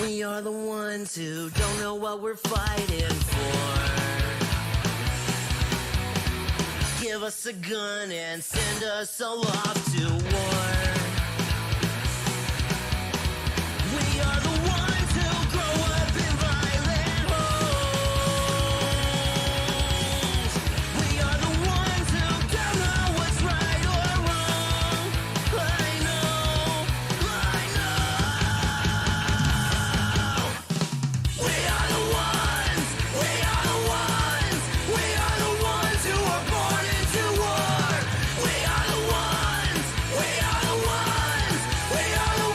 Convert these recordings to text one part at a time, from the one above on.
We are the ones who don't know what we're fighting for. Give us a gun and send us all off to war. We are the ones who grow up in violent homes. We are the ones who don't know what's right or wrong. I know. We are the ones who are born into war. We are the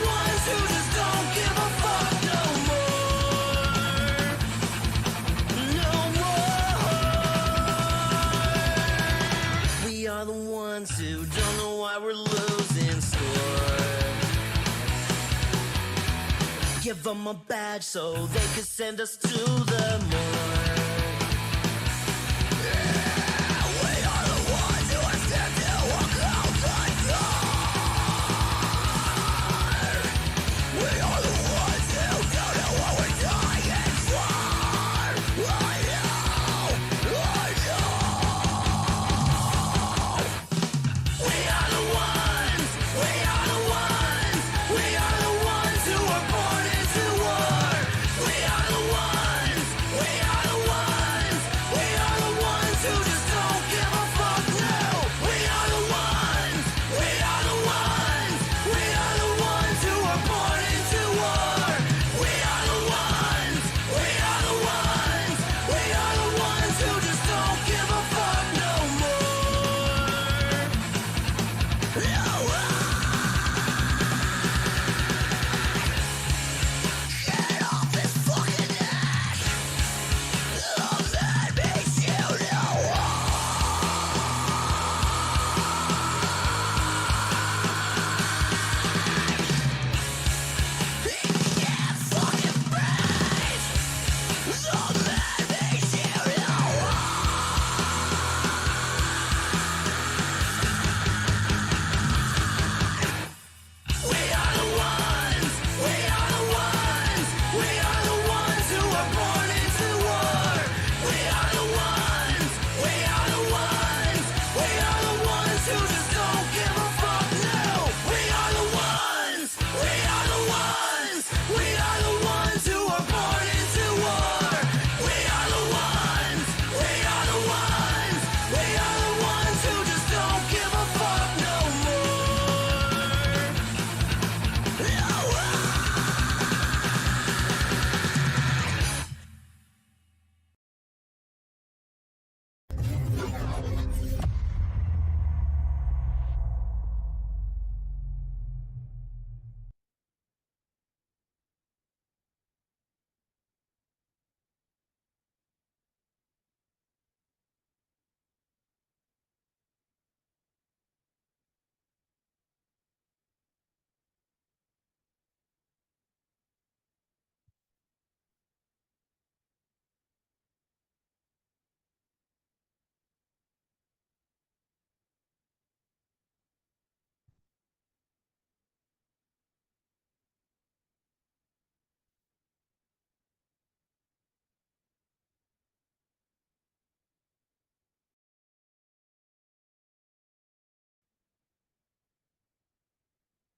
ones who just don't give a fuck no more. No more. We are the ones who don't know why we're losing score. Give them a badge so they could send us to the morgue. We are the ones who are scared to walk out the door. We are the ones who don't know what we're dying for. I know. We are the ones who are born into war. We are the ones who just don't give a fuck now. We are the ones who are born into war. We are the ones who just don't give a fuck no more. No. Get off this fucking ass. Love that makes you know. Yeah, fucking praise. Love that makes you know. We are the ones who are born into war. We are the ones who just don't give a fuck now. We are the ones who are born into war. We are the ones who just don't give a fuck no more.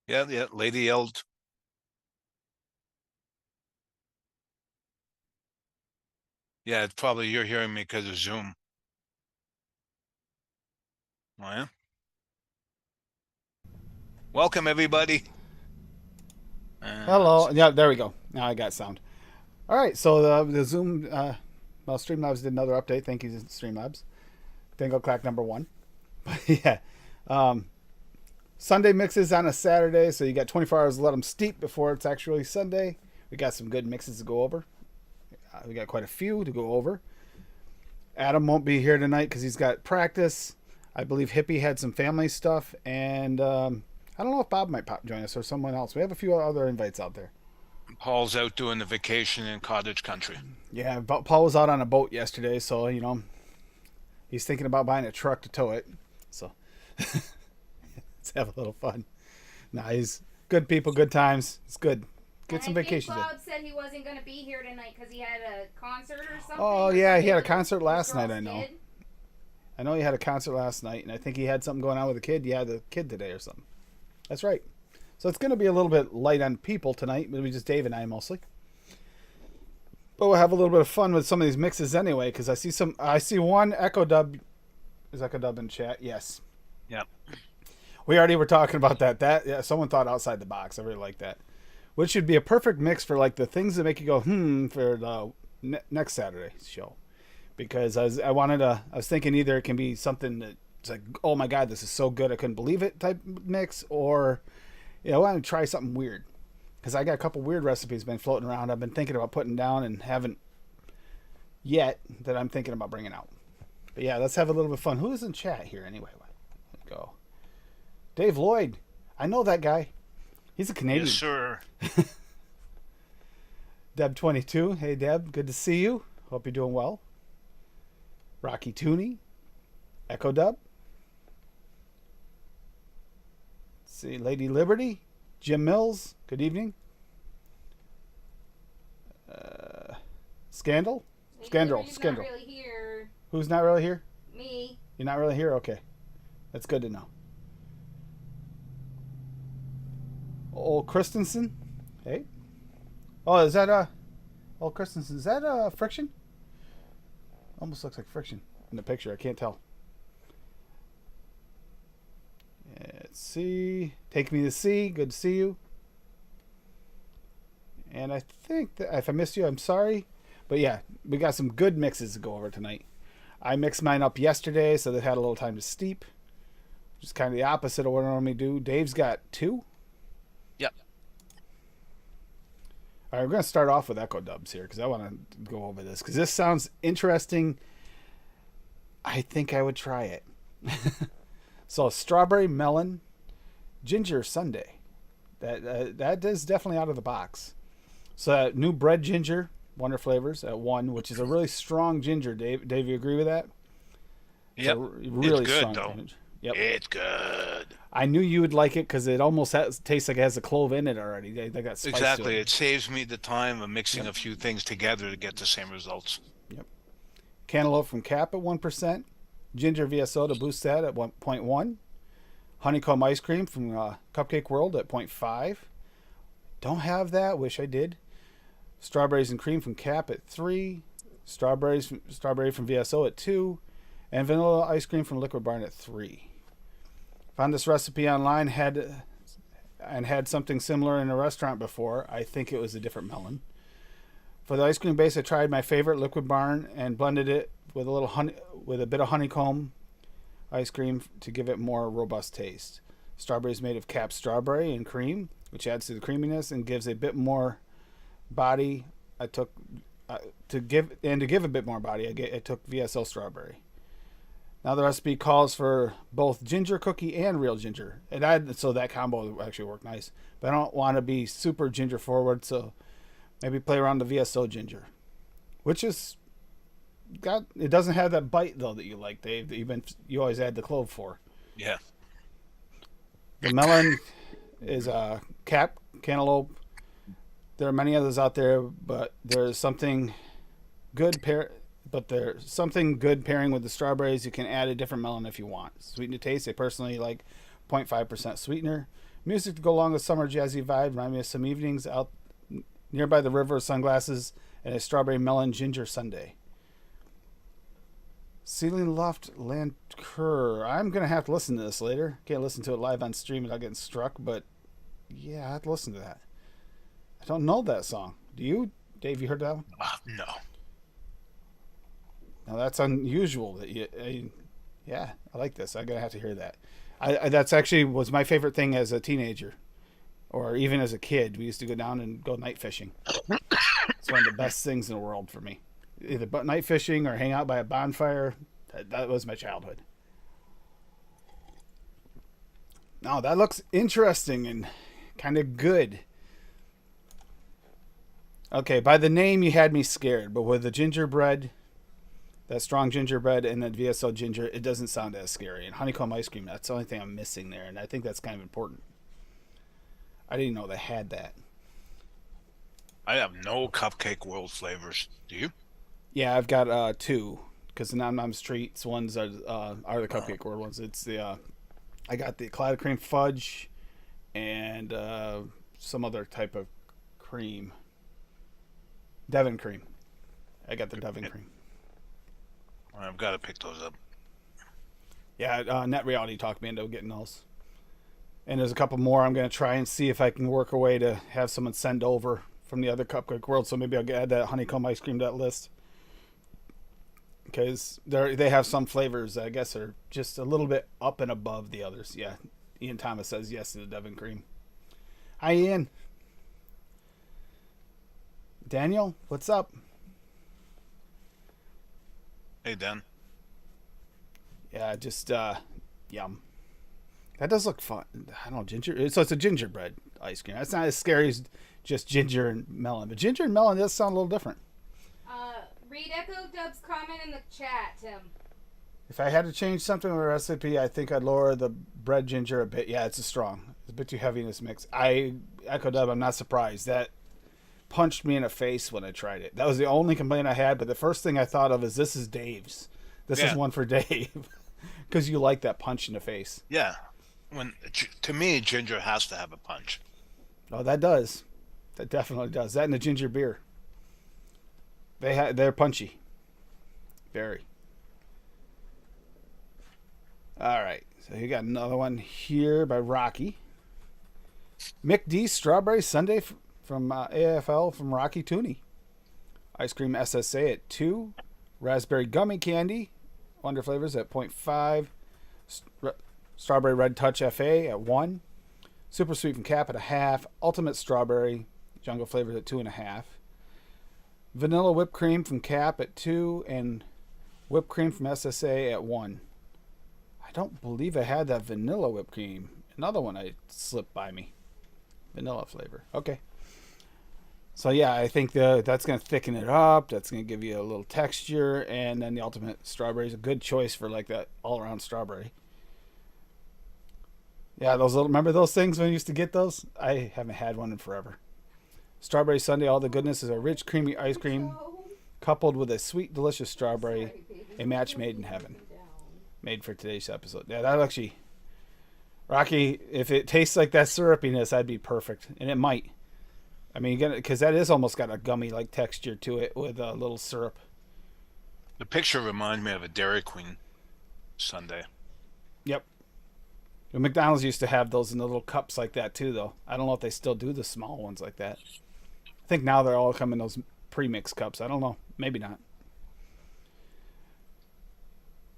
Yeah, lady yelled. Yeah, it's probably you're hearing me because of Zoom. Oh, yeah? Welcome, everybody. Hello. Yeah, there we go. Now I got sound. All right. So the Zoom, Streamlabs did another update. Thank you, Streamlabs. Dingo Clack #1. But yeah, Sunday mixes on a Saturday, so you got 24 hours to let them steep before it's actually Sunday. We got some good mixes to go over. We got quite a few to go over. Adam won't be here tonight because he's got practice. I believe Hippie had some family stuff, and I don't know if Bob might join us or someone else. We have a few other invites out there. Paul's out doing the vacation in cottage country. Yeah, Paul was out on a boat yesterday, so he's thinking about buying a truck to tow it. So let's have a little fun. Nah, he's good people, good times. It's good. Get some I think vacations in. Cloud said he wasn't going to be here tonight because he had a concert or something. Oh, or yeah, he something had a with concert last girl's night, I know. kid. I know he had a concert last night, and I think he had something going on with a kid. Yeah, the kid today or something. That's right. So it's going to be a little bit light on people tonight. Maybe just Dave and I mostly. But we'll have a little bit of fun with some of these mixes anyway, because I see one Echo Dub. Is Echo Dub in chat? Yes. Yep. We already were talking about that. Yeah, someone thought outside the box. I really like that. Which should be a perfect mix for like the things that make you go for the next Saturday's show. Because I was thinking either it can be something that's like, oh my God, this is so good I couldn't believe it type mix, or I want to try something weird. Because I got a couple weird recipes been floating around. I've been thinking about putting down and haven't yet that I'm thinking about bringing out. But yeah, let's have a little bit of fun. Who is in chat here anyway? Let's go. Dave Lloyd. I know that guy. He's a Canadian. Yes, sir. Deb22. Hey, Deb. Good to see you. Hope you're doing well. Rocky Tooney. Echo Dub. Let's see. Lady Liberty. Jim Mills. Good evening. Scandal. Scandal. He's Scandal. not really here. Who's not really here? Me. You're not really here? Okay. That's good to know. Old Christensen. Hey. Oh, is that old Christensen? Is that Friction? Almost looks like Friction in the picture. I can't tell. Let's see. Take me to sea. Good to see you. And I think that if I missed you, I'm sorry. But yeah, we got some good mixes to go over tonight. I mixed mine up yesterday, so they had a little time to steep. Which is kind of the opposite of what I normally do. Dave's got 2. Yep. All right, we're going to start off with Echo Dubs here because I want to go over this because this sounds interesting. I think I would try it. So, strawberry melon ginger sundae. That is definitely out of the box. So, that new bread ginger, Wonder Flavors at 1, which is a really strong ginger. Dave, you agree with that? Yep. Really it's good, strong though. ginger. Yep. It's good. I knew you would like it because it almost tastes like it has a clove in it already. They got spice Exactly. to It saves me the time of mixing a few things together to get the same results. Yep. Cantaloupe from Cap at 1%. Ginger VSO to boost that at 1.1. Honeycomb ice cream from Cupcake World at 0.5. Don't have that. Wish I did. Strawberries and cream from Cap at 3. Strawberry from VSO at 2. And vanilla ice cream from Liquid Barn at 3. Found this recipe online, had something similar in a restaurant before. I think it was a different melon. For the ice cream base, I tried my favorite Liquid Barn and blended it with a bit of honeycomb ice cream to give it more robust taste. Strawberry is made of Cap strawberry and cream, which adds to the creaminess and gives a bit more body. To give a bit more body, I took VSL strawberry. Now the recipe calls for both ginger cookie and real ginger. So that combo actually worked nice. But I don't want to be super ginger forward, so maybe play around the VSO ginger. Which is it doesn't have that bite though that you like, Dave, that you always add the clove for. Yeah. The melon is Cap, cantaloupe. There are many others out there, but there's something good pairing with the strawberries. You can add a different melon if you want. Sweeten to taste. I personally like 0.5% sweetener. Music to go along with summer jazzy vibe. Remind me of some evenings out nearby the river, sunglasses, and a strawberry melon ginger sundae. Ceiling Loft Landcur. I'm going to have to listen to this later. Can't listen to it live on stream without getting struck, but yeah, I have to listen to that. I don't know that song. Do you? Dave, you heard that one? No. Now that's unusual. Yeah, I like this. I'm gonna have to hear that. That's actually was my favorite thing as a teenager, or even as a kid. We used to go down and go night fishing. It's one of the best things in the world for me. Either night fishing or hang out by a bonfire. That was my childhood. Now that looks interesting and kind of good. Okay, by the name you had me scared, but with the gingerbread, that strong gingerbread and that VSO ginger, it doesn't sound as scary. And honeycomb ice cream, that's the only thing I'm missing there, and I think that's kind of important. I didn't know they had that. I have no Cupcake World flavors. Do you? Yeah, I've got two because the Nom Nom Streets ones are the Oh, Cupcake World ones. It's the I got the Cloud Cream Fudge and some other type of cream, Devon cream. I got the Devon cream. I've got to pick those up. Yeah, Net Reality talked me into getting those. And there's a couple more I'm going to try and see if I can work a way to have someone send over from the other Cupcake World. So maybe I'll add that honeycomb ice cream to that list. Because they have some flavors that I guess are just a little bit up and above the others. Yeah, Ian Thomas says yes to the Devon cream. Hi, Ian. Daniel, what's up? Hey, Dan. Yeah, just yum. That does look fun. I don't know, ginger. So it's a gingerbread ice cream. That's not as scary as just ginger and melon. But ginger and melon does sound a little different. Read Echo Dub's comment in the chat, Tim. If I had to change something with a recipe, I think I'd lower the bread ginger a bit. Yeah, it's strong. It's a bit too heavy in this mix. I Echo Dub, I'm not surprised. That punched me in the face when I tried it. That was the only complaint I had. But the first thing I thought of is this is Dave's. This is Yeah. one for Dave. Because you like that punch in the face. Yeah. To me, ginger has to have a punch. Oh, that does. That definitely does. That and the ginger beer. They're punchy. Very. All right. So you got another one here by Rocky. Mick D Strawberry Sundae from AFL from Rocky Tooney. Ice cream SSA at 2. Raspberry gummy candy. Wonder flavors at 0.5. Strawberry Red Touch FA at 1. Super Sweet from Cap at 0.5. Ultimate Strawberry Jungle flavors at 2.5. Vanilla Whipped Cream from Cap at 2. And Whipped Cream from SSA at 1. I don't believe I had that vanilla whipped cream. Another one I slipped by me. Vanilla flavor. Okay. So yeah, I think that's going to thicken it up. That's going to give you a little texture. And then the ultimate strawberry is a good choice for like that all-around strawberry. Yeah, remember those things when you used to get those? I haven't had one in forever. Strawberry Sundae, all the goodness is a rich, creamy ice cream coupled with a sweet, delicious strawberry, a match made in heaven. Made for today's episode. Yeah, that actually, Rocky, if it tastes like that syrupiness, that'd be perfect. And it might. I mean, because that is almost got a gummy-like texture to it with a little syrup. The picture reminds me of a Dairy Queen sundae. Yep. The McDonald's used to have those in the little cups like that too, though. I don't know if they still do the small ones like that. I think now they're all come in those pre-mixed cups. I don't know. Maybe not.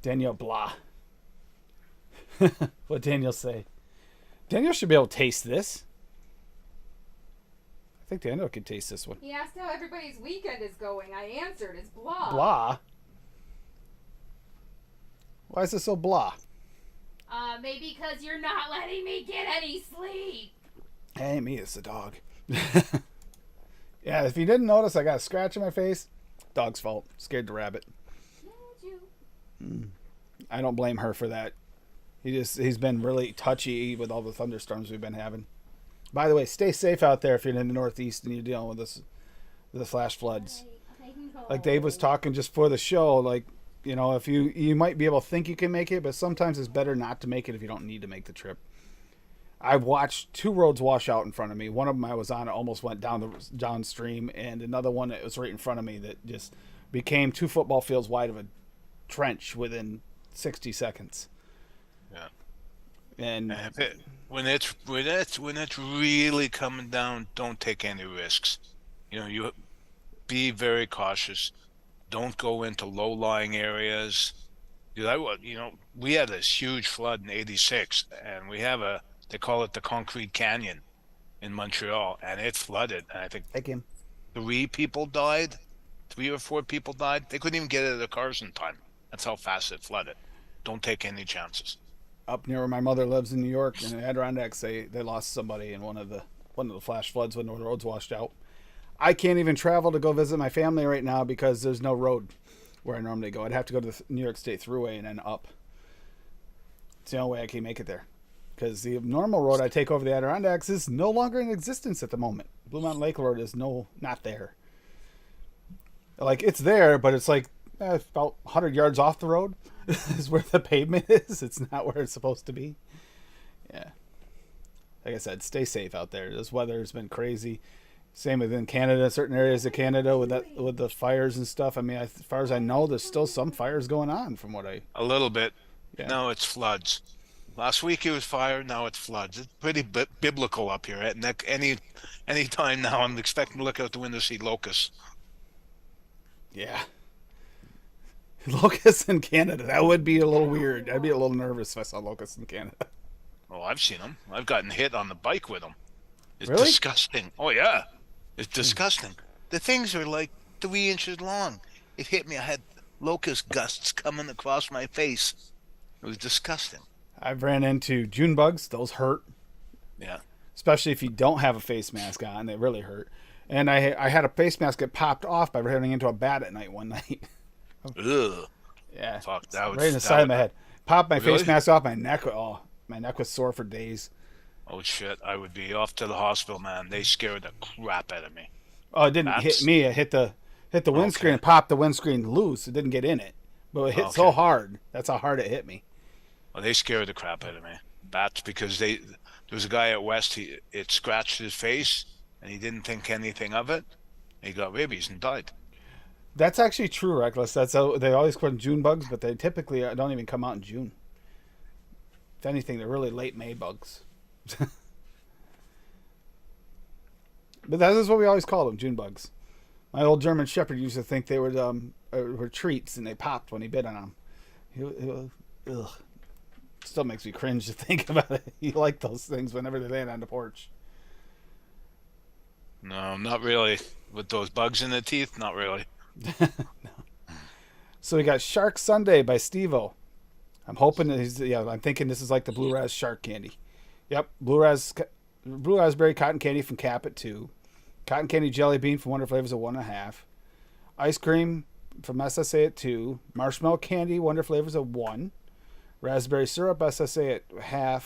Daniel blah. What Daniel say? Daniel should be able to taste this. I think Daniel could taste this one. He asked how everybody's weekend is going. I answered, it's blah. Blah? Why is it so blah? Maybe because you're not letting me get any sleep. Hey, me, it's the dog. Yeah, if you didn't notice, I got a scratch on my face. Dog's fault. Scared the rabbit. I don't blame her for that. He's been really touchy with all the thunderstorms we've been having. By the way, stay safe out there if you're in the Northeast and you're dealing with the flash floods. Like Dave was talking just for the show, like, you know, if you might be able to think you can make it, but sometimes it's better not to make it if you don't need to make the trip. I've watched 2 roads wash out in front of me. One of them I was on, it almost went downstream, and another one that was right in front of me that just became 2 football fields wide of a trench within 60 seconds. Yeah. And When it's really coming down, don't take any risks. You be very cautious. Don't go into low-lying areas. We had this huge flood in '86, and they call it the Concrete Canyon in Montreal, and it flooded. And I think take him. 3 or 4 people died. They couldn't even get out of their cars in time. That's how fast it flooded. Don't take any chances. Up near where my mother lives in New York, in the Adirondacks, they lost somebody in one of the flash floods when the roads washed out. I can't even travel to go visit my family right now because there's no road where I normally go. I'd have to go to the New York State Thruway and then up. It's the only way I can make it there. because the normal road I take over the Adirondacks is no longer in existence at the moment. Blue Mountain Lake Road is not there. Like, it's there, but it's like about 100 yards off the road is where the pavement is. It's not where it's supposed to be. Yeah. Like I said, stay safe out there. This weather has been crazy. Same within Canada, certain areas of Canada with the fires and stuff. I mean, as far as I know, there's still some fires going on from what I... A little bit. Yeah. No, it's floods. Last week it was fire. Now it's floods. It's pretty biblical up here. At any time now, I'm expecting to look out the window and see locusts. Yeah. Locusts in Canada. That would be a little weird. I'd be a little nervous if I saw locusts in Canada. Oh, I've seen them. I've gotten hit on the bike with them. It's Really? disgusting. Oh, yeah. It's disgusting. The things are like 3 inches long. It hit me. I had locust gusts coming across my face. It was disgusting. I've ran into June bugs. Those hurt. Yeah. Especially if you don't have a face mask on. They really hurt. And I had a face mask get popped off by running into a bat at night one night. Ugh. Yeah. Fuck, that was... Right in the side of my head. Popped my Really? face mask off. My neck was sore for days. Oh, shit. I would be off to the hospital, man. They scared the crap out of me. Oh, it didn't hit me. It hit the windscreen and popped the windscreen loose. It didn't get in it. But it hit so hard. That's how hard it hit me. Well, they scared the crap out of me. Bats, because there was a guy at West, it scratched his face, and he didn't think anything of it. He got rabies and died. That's actually true, Reckless. That's how they always call them June bugs, but they typically don't even come out in June. If anything, they're really late May bugs. But that is what we always call them, June bugs. My old German Shepherd used to think they were treats, and they popped when he bit on them. Ugh. Still makes me cringe to think about it. You like those things whenever they land on the porch. No, not really. With those bugs in the teeth, not really. No. So we got Shark Sundae by Steve-O. I'm hoping that I'm thinking this is like the Blue Raz Shark Candy. Yep, Blue Raspberry Cotton Candy from Cap at 2. Cotton Candy Jelly Bean from Wonder Flavors at 1.5. Ice Cream from SSA at 2. Marshmallow Candy Wonder Flavors at 1. Raspberry Syrup SSA at 0.5.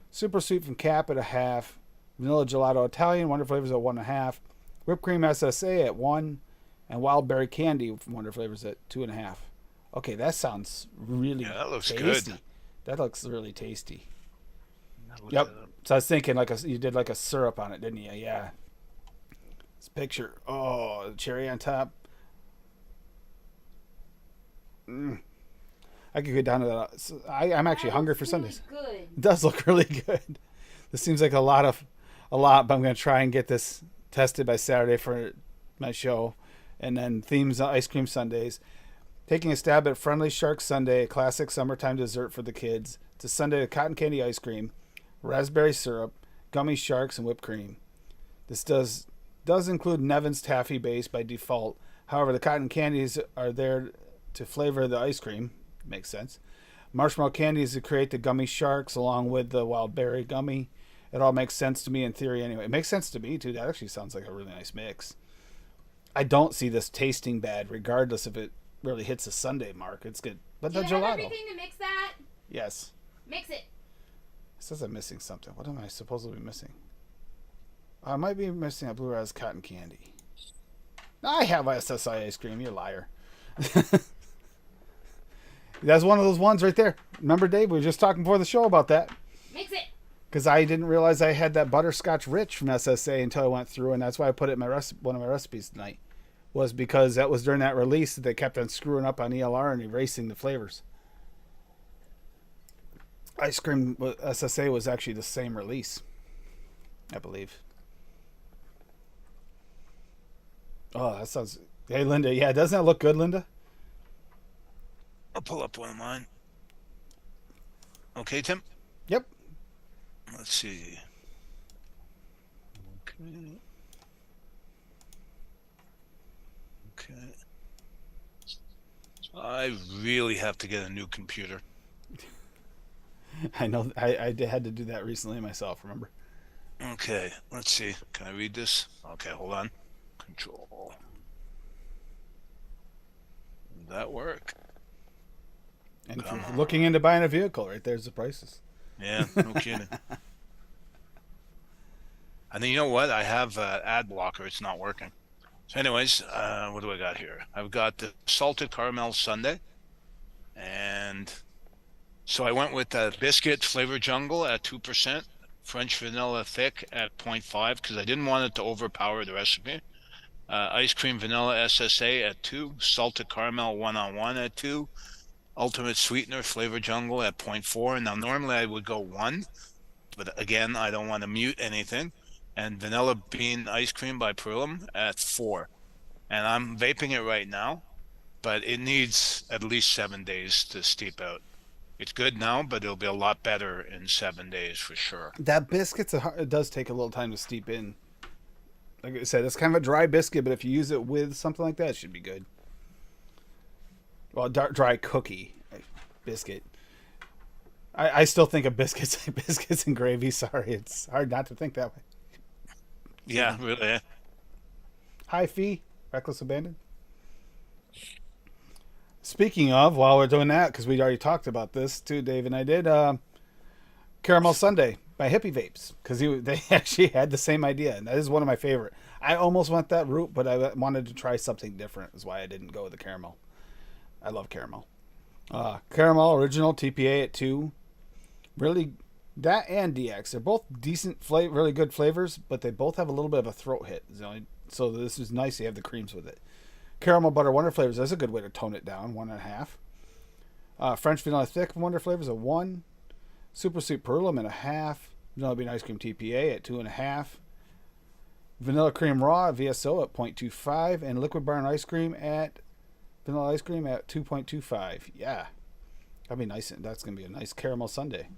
Super Sweet from Cap at 0.5. Vanilla Gelato Italian Wonder Flavors at 1.5. Whipped Cream SSA at 1. And Wild Berry Candy from Wonder Flavors at 2.5. Okay, that sounds really tasty. That looks good. That looks really tasty. Look Yep. at it. So I was thinking you did like a syrup on it, didn't you? Yeah. This picture. Oh, the cherry on top. I could go down to that. I'm actually hungry for Sundays. Good. It does look really good. This seems like a lot, but I'm going to try and get this tested by Saturday for my show. And then themes ice cream sundaes. Taking a stab at Friendly Shark Sundae, a classic summertime dessert for the kids. It's a sundae with cotton candy ice cream, raspberry syrup, gummy sharks, and whipped cream. This does include Nevin's taffy base by default. However, the cotton candies are there to flavor the ice cream. Makes sense. Marshmallow candies to create the gummy sharks along with the wild berry gummy. It all makes sense to me in theory anyway. It makes sense to me too. That actually sounds like a really nice mix. I don't see this tasting bad regardless if it really hits the Sunday mark. It's good. But Do the you have gelato. everything to mix that? Yes. Mix it. It says I'm missing something. What am I supposedly missing? I might be missing a Blue Raz cotton candy. I have SSI ice cream. You're a liar. That's one of those ones right there. Remember, Dave? We were just talking before the show about that. Mix it. Because I didn't realize I had that butterscotch rich from SSA until I went through, and that's why I put it in one of my recipes tonight. Was because that was during that release that they kept on screwing up on ELR and erasing the flavors. Ice cream SSA was actually the same release, I believe. Oh, that sounds... Hey, Linda. Yeah, doesn't that look good, Linda? I'll pull up one of mine. Okay, Tim? Yep. Let's see. Okay. Okay. I really have to get a new computer. I know. I had to do that recently myself, remember? Okay, let's see. Can I read this? Okay, hold on. Control. Did that work? And if Come you're on. looking into buying a vehicle, right there's the prices. Yeah, no kidding. And then you know what? I have ad blocker. It's not working. So, anyways, what do I got here? I've got the salted caramel sundae, and so I went with the biscuit flavor jungle at 2%, French vanilla thick at 0.5 because I didn't want it to overpower the recipe. Ice cream vanilla SSA at 2, salted caramel one-on-one at 2, ultimate sweetener flavor jungle at 0.4. Now normally I would go 1, but again I don't want to mute anything. And vanilla bean ice cream by Perlum at 4. And I'm vaping it right now, but it needs at least 7 days to steep out. It's good now, but it'll be a lot better in 7 days for sure. That biscuit's it does take a little time to steep in. Like I said, it's kind of a dry biscuit, but if you use it with something like that, it should be good. Well, dry cookie biscuit. I still think of biscuits like biscuits and gravy. Sorry, it's hard not to think that way. Yeah, really. High fee, reckless abandon. Speaking of, while we're doing that, because we already talked about this too, Dave and I did, Caramel Sundae by Hippie Vapes, because they actually had the same idea, and that is one of my favorite. I almost went that route, but I wanted to try something different, is why I didn't go with the caramel. I love caramel. Caramel original TPA at 2. Really, that and DX, they're both decent, really good flavors, but they both have a little bit of a throat hit. So this is nice. You have the creams with it. Caramel butter wonder flavors. That's a good way to tone it down. 1.5. French vanilla thick wonder flavors at 1. Super sweet Perlum at 0.5. Vanilla bean ice cream TPA at 2.5. Vanilla cream raw VSO at 0.25, and liquid bar ice cream at vanilla ice cream at 2.25. Yeah, that'd be nice. That's gonna be a nice caramel sundae.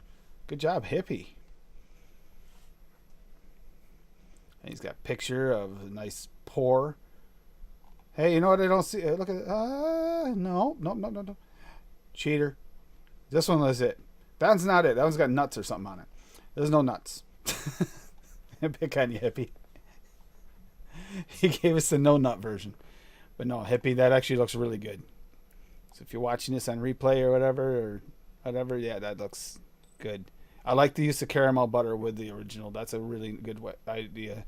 Good job, Hippie. And he's got a picture of a nice pour. Hey, you know what I don't see? Look at no. Cheater. This one was it. That one's not it. That one's got nuts or something on it. There's no nuts. Pick on you, Hippie. He gave us the no nut version. But no, Hippie, that actually looks really good. So if you're watching this on replay or whatever, yeah, that looks good. I like the use of caramel butter with the original. That's a really good idea.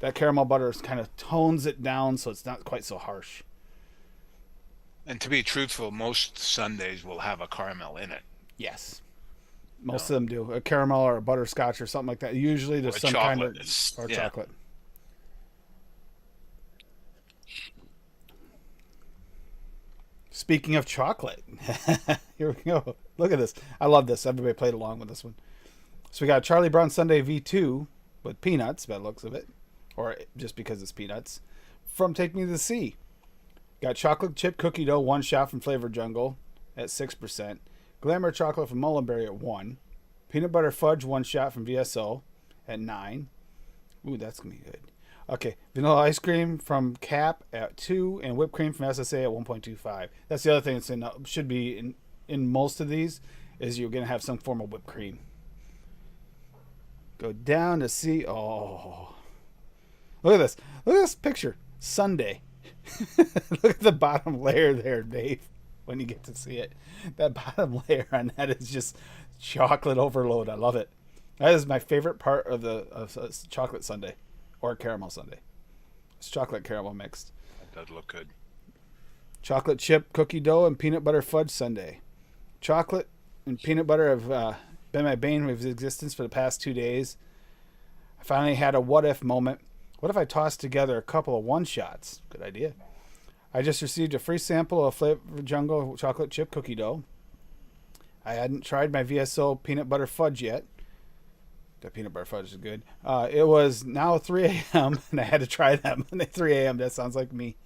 That caramel butter kind of tones it down so it's not quite so harsh. And to be truthful, most sundaes will have a caramel in it. Yes. Most of them do. A caramel or a butterscotch or something like that. Usually there's some kind of... Or chocolate. Speaking of chocolate, here we go. Look at this. I love this. Everybody played along with this one. So we got Charlie Brown Sundae V2 with peanuts, by the looks of it. Or just because it's peanuts. From Take Me to the Sea. Got chocolate chip cookie dough, 1 shot from Flavor Jungle at 6%. Glamour chocolate from Mullenberry at 1. Peanut butter fudge, 1 shot from VSO at 9. Ooh, that's going to be good. Okay, vanilla ice cream from Cap at 2, and whipped cream from SSA at 1.25. That's the other thing that's should be in most of these, is you're going to have some form of whipped cream. Go down to see. Oh, look at this. Look at this picture. Sundae. Look at the bottom layer there, Dave, when you get to see it. That bottom layer on that is just chocolate overload. I love it. That is my favorite part of chocolate sundae. Or caramel sundae. It's chocolate caramel mixed. That does look good. Chocolate chip cookie dough and peanut butter fudge sundae. Chocolate and peanut butter have been my bane of existence for the past 2 days. I finally had a what if moment. What if I tossed together a couple of one shots? Good idea. I just received a free sample of Flavor Jungle chocolate chip cookie dough. I hadn't tried my VSO peanut butter fudge yet. That peanut butter fudge is good. It was now 3 a.m. and I had to try them. 3 a.m. That sounds like me.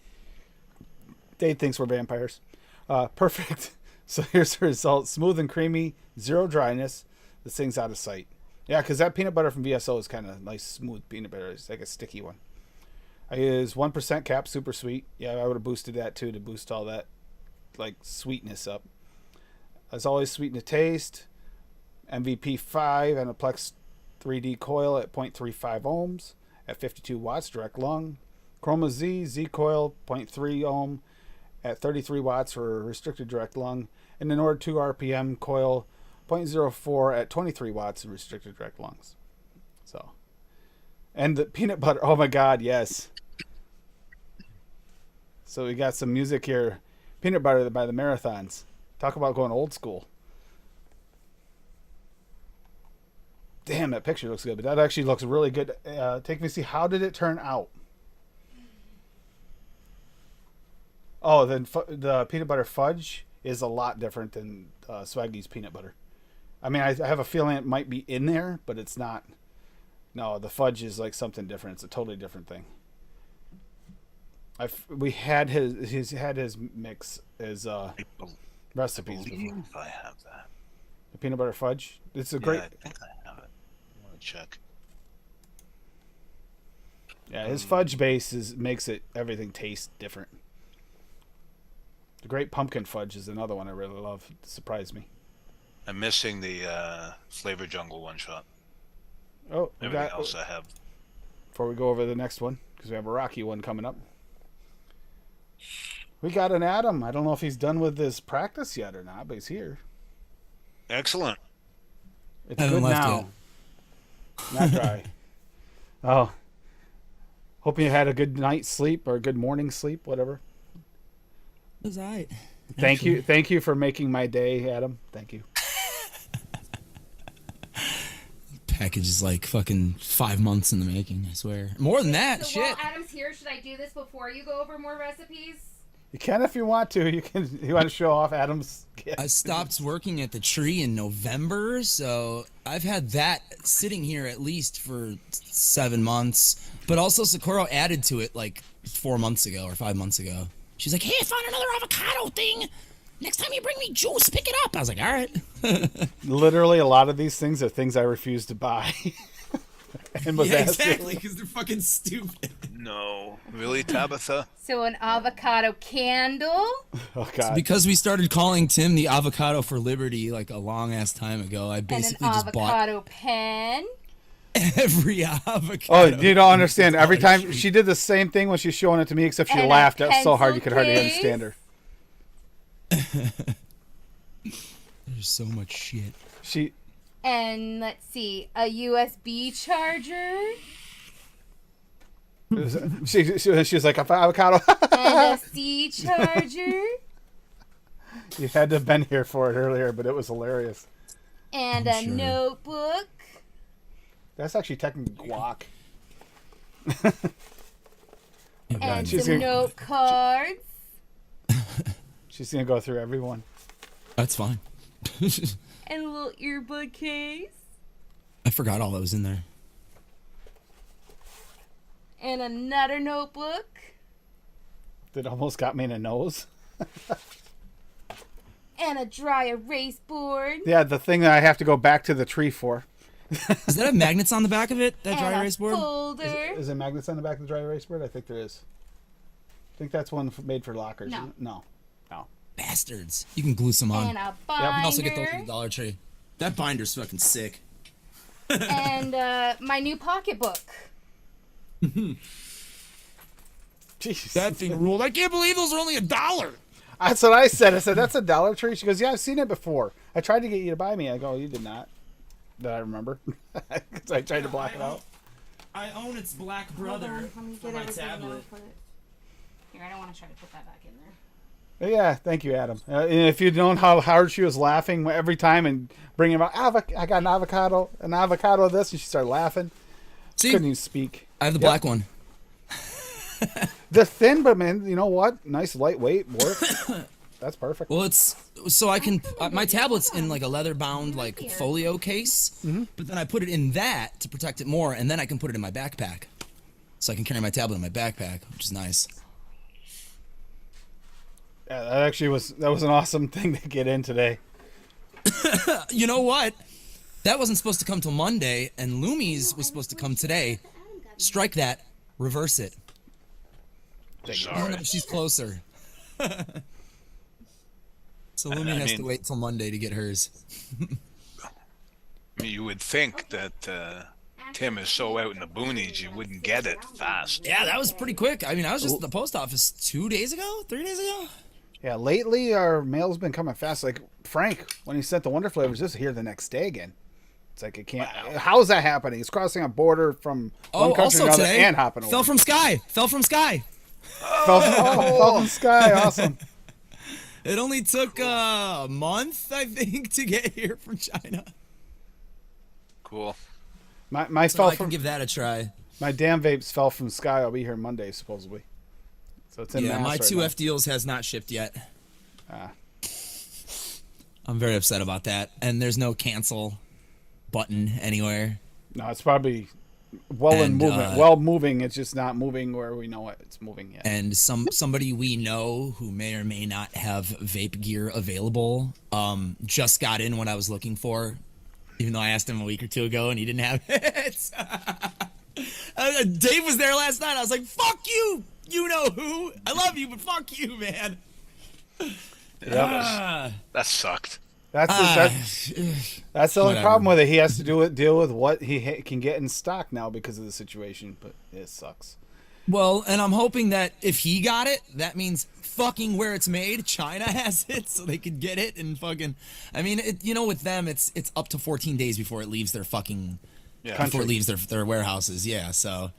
Dave thinks we're vampires. Perfect. So here's the result. Smooth and creamy. Zero dryness. This thing's out of sight. Yeah, because that peanut butter from VSO is kind of nice, smooth peanut butter. It's like a sticky one. I use 1% Cap, super sweet. Yeah, I would have boosted that too to boost all that like sweetness up. As always, sweeten the taste. MVP 5 and a Plex 3D coil at 0.35 ohms at 52 watts, direct lung. Chroma Z coil 0.3 ohm at 33 watts for restricted direct lung. And the Nord 2 RPM coil 0.04 at 23 watts in restricted direct lungs. So, and the peanut butter. Oh my God, yes. So we got some music here. Peanut butter by the Marathons. Talk about going old school. Damn, that picture looks good, but that actually looks really good. Take me to see, how did it turn out? Oh, then the peanut butter fudge is a lot different than Swaggy's peanut butter. I mean, I have a feeling it might be in there, but it's not. No, the fudge is like something different. It's a totally different thing. We had he's had his mix, his recipes before. If I have that. The peanut butter fudge. It's a great. I think I have it. I want to check. Yeah, his fudge base makes everything taste different. The great pumpkin fudge is another one I really love. It surprised me. I'm missing the Flavor Jungle one shot. Oh, Everything else I have. Before we go over the next one, because we have a Rocky one coming up. We got an Adam. I don't know if he's done with his practice yet or not, but he's here. Excellent. It's good now. Not dry. Oh. Hope you had a good night's sleep or a good morning sleep, whatever. It was all right. Thank you for making my day, Adam. Thank you. Package is like fucking 5 months in the making, I swear. More than that, So shit. while Adam's here, should I do this before you go over more recipes? You can if you want to. You can. You want to show off Adam's gift. I stopped working at the tree in November, so I've had that sitting here at least for 7 months. But also Socorro added to it like 4 months ago or 5 months ago. She's like, hey, I found another avocado thing. Next time you bring me juice, pick it up. I was like, all right. Literally, a lot of these things are things I refuse to buy. And was Yeah, asking- exactly, because they're fucking stupid. No. Really, Tabitha? So an avocado candle. Oh God! Because we started calling Tim the Avocado for Liberty like a long ass time ago, I And an basically just bought avocado pen. every avocado. Oh, you don't understand. Every time she did the same thing when she's showing it to me, except she And a laughed. That was so hard you could hardly pencil understand her. There's so much shit. She And let's see, a USB charger. she was like, avocado. And a C charger. You had to have been here for it earlier, but it was hilarious. And I'm a sure. notebook. That's actually technically guac. And she's some gonna- note cards. She's gonna go through everyone. That's fine. And a little earbud case. I forgot all that was in there. And another notebook. That almost got me in the nose. And a dry erase board. Yeah, the thing that I have to go back to the tree for. Does that have magnets on the back of it? That And dry a erase board? folder. Is there magnets on the back of the dry erase board? I think there is. I think that's one made for lockers. No. Isn't it? No. Bastards. You can glue some on. And a You binder. can also get those at the Dollar Tree. That binder's fucking sick. And my new pocketbook. Jeez. That thing ruled. I can't believe those are only $1. That's what I said. I said, that's a Dollar Tree. She goes, yeah, I've seen it before. I tried to get you to buy me. I go, you did not. That I remember. Because I tried to block it out. I own its black Hold on, let me get everything and I'll put it- Here, I don't want to try to put that back in there. But yeah, thank you, Adam. And if you'd known how hard she was laughing every time and bringing about, I got an avocado of this, and she started laughing. See, Couldn't even speak. I have the black one. The thin, but man, you know what? Nice lightweight work. That's perfect. Well, it's so I can my tablet's in like a leather bound like folio case, but then I put it in that to protect it more, and then I can put it in my backpack, so I can carry my tablet in my backpack, which is nice. Yeah, that was an awesome thing to get in today. You know what? That wasn't supposed to come till Monday, and Lumi's was supposed to come today. Strike that. Reverse it. Sorry. No, she's closer. So Lumi has to wait till Monday to get hers. I mean, you would think that Tim is so out in the boonies, you wouldn't get it fast. Yeah, that was pretty quick. I mean, I was just at the post office 3 days ago. Yeah, lately our mail's been coming fast. Like Frank, when he sent the Wonder Flavors, this is here the next day again. It's like it can't. Wow. How is that happening? It's crossing a border from one country also to another today, and hopping over. fell from sky. Fell from sky. Fell from the sky. Awesome. It only took a month, I think, to get here from China. Cool. My So fell I can from give that a try. my damn vapes fell from the sky. I'll be here Monday supposedly. So it's in Yeah, mass my right 2F now. deals has not shipped yet. Ah. I'm very upset about that. And there's no cancel button anywhere. No, it's probably well in And, movement. Well moving. It's just not moving where we know it's moving yet. And somebody we know who may or may not have vape gear available just got in what I was looking for, even though I asked him a week or two ago and he didn't have it. Dave was there last night. I was like, fuck you. You know who. I love you, but fuck you, man. That sucked. That's the only Whatever. problem with it. He has to deal with what he can get in stock now because of the situation. But it sucks. Well, and I'm hoping that if he got it, that means fucking where it's made, China has it, so they could get it and fucking. I mean, with them, it's up to 14 days before it leaves their fucking. Yeah. Before it leaves their warehouses. Yeah, so.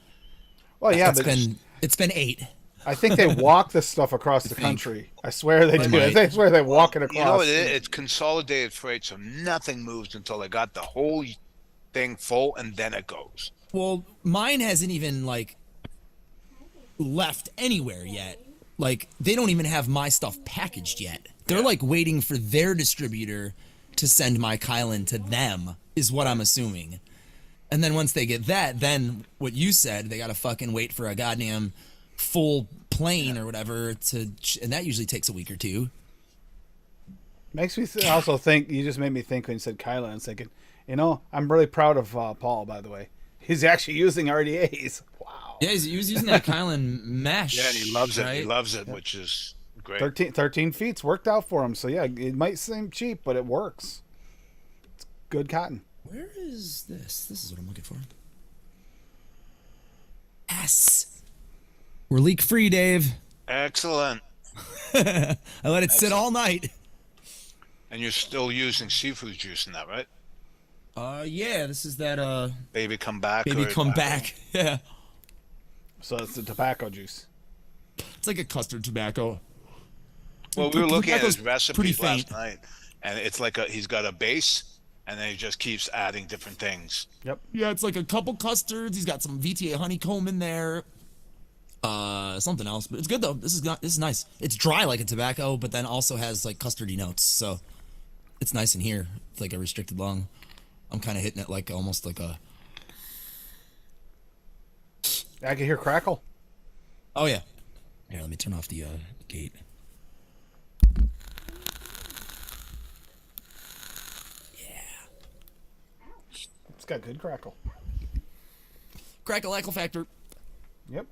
Well, yeah, it's but been 8. I think they walk this stuff across the country. I swear they do. might. I swear they walk it across. You know what it is? It's consolidated freight, so nothing moves until they got the whole thing full, and then it goes. Well, mine hasn't even left anywhere yet. Like they don't even have my stuff packaged yet. They're like waiting for their distributor to send my Kylan to them, is what I'm assuming. And then once they get that, then what you said, they gotta fucking wait for a goddamn full plane or whatever and that usually takes a week or two. Makes me also think. You just made me think when you said Kyla. I was thinking, I'm really proud of Paul. By the way, he's actually using RDAs. Wow. Yeah, he was using that Kylan mesh. Yeah, and he loves it. right? He loves it, which is great. 13 feet's worked out for him. So yeah, it might seem cheap, but it works. It's good cotton. Where is this? This is what I'm looking for. Yes. We're leak free, Dave. Excellent. I let it sit all night. And you're still using seafood juice in that, right? Yeah, this is that Baby come back. baby or come back. Yeah. So it's the tobacco juice. It's like a custard tobacco. Well, we were looking at his Tobacco's pretty recipes last faint. night, and it's like he's got a base, and then he just keeps adding different things. Yep. Yeah, it's like a couple custards. He's got some VTA honeycomb in there. Something else, but it's good though. This is nice. It's dry like a tobacco, but then also has like custardy notes, so it's nice in here. It's like a restricted lung. I'm kind of hitting it like almost like a. I can hear crackle. Oh yeah. Here, let me turn off the gate. It's got good crackle. Crackle factor. Yep.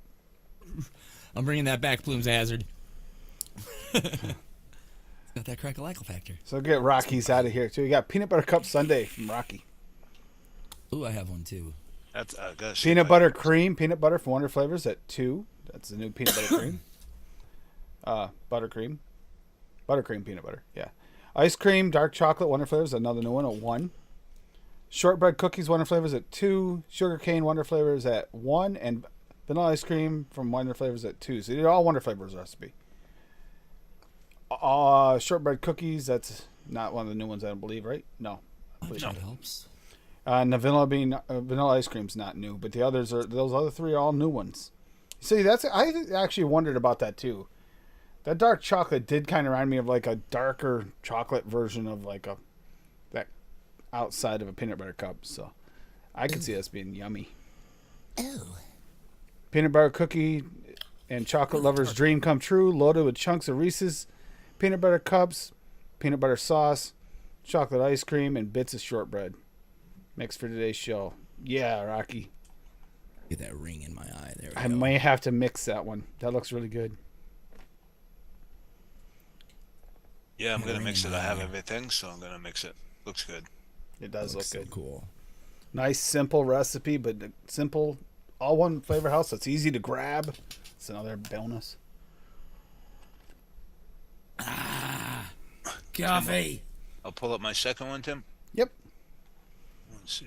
I'm bringing that back, Plumes Hazard. It's got that crackle factor. So get Rocky's out of here too. You got peanut butter cup sundae from Rocky. Ooh, I have one too. That's gosh, Peanut butter cream, peanut butter from Wonder Flavors at 2. That's the new peanut butter cream. Buttercream peanut butter. Yeah. Ice cream, dark chocolate, Wonder Flavors, another new one at 1. Shortbread cookies, Wonder Flavors at 2. Sugar cane, Wonder Flavors at 1, and vanilla ice cream from Wonder Flavors at 2. So you did all Wonder Flavors recipe. Shortbread cookies, that's not one of the new ones, I don't believe, right? No. That helps. And the vanilla ice cream's not new, but the others are, those other 3 are all new ones. See, I actually wondered about that too. That dark chocolate did kind of remind me of like a darker chocolate version of like that outside of a peanut butter cup. So I could see this being yummy. Oh. Peanut butter cookie and chocolate lover's dream come true, loaded with chunks of Reese's peanut butter cups, peanut butter sauce, chocolate ice cream, and bits of shortbread. Mixed for today's show. Yeah, Rocky. Get that ring in my eye there. I may have to mix that one. That looks really good. Yeah, I'm gonna mix it. I have everything, so I'm gonna mix it. Looks good. It does look so good. cool. Nice, simple recipe, but simple, all one flavor house. It's easy to grab. It's another bonus. Coffee. I'll pull up my second one, Tim. Yep. Let's see.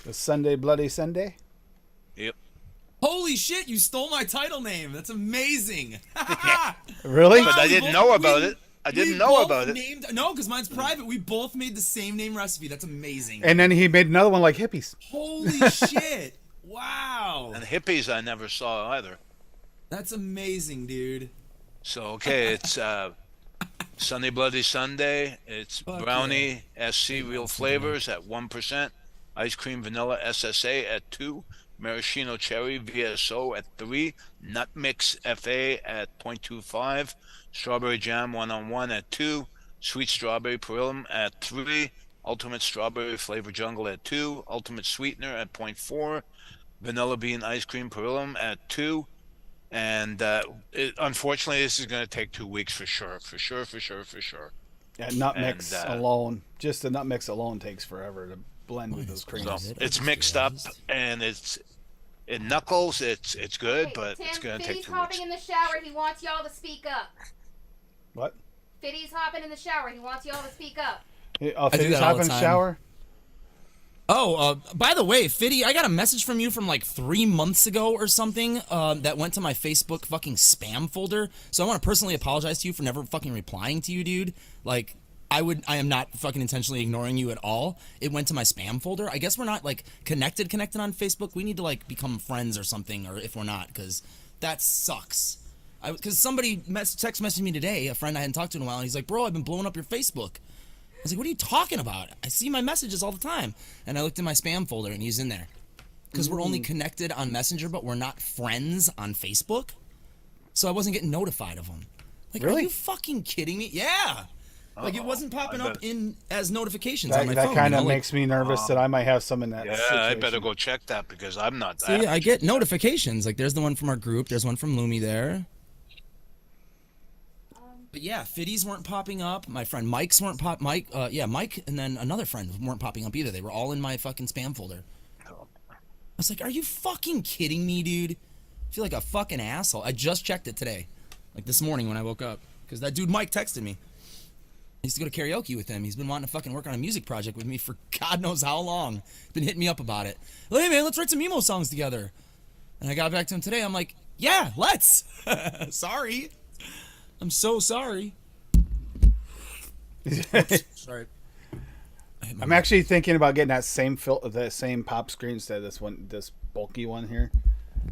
The Sunday Bloody Sunday. Yep. Holy shit! You stole my title name. That's amazing. Really? But I didn't know about it. I didn't know about it. No, because mine's private. We both made the same name recipe. That's amazing. And then he made another one like hippies. Holy shit! Wow. And hippies I never saw either. That's amazing, dude. So okay, it's Sunday Bloody Sunday. It's Fuck brownie SC real flavors at 1%, ice cream vanilla SSA at 2, maraschino cherry VSO at 3, nut mix FA at 0.25, strawberry jam 1-on-1 at 2, sweet strawberry perillum at 3, ultimate strawberry flavor jungle at 2, ultimate sweetener at 0.4, vanilla bean ice cream perillum at 2. And unfortunately, this is going to take 2 weeks for sure. Yeah, nut mix And, alone. Just the nut mix alone takes forever to blend with those creams. So it's mixed up, and it knuckles. It's good, Hey, but Tim, it's going to take Fiddy's 2 hopping weeks. in the shower. He wants y'all to speak up. What? Fiddy's hopping in the shower. He wants y'all to speak up. Oh, do Fiddy's that all hop the in the time. shower? Oh, by the way, Fiddy, I got a message from you from like 3 months ago or something that went to my Facebook fucking spam folder. So I want to personally apologize to you for never fucking replying to you, dude. Like, I am not fucking intentionally ignoring you at all. It went to my spam folder. I guess we're not like connected on Facebook. We need to like become friends or something, or if we're not, because that sucks. Because somebody text messaged me today, a friend I hadn't talked to in a while, and he's like, bro, I've been blowing up your Facebook. I was like, what are you talking about? I see my messages all the time. And I looked in my spam folder, and he's in there. Because we're only connected on Messenger, but we're not friends on Facebook. So I wasn't getting notified of him. Like, Really? Are you fucking kidding me? Yeah. Like, it wasn't popping up as notifications on my That phone. kind of you know? makes me nervous that I might have some in that Yeah, situation. I better go check that because I'm not. See, I get notifications. Like, there's the one from our group. There's one from Lumi there. But yeah, Fiddies weren't popping up. My friend Mike's weren't Mike, and then another friend weren't popping up either. They were all in my fucking spam folder. I was like, are you fucking kidding me, dude? I feel like a fucking asshole. I just checked it today. Like this morning when I woke up. Because that dude Mike texted me. I used to go to karaoke with him. He's been wanting to fucking work on a music project with me for God knows how long. Been hitting me up about it. Like, hey man, let's write some emo songs together. And I got back to him today. I'm like, yeah, let's. Sorry. I'm so sorry. Sorry. I'm actually thinking about getting that same the same pop screen instead of this bulky one here.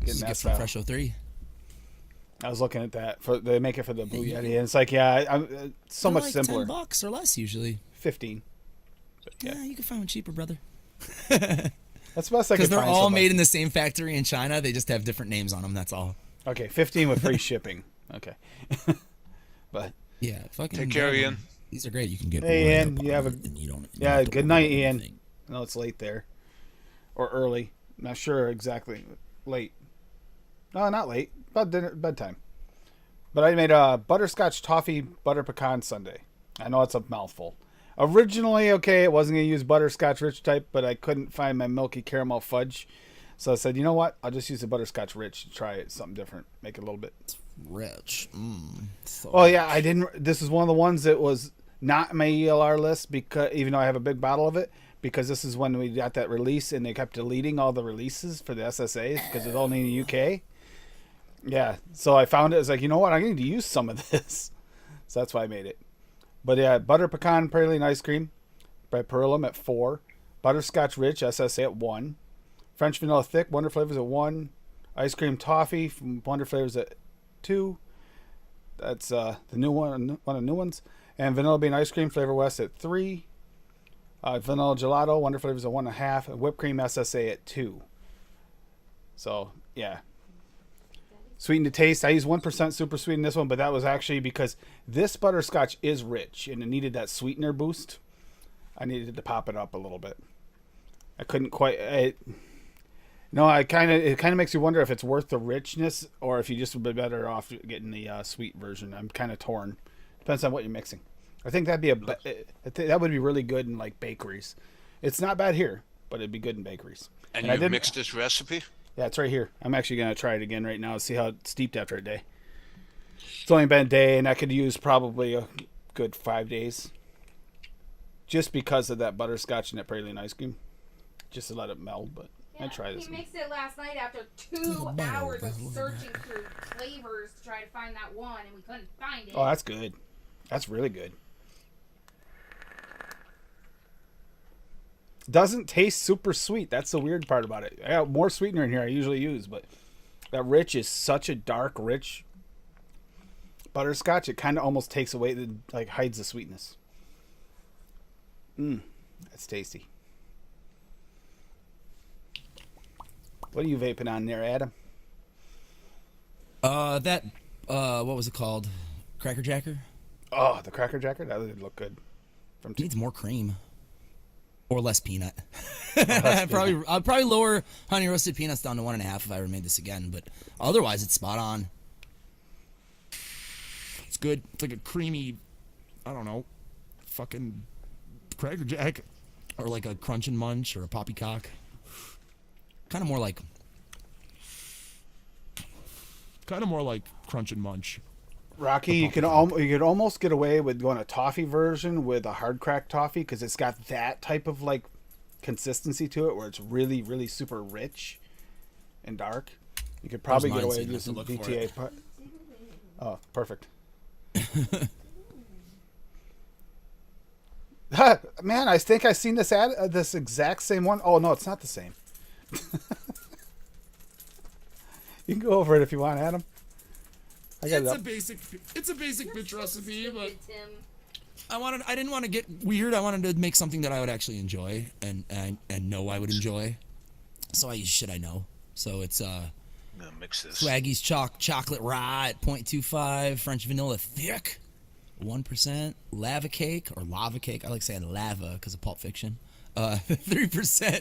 Getting that Get from style. Fresh 03. I was looking at that. They make it for the Blue Yeti, and it's like, yeah, it's so They're much like simpler. $10 or less usually. 15. Yeah, you can find one cheaper, brother. That's the best I Because could they're find. all somebody. made in the same factory in China. They just have different names on them. That's all. Okay, 15 with free shipping. Okay. But Yeah, fucking. Take care, Ian. These are great. You can get. Hey, right Ian, up you on have it and you don't yeah, have to good worry night, about Ian. anything. No, it's late there, or early. Not sure exactly. Late. No, not late. About bedtime. But I made a butterscotch toffee butter pecan sundae. I know it's a mouthful. Originally, okay, it wasn't going to use butterscotch rich type, but I couldn't find my milky caramel fudge. So I said, you know what? I'll just use the butterscotch rich to try it, something different. Make it a little bit. Rich. So Oh, yeah, I didn't. This is one of the ones that was not in my ELR list, because even though I have a big bottle of it, because this is when we got that release and they kept deleting all the releases for the SSAs because it's only in the UK. Yeah, so I found it. It's like, you know what? I need to use some of this. So that's why I made it. But yeah, butter pecan praline ice cream by Perlum at 4. Butterscotch rich SSA at 1. French vanilla thick Wonder Flavors at 1. Ice cream toffee from Wonder Flavors at 2. That's the new one of the new ones. And vanilla bean ice cream Flavor West at 3. Vanilla gelato Wonder Flavors at 1.5. And whipped cream SSA at 2. So yeah. Sweeten to taste. I used 1% super sweet in this one, but that was actually because this butterscotch is rich and it needed that sweetener boost. I needed to pop it up a little bit. I couldn't quite. It kind of makes you wonder if it's worth the richness or if you just would be better off getting the sweet version. I'm kind of torn. Depends on what you're mixing. I think that would be really good in like bakeries. It's not bad here, but it'd be good in bakeries. And I you did mixed this recipe? Yeah, it's right here. I'm actually going to try it again right now, see how it's steeped after a day. It's only been a day, and I could use probably a good 5 days. Just because of that butterscotch and that praline ice cream. Just to let it melt, but I tried this. He mixed it last night after 2 hours of searching through flavors to try to find that one, and we couldn't find it. Oh, that's good. That's really good. Doesn't taste super sweet. That's the weird part about it. I got more sweetener in here I usually use, but that rich is such a dark, rich butterscotch. It kind of almost takes away, like hides the sweetness. That's tasty. What are you vaping on there, Adam? What was it called? Cracker Jacker? Oh, the Cracker Jacker? That would look good. It needs more cream. Or less peanut. I'd probably lower honey roasted peanuts down to 1.5 if I ever made this again, but otherwise it's spot on. It's good. It's like a creamy, I don't know, fucking Cracker Jack. Or like a Crunch and Munch or a Poppycock. Kind of more like Crunch and Munch. Rocky, you could almost get away with going a toffee version with a hard crack toffee because it's got that type of like consistency to it where it's really, really super rich and dark. You could probably get away with using VTA. Oh, perfect. Man, I think I've seen this this exact same one. Oh no, it's not the same. You can go over it if you want, Adam. It's a basic bitch recipe, but I didn't want to get weird. I wanted to make something that I would actually enjoy and know I would enjoy. So I use shit I know. So it's mix this. Swaggy's chocolate rye at 0.25, French vanilla thick, 1%, lava cake. I like saying lava because of Pulp Fiction. 3%.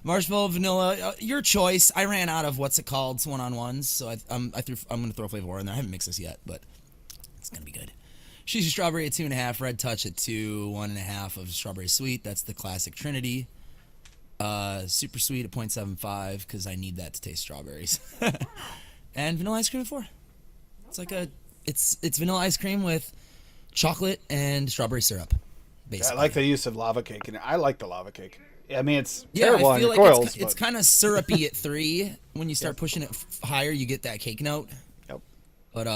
Marshmallow, vanilla, your choice. I ran out of what's it called, one-on-ones, so I'm gonna throw Flavor War in there. I haven't mixed this yet, but it's gonna be good. Cheesy strawberry at 2.5, red touch at 2, 1.5 of strawberry sweet. That's the classic Trinity. Super sweet at 0.75 because I need that to taste strawberries. And vanilla ice cream at 4. It's like it's vanilla ice cream with chocolate and strawberry syrup. Basically. I like the use of lava cake, and I like the lava cake. I mean, it's terrible I on feel your like coils. It's kind of syrupy at 3. When you start pushing it higher, you get that cake note. Yep. But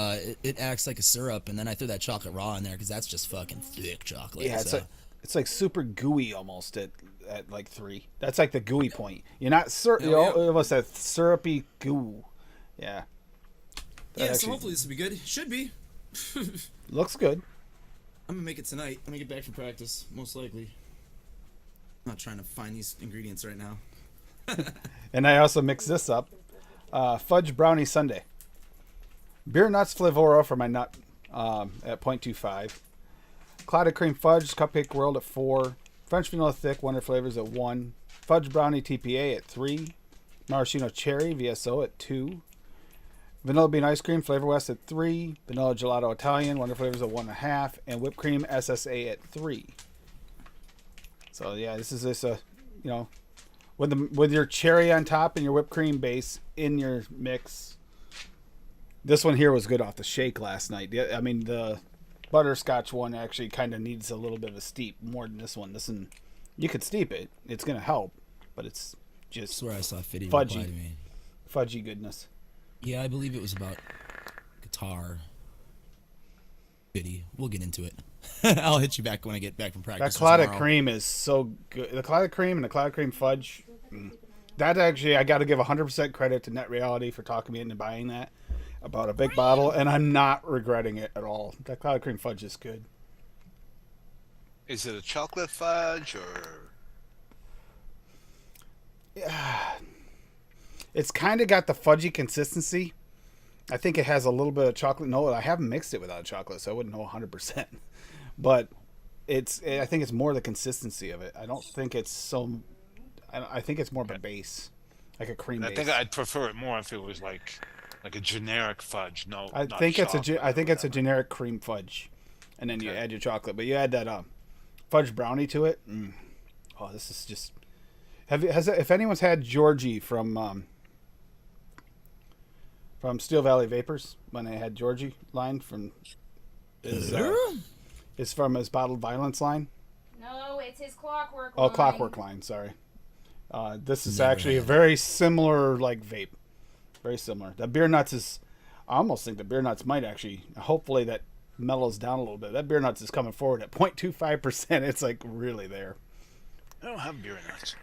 it acts like a syrup, and then I threw that chocolate raw in there because that's just fucking thick chocolate. Yeah, so. it's like super gooey almost at like 3. That's like the gooey point. You're not almost that syrupy goo. Yeah. So hopefully this will be good. Should be. Looks good. I'm gonna make it tonight. I'm gonna get back from practice, most likely. I'm not trying to find these ingredients right now. And I also mixed this up. Fudge brownie sundae. Beer nuts flavora for my nut at 0.25. Clotted cream fudge cupcake world at 4. French vanilla thick wonder flavors at 1. Fudge brownie TPA at 3. Maraschino cherry VSO at 2. Vanilla bean ice cream Flavor West at 3. Vanilla gelato Italian wonder flavors at 1.5. And whipped cream SSA at 3. So yeah, this is with your cherry on top and your whipped cream base in your mix. This one here was good off the shake last night. I mean, the butterscotch one actually kind of needs a little bit of a steep more than this one. This one, you could steep it. It's going to help, but it's just where I saw Fiddy fudgy, reply to me. Fudgy goodness. Yeah, I believe it was about guitar. Fiddy. We'll get into it. I'll hit you back when I get back from practice. That clotted cream is so good. The clotted cream and the clotted cream fudge. That actually, I got to give 100% credit to Net Reality for talking me into buying that. About a big bottle, and I'm not regretting it at all. That cloud cream fudge is good. Is it a chocolate fudge or? Yeah, it's kind of got the fudgy consistency. I think it has a little bit of chocolate. No, I haven't mixed it without chocolate, so I wouldn't know 100%. But I think it's more the consistency of it. I don't think it's so. I think it's more of a base, like a cream base. I think I'd prefer it more if it was like a generic fudge. No, I think it's a generic cream fudge, and then you add your chocolate. But you add that fudge brownie to it. Oh, this is just. If anyone's had Georgie from Steel Valley Vapors when they had Georgie line from. is from his Bottled Violence line. No, it's his Clockwork Oh, line. Clockwork line. Sorry. This is Never actually a had it. very similar like vape. Very similar. The Beer Nuts is. I almost think the Beer Nuts might actually. Hopefully that mellows down a little bit. That Beer Nuts is coming forward at 0.25%. It's like really there. I don't have beer nuts.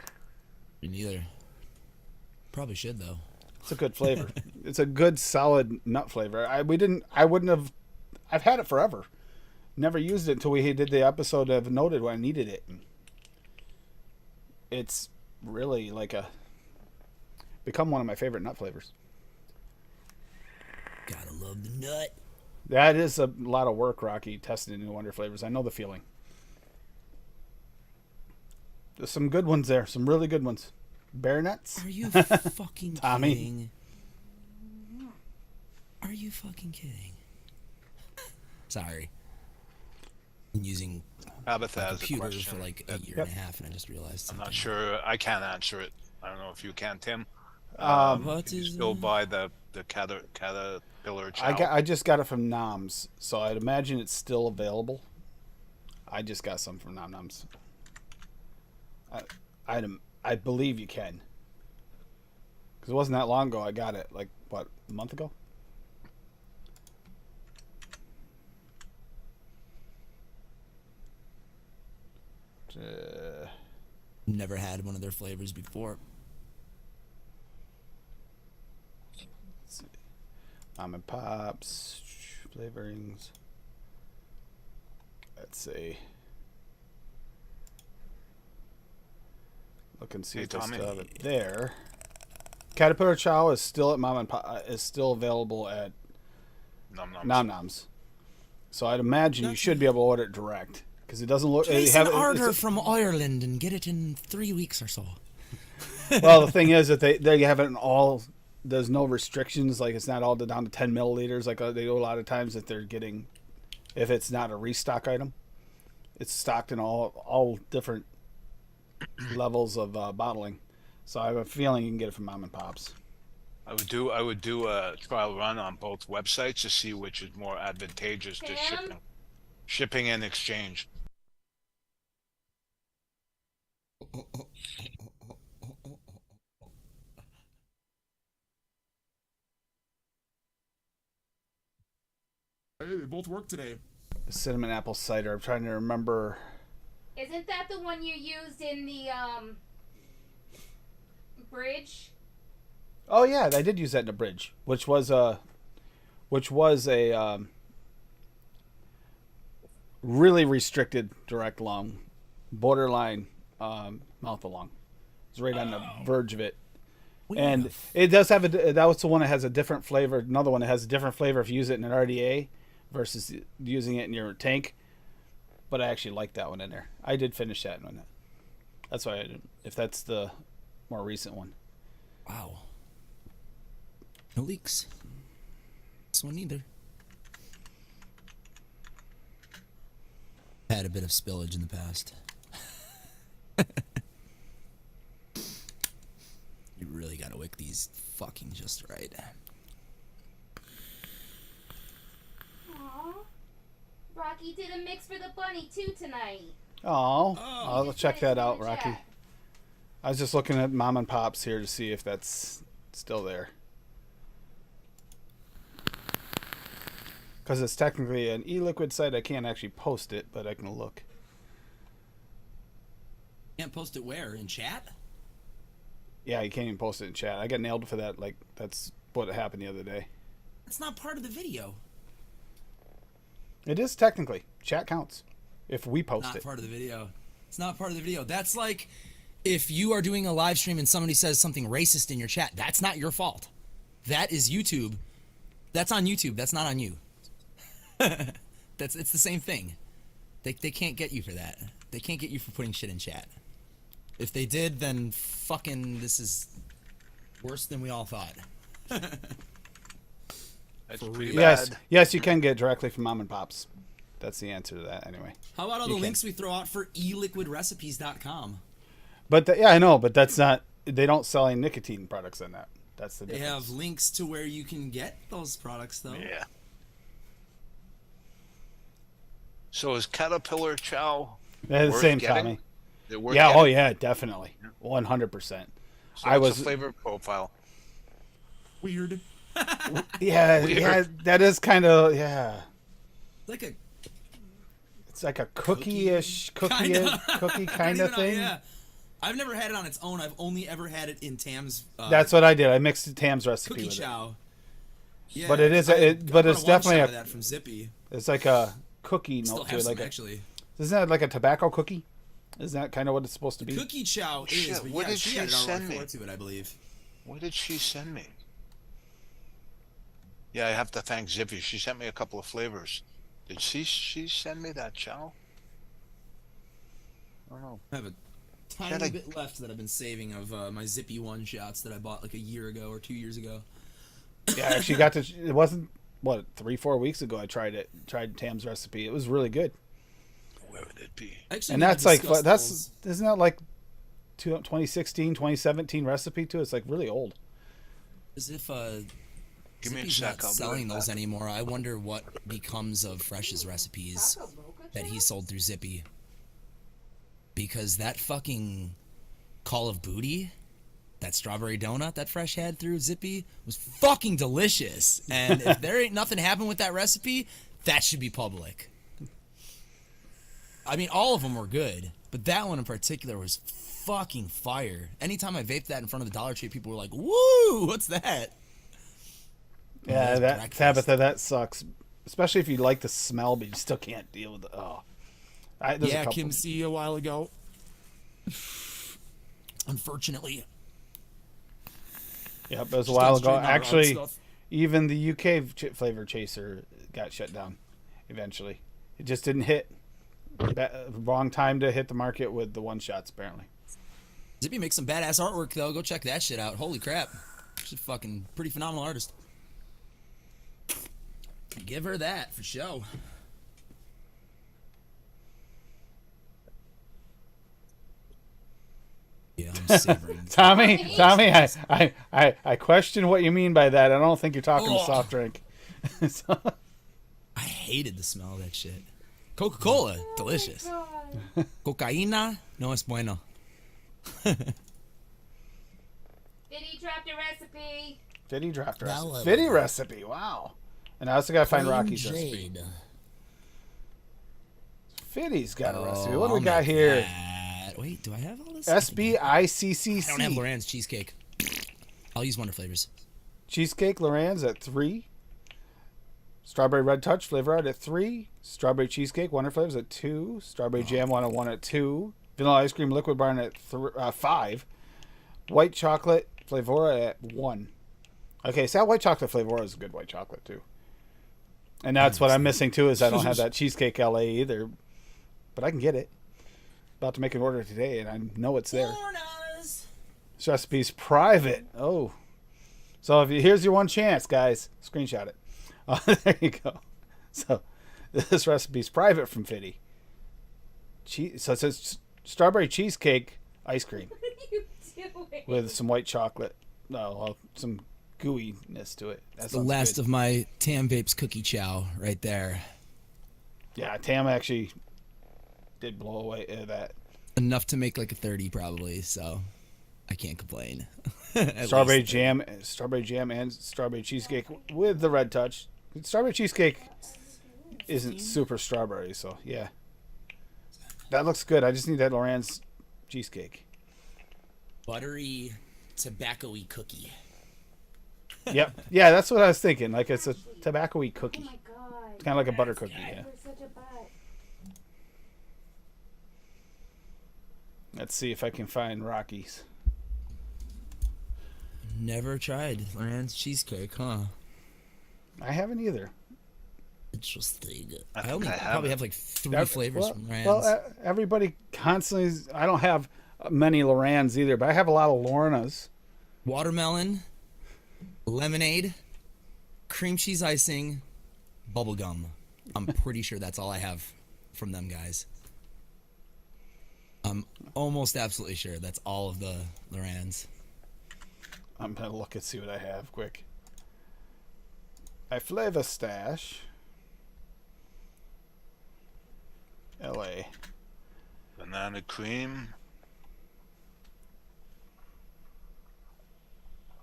Me neither. Probably should though. It's a good flavor. It's a good solid nut flavor. I wouldn't have. I've had it forever. Never used it until we did the episode of Noted when I needed it. It's really like become one of my favorite nut flavors. Gotta love the nut. That is a lot of work, Rocky, testing new Wonder flavors. I know the feeling. There's some good ones there. Some really good ones. Bear nuts. Are you fucking Tommy. kidding? Are you fucking kidding? Sorry. I'm using Tabitha a has a computer question. for like a year Yep. and a half, and I just realized I'm something. not sure. I can't answer it. I don't know if you can, Tim. What Can you is still it? buy the caterpillar chow? I just got it from Noms, so I'd imagine it's still available. I just got some from Nom Noms. I believe you can. Because it wasn't that long ago I got it. Like, what, a month ago? Never had one of their flavors before. Let's see. Mom and Pops flavorings. Let's see. Look and see Hey, if they Tommy. still have it there. Caterpillar Chow is still at Mom and Pop. Is still available at Nom noms. Nom Noms. So I'd imagine you should be able to order it direct because it doesn't look. Place have an it- order it's- from Ireland and get it in 3 weeks or so. well, the thing is that they have it in all. There's no restrictions. Like it's not all down to 10 milliliters. Like they do a lot of times that they're getting. If it's not a restock item, it's stocked in all different levels of bottling. So I have a feeling you can get it from Mom and Pops. I would do a trial run on both websites to see which is more advantageous to Tim? shipping and exchange. Hey, they both work today. The cinnamon apple cider. I'm trying to remember. Isn't that the one you used in the bridge? Oh yeah, I did use that in the bridge, which was a really restricted direct lung, borderline mouth along. It's right on the verge of it, and it does have a. That was the one that has a different flavor. Another one that has a different flavor if you use it in an RDA versus using it in your tank. But I actually like that one in there. I did finish that one. That's why. If that's the more recent one. Wow. No leaks. This one either. Had a bit of spillage in the past. You really gotta wick these fucking just right. Aww. Rocky did a mix for the bunny too tonight. Oh, He I'll just check put it that in out, the Rocky. chat. I was just looking at Mom and Pops here to see if that's still there. Because it's technically an e-liquid site, I can't actually post it, but I can look. Can't post it where? In chat? Yeah, you can't even post it in chat. I got nailed for that. Like, that's what happened the other day. That's not part of the video. It is technically. Chat counts. If we post Not it. part of the video. It's not part of the video. That's like if you are doing a live stream and somebody says something racist in your chat. That's not your fault. That is YouTube. That's on YouTube. That's not on you. It's the same thing. They can't get you for that. They can't get you for putting shit in chat. If they did, then fucking this is worse than we all thought. That's For pretty real. bad. Yes, you can get it directly from Mom and Pops. That's the answer to that, anyway. How about all You the can. links we throw out for eliquidrecipes.com? But yeah, I know, but that's not. They don't sell any nicotine products in that. That's the They difference. have links to where you can get those products, though. Yeah. So is Caterpillar Chow They're the worth same, getting? Tommy. They're worth Yeah. getting? Oh yeah, definitely. 100%. So I what's was. the flavor profile? Weird. Yeah. Weird. Yeah. That is kind of. Yeah. Like a It's like a cookie-ish, cookie kind Kinda, of thing. Yeah. I've never had it on its own. I've only ever had it in Tam's. That's what I did. I mixed Tam's recipe cookie with chow. Yeah, But it is. but But it's definitely of that from Zippy. It's like a cookie Still note to have it. some Like actually. isn't that like a tobacco cookie? Isn't that kind of what it's supposed to be? Cookie chow is. Shit, But what yeah, did she she had it on send me? to it, I believe. What did she send me? Yeah, I have to thank Zippy. She sent me a couple of flavors. Did she send me that chow? I don't know. I have a tiny bit left that I've been saving of my Zippy one shots that I bought like a year ago or 2 years ago. Yeah, I actually got to. It wasn't what 3-4 weeks ago. I tried it. Tried Tam's recipe. It was really good. Where would it be? Actually, And need to that's like discuss that's those. isn't that like 2016, 2017 recipe too? It's like really old. As if Give me a Zippy's sec, not I'll be right selling those back. anymore. I wonder what becomes of Fresh's recipes Taco Boca that he chow? sold through Zippy. Because that fucking Call of Booty, that strawberry donut that Fresh had through Zippy was fucking delicious. And if there ain't nothing happen with that recipe, that should be public. I mean, all of them were good, but that one in particular was fucking fire. Anytime I vaped that in front of the Dollar Tree, people were like, "Woo, what's that?" Yeah, that's that breakfast. Tabitha, that sucks. Especially if you like the smell, but you still can't deal with it. Oh, there's a Yeah, couple. Kim C a while ago. Unfortunately, Yep, it was a Just while on ago. stream, not on Actually, stuff. even the UK flavor chaser got shut down. Eventually, it just didn't hit. Wrong time to hit the market with the one shots. Apparently, Zippy makes some badass artwork though. Go check that shit out. Holy crap, she's a fucking pretty phenomenal artist. Give her that for show. Yeah, I'm savoring. Tommy, I question what you mean by that. I don't think you're talking Oh. soft drink. So- I hated the smell of that shit. Coca-Cola, delicious. God. Cocaína, no es bueno. Did he drop the recipe? Fitty draft Now recipe. I Fitty love it. recipe. Wow. And I also got to find Rocky's recipe. Jade. Fitty's got a recipe. Oh, What do we I'll got make here? that. Wait, do I have all this? SBICCC. I don't have Lorenz cheesecake. I'll use Wonder Flavors. Cheesecake Lorenz at 3. Strawberry Red Touch Flavor Art at 3. Strawberry Cheesecake Wonder Flavors at 2. Strawberry Jam 101 at 2. Vanilla Ice Cream Liquid Barn at 5. White Chocolate Flavora at 1. Okay, so that white chocolate Flavora is a good white chocolate too. And that's what I'm missing too, is I don't have that Cheesecake LA either. But I can get it. About to make an order today, and I know it's there. Corners. This recipe's private. Oh. So here's your one chance, guys. Screenshot it. There you go. So this recipe's private from Fitty. So it says strawberry cheesecake ice cream What are you doing? with some white chocolate. No, well, some gooiness to it. That The sounds last good. of my Tam Vapes cookie chow right there. Yeah, Tam actually did blow away that. Enough to make like a 30 probably, so I can't complain. At Strawberry least. jam, and strawberry cheesecake with the red touch. Strawberry cheesecake isn't super strawberry, so yeah. That looks good. I just need that Lorenz cheesecake. Buttery, tobacco-y cookie. Yep. Yeah, that's what I was thinking. Like it's a tobacco-y Oh cookie. my god. It's kind of like a butter cookie, yeah. You're such a butt. Let's see if I can find Rocky's. Never tried Lorenz cheesecake, huh? I haven't either. Interesting. I I think only I have probably it. have like 3 flavors well, from Lorenz. well, everybody constantly. I don't have many Lorenz either, but I have a lot of Lorna's. Watermelon, lemonade, cream cheese icing, bubble gum. I'm pretty sure that's all I have from them guys. I'm almost absolutely sure that's all of the Lorenz. I'm gonna look and see what I have quick. I flavor stash. L.A. Banana cream.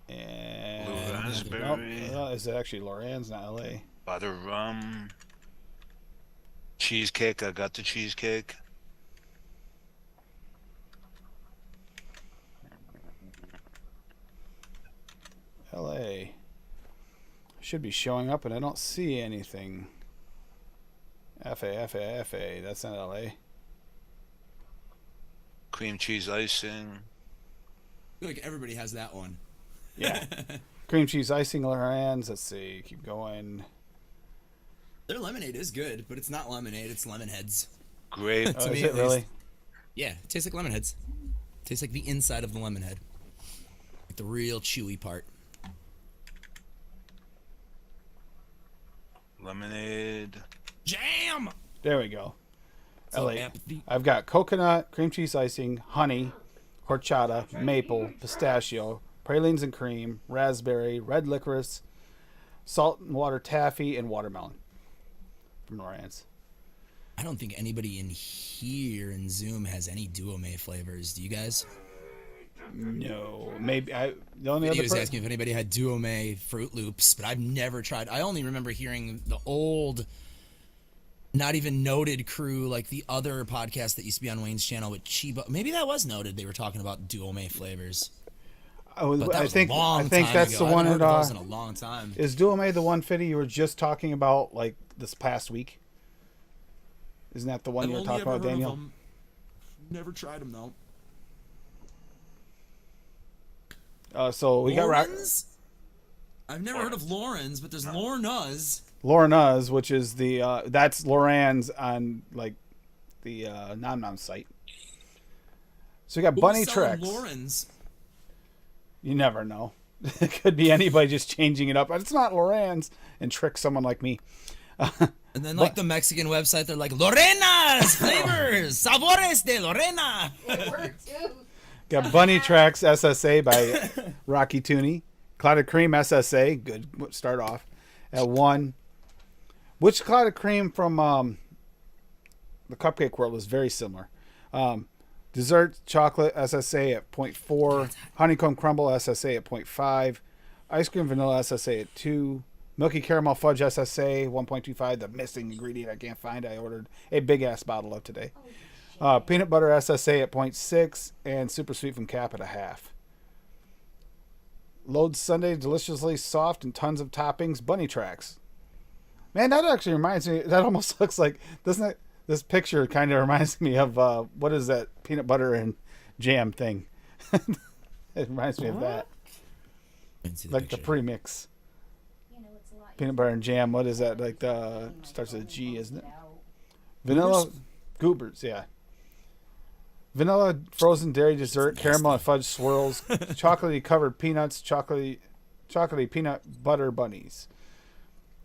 And Blue raspberry. Nope, is it actually Loran's, not L.A.? Butter rum. Cheesecake. I got the cheesecake. L.A. should be showing up, and I don't see anything. F.A. That's not L.A. Cream cheese icing. I feel like everybody has that one. Yeah. Cream cheese icing, Loran's. Let's see. Keep going. Their lemonade is good, but it's not lemonade. It's lemon heads. Grape. Oh, To is me, it at really? least. Yeah, it tastes like lemon heads. Tastes like the inside of the lemon head. Like the real chewy part. Lemonade. Jam! There we go. So LA. apathy. I've got coconut, cream cheese icing, honey, horchata, maple, pistachio, pralines and cream, raspberry, red licorice, salt and water taffy, and watermelon from Loran's. I don't think anybody in here in Zoom has any Duo-May flavors. Do you guys? No, maybe the only He other was per- asking if anybody had Duo-May Fruit Loops, but I've never tried. I only remember hearing the old, not even noted crew, like the other podcast that used to be on Wayne's channel with Chiba. Maybe that was noted. They were talking about Duo-May flavors. But that I was think a long I think time that's ago. the I one haven't that heard of those in a long time. is Duo-May the one, Fitty, you were just talking about like this past week. Isn't that the one I've you were only talking ever about, heard of Daniel? them. Never tried them though. So we got Lauren's? I've never heard of Lauren's, but there's Lorna's. Lorna's, which is the that's Loran's on like the Nom Nom site. So we got Who's Bunny selling Trex. Lauren's? You never know. It could be anybody just changing it up. But it's not Loran's and trick someone like me. And then, like the Mexican website, they're like, Lorena's flavors, sabores de Lorena. They were too. Got Bunny Tracks SSA by Rocky Tooney. Clouded Cream SSA. Good. Start off at 1. Which Clouded Cream from the Cupcake World was very similar. Dessert Chocolate SSA at 0.4. Honeycomb Crumble SSA at 0.5. Ice Cream Vanilla SSA at 2. Milky Caramel Fudge SSA 1.25. The missing ingredient I can't find. I ordered a big ass bottle of today. Peanut Butter SSA at 0.6. And Super Sweet from Cap at 0.5. Load Sundae, deliciously soft and tons of toppings. Bunny Tracks. Man, that actually reminds me. That almost looks like, doesn't it? This picture kind of reminds me of what is that peanut butter and jam thing? It reminds me of that, like the premix. You know, it's a lot Peanut butter and jam. What is that? Like the starts with a G, isn't it? Vanilla goobers, yeah. Vanilla frozen dairy dessert, caramel and fudge swirls, chocolatey covered peanuts, chocolatey peanut butter bunnies.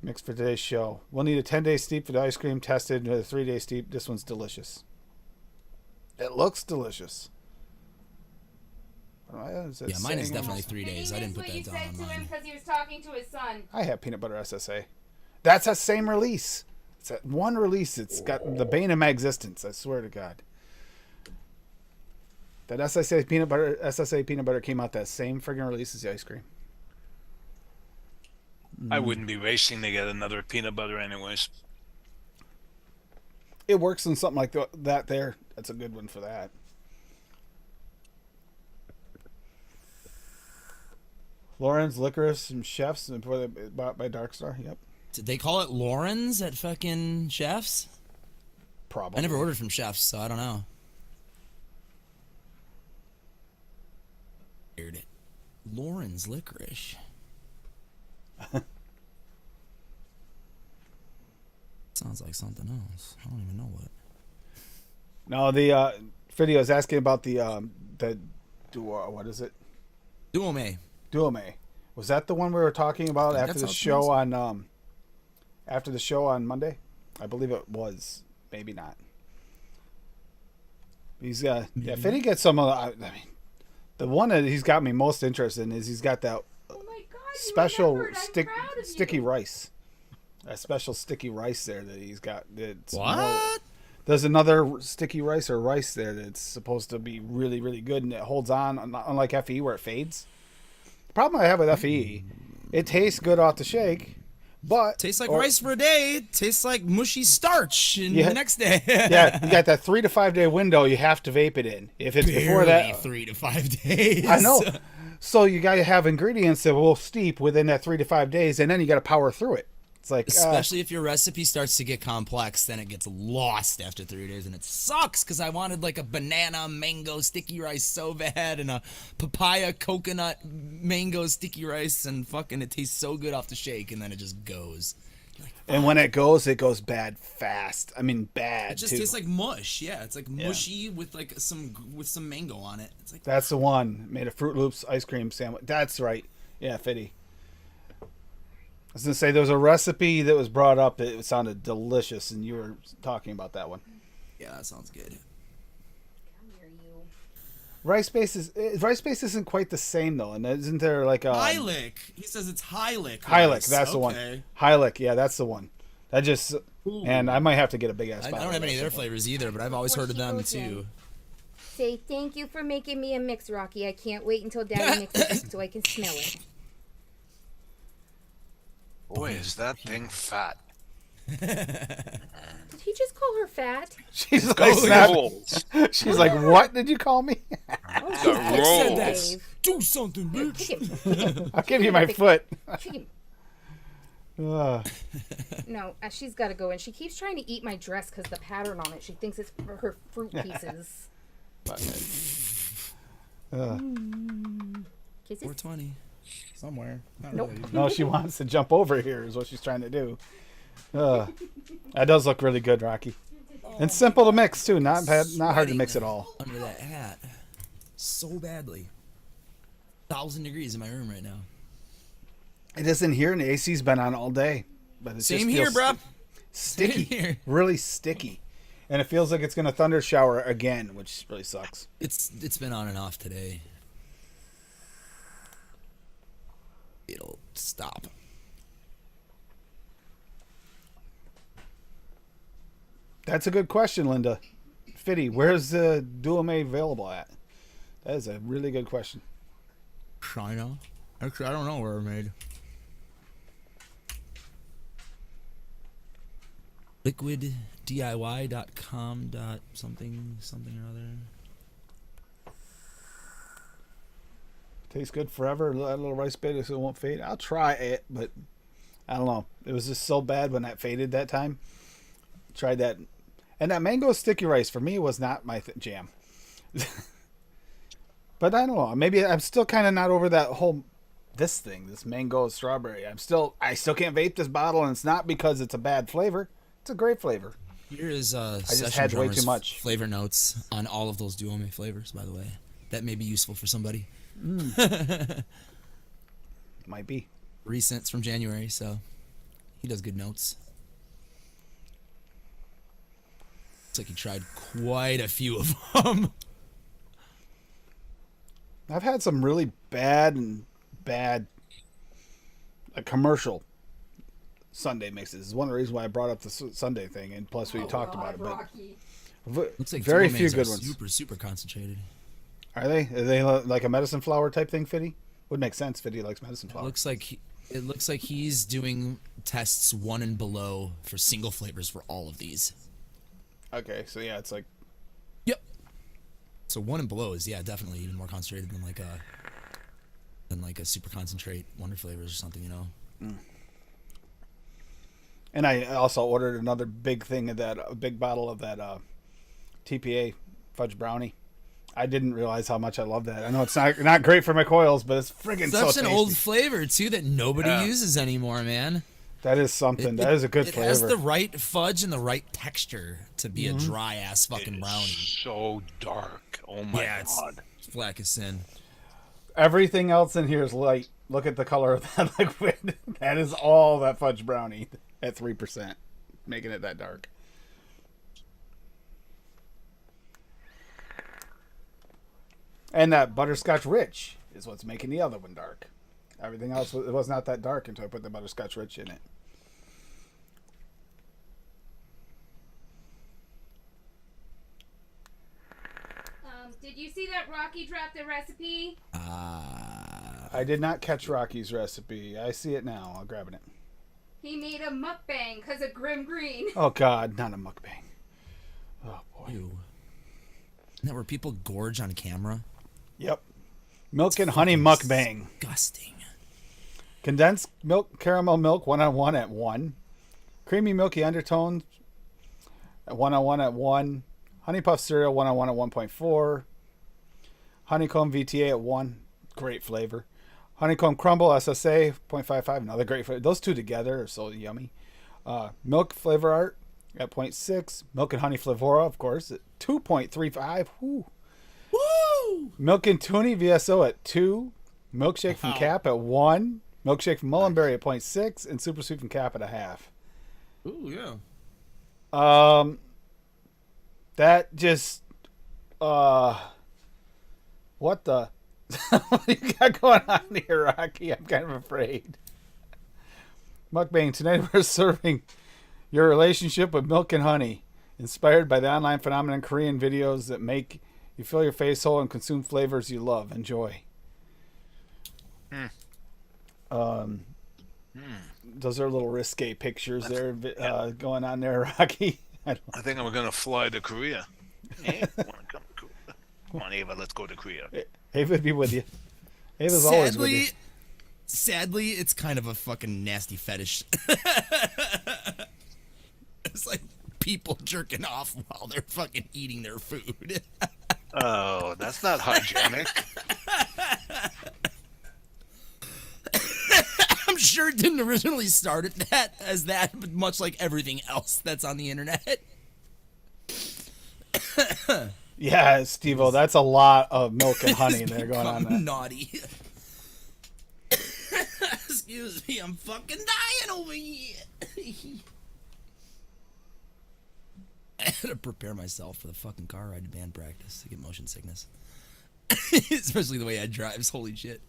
Mixed for today's show. We'll need a 10-day steep for the ice cream, tested with a 3-day steep. This one's delicious. It looks delicious. Yeah, mine is definitely 3 days. I didn't put that down on mine. because he was talking to his son. I have peanut butter SSA. That's that same release. It's that one release. It's got the bane of my existence. I swear to God. That SSA peanut butter came out that same friggin' release as the ice cream. I wouldn't be racing to get another peanut butter anyways. It works in something like that there. That's a good one for that. Lauren's Licorice and Chefs before they bought by Dark Star. Yep. Did they call it Lauren's at fucking Chef's? Probably. I never ordered from Chef's, so I don't know. Weird. Lauren's licorice. Sounds like something else. I don't even know what. No, the video is asking about the what is it? Duo-May. Duo-May. Was that the one we were talking about after that's the how it's show on after the show on Monday? I believe it was. Maybe not. He's yeah. If he gets some of the, I mean, the one that he's got me most interested in is he's got that Oh my God! You special remembered. I'm proud of sticky you. rice. That special sticky rice there that he's got. It's What? There's another sticky rice or rice there that's supposed to be really, really good, and it holds on, unlike FE where it fades. The problem I have with FE, it tastes good off the shake, but... Tastes like rice for a day. Tastes like mushy starch in Yeah. the next day. Yeah, you got that 3 to 5 day window you have to vape it in. If it's before Barely that... 3 to 5 days. I know. So you got to have ingredients that will steep within that 3 to 5 days, and then you got to power through it. It's like... Especially if your recipe starts to get complex, then it gets lost after 3 days, and it sucks because I wanted like a banana mango sticky rice so bad, and a papaya coconut mango sticky rice, and fucking it tastes so good off the shake, and then it just goes. You're like, and when it goes bad fast. I mean, bad, it just too. tastes like mush. Yeah, it's like mushy with like some mango on it. It's like That's the one. Made a Fruit Loops ice cream sandwich. That's right. Yeah, Fitty. I was going to say, there was a recipe that was brought up that it sounded delicious, and you were talking about that one. yeah, that sounds good. Come here, you. Rice base isn't quite the same, though. And isn't there like a... Hylic. He says it's Hylic. Hylic, rice. that's the one. Okay. Hylic, yeah, that's the one. That just... Ooh. And I might have to get a big-ass I bottle. don't have of any of that their at some point. flavors either, but I've always Before heard of she them goes too. in. Say thank you for making me a mix, Rocky. I can't wait until Daddy mixes it so I can smell it. Boy, is that thing fat. Did he just call her fat? She's like, Go snap. rolls. She's like, what did you call me? Oh, The she said rolls. Dave. Do something, bitch. Kick him, kick him, I'll give you my foot. kick him. Ugh. No, she's got to go in. She keeps trying to eat my dress because the pattern on it. She thinks it's for her fruit pieces. Kisses? 420. Somewhere. Nope. No, she wants to jump over here is what she's trying to do. That does look really good, Rocky. And simple to mix, too. Not bad, not hard to mix at all. Under that hat. So badly. 1,000 degrees in my room right now. It isn't here, and the AC's been on all day. But it Same just here, feels bro. Sticky. Same here. Really sticky. And it feels like it's going to thunder shower again, which really sucks. It's been on and off today. It'll stop. That's a good question, Linda. Fitty, where's the Duome available at? That is a really good question. China? Actually, I don't know where they're made. liquiddiy.com something or other. Tastes good forever. Add a little rice bait so it won't fade. I'll try it, but I don't know. It was just so bad when that faded that time. Tried that. And that mango sticky rice, for me, was not my jam. But I don't know. Maybe I'm still kind of not over that whole... This mango strawberry. I still can't vape this bottle, and it's not because it's a bad flavor. It's a great flavor. Here is just had way too much. flavor notes on all of those Duome flavors, by the way. That may be useful for somebody. Might be. Recent's from January, so he does good notes. Looks like he tried quite a few of them. I've had some really bad commercial Sundae mixes. It's one of the reasons why I brought up the Sunday thing, and plus we talked about it. Rocky. But Looks like very Duome's few are good ones. super concentrated. Are they? Are they like a medicine flower type thing, Fitty? Would make sense. Fitty likes medicine It flower. looks like he's doing tests 1 and below for single flavors for all of these. Okay, so yeah, it's like Yep. So 1 and below is definitely even more concentrated than like a super concentrate Wonder Flavors or something, you know. And I also ordered another big thing of that, a big bottle of that TPA fudge brownie. I didn't realize how much I love that. I know it's not great for my coils, but it's friggin' so Such tasty. an old flavor too that nobody Yeah. uses anymore, man. That is something. That is a good it flavor. has the right fudge and the right texture to be a dry ass fucking It's brownie. so dark. Oh my It's god. black as sin. Everything else in here is light. Look at the color of that liquid. That is all that fudge brownie at 3%, making it that dark. And that butterscotch rich is what's making the other one dark. Everything else was not that dark until I put the butterscotch rich in it. Did you see that Rocky dropped the recipe? I did not catch Rocky's recipe. I see it now. I'm grabbing it. He made a mukbang because of Grim Green. Oh, God. Not a mukbang. Oh, boy. Ew. Isn't that where people gorge on camera? Yep. Milk and honey mukbang. Disgusting. Condensed milk, caramel milk, 1-on-1 at 1. Creamy milky undertones, 1-on-1 at 1. Honey puff cereal, 1-on-1 at 1.4. Honeycomb VTA at 1. Great flavor. Honeycomb crumble SSA, 0.55. Another great flavor. Those two together are so yummy. Milk flavor art at 0.6. Milk and honey flavora, of course, at 2.35. Woo! Woo! Milk and Toonie VSO at 2. Milkshake from Cap at 1. Milkshake from Mullenberry at 0.6. And Super Sweet from Cap at a half. Ooh, yeah. That just, what the, what do you got going on here, Rocky? I'm kind of afraid. Mukbang, tonight we're serving your relationship with milk and honey, inspired by the online phenomenon Korean videos that make you fill your face whole and consume flavors you love. Enjoy. Those are little risque pictures there going on there, Rocky. I think I'm going to fly to Korea. Hey, come on, Ava, let's go to Korea. Ava would be with you. Ava's always with you. Sadly, it's kind of a fucking nasty fetish. It's like people jerking off while they're fucking eating their food. Oh, that's not hygienic. I'm sure it didn't originally start as that, but much like everything else that's on the internet. Yeah, Steve-O, that's a lot of milk and honey there going on there. Naughty. Excuse me, I'm fucking dying over here. I had to prepare myself for the fucking car ride to band practice to get motion sickness. Especially the way I drives. Holy shit.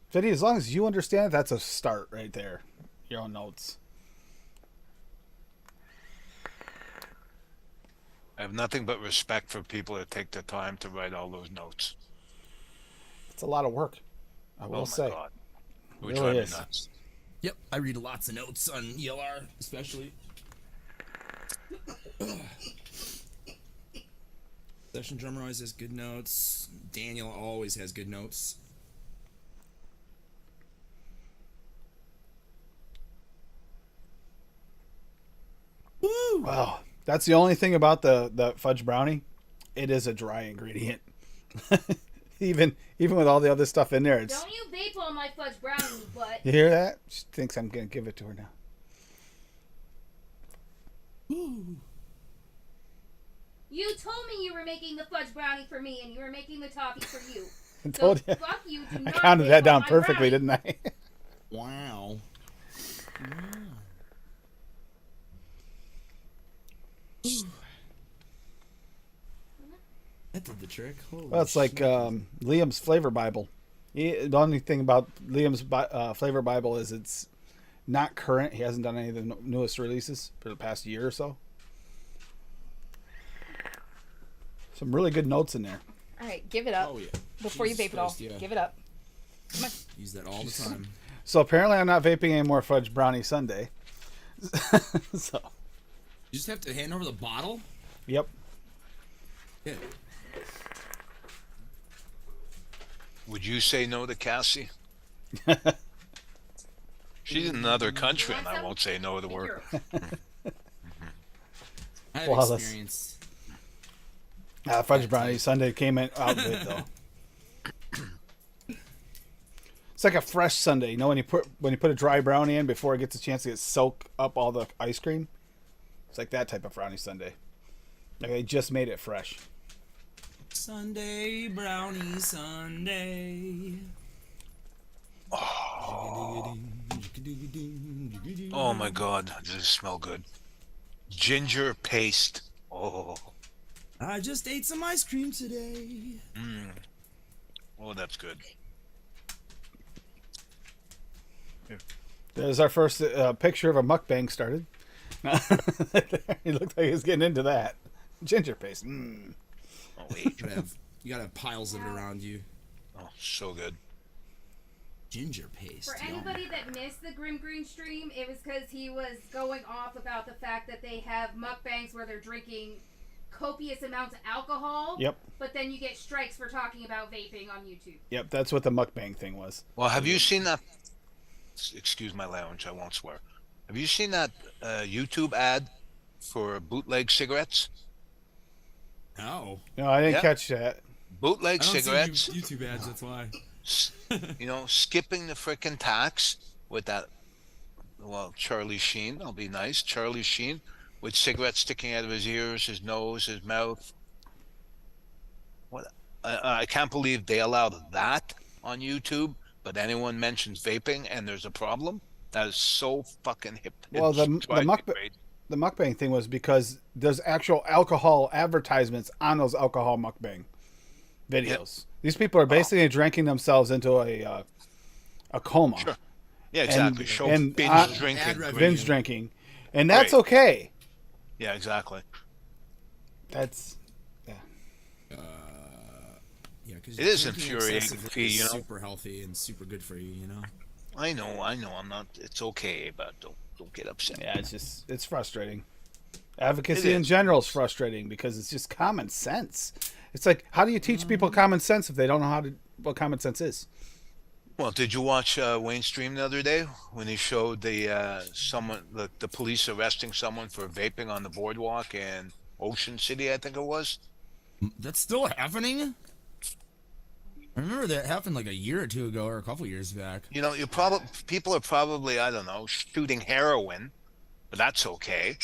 Fiddy, as long as you understand it, that's a start right there. Your own notes. I have nothing but respect for people that take the time to write all those notes. It's a lot of work, I will say. God. It would Really drive me is. nuts. Yep, I read lots of notes on ELR, especially. Session drummer always has good notes. Daniel always has good notes. Woo! Wow. That's the only thing about the fudge brownie. It is a dry ingredient. even with all the other stuff in there, it's. Don't you vape on my fudge brownie, but You hear that? She thinks I'm gonna give it to her now. you told me you were making the fudge brownie for me and you were making the toffee for you. I told you. Fuck you. Do I not counted vape that on down my perfectly, brownie. didn't I? Wow. That did the trick. Holy Well, it's like shit. Liam's Flavor Bible. The only thing about Liam's Flavor Bible is it's not current. He hasn't done any of the newest releases for the past year or so. Some really good notes in there. All right, give it up Oh, yeah. before you Jesus vape it all. Christ, yeah. Give it up. Use that all the time. So apparently I'm not vaping any more Fudge Brownie Sundae. So, You just have to hand over the bottle? yep. Yeah. Would you say no to Cassie? She's in another country, and I won't say no to her. I have Flawless. experience. Fudge Brownie Sundae came out good though. It's like a fresh sundae. You know when you put a dry brownie in before it gets a chance to soak up all the ice cream? It's like that type of brownie sundae. Like they just made it fresh. Sunday brownie Sunday. Oh my God, does it smell good? Ginger paste. Oh, I just ate some ice cream today. oh, that's good. There's our first picture of a mukbang started. He looked like he was getting into that. Ginger paste. Mm. Oh wait. You gotta have piles of it around you. Oh, so good. Ginger paste. For yum. anybody that missed the Grim Green stream, it was because he was going off about the fact that they have mukbangs where they're drinking copious amounts of alcohol. Yep. But then you get strikes for talking about vaping on YouTube. Yep, that's what the mukbang thing was. Well, have you seen that? Excuse my language. I won't swear. Have you seen that YouTube ad for bootleg cigarettes? No. No, I didn't Yep. catch that. Bootleg I don't cigarettes. see YouTube ads, that's why. You know, skipping the frickin' tax with that. Well, Charlie Sheen. I'll be nice. Charlie Sheen with cigarettes sticking out of his ears, his nose, his mouth. What? I can't believe they allowed that on YouTube. But anyone mentions vaping and there's a problem. That is so fucking hip. Well, the mukbang thing was because there's actual alcohol advertisements on those alcohol mukbang videos. Yep. These people are basically drinking themselves into a coma. Sure. Yeah, exactly. Show binge ad drinking. revenue. binge drinking, and that's Right. okay. Yeah, exactly. That's Yeah, because It is infuriating, Fee, you know? Super healthy and super good for you, you know. I know. I'm not. It's okay, but don't get upset. yeah. It's frustrating. Advocacy It in is. general is frustrating because it's just common sense. It's like, how do you teach people common sense if they don't know what common sense is? Well, did you watch Wayne's stream the other day when he showed the the police arresting someone for vaping on the boardwalk in Ocean City? I think it was. That's still happening? I remember that happened like a year or two ago or a couple years back. You know, people are probably, I don't know, shooting heroin, but that's okay.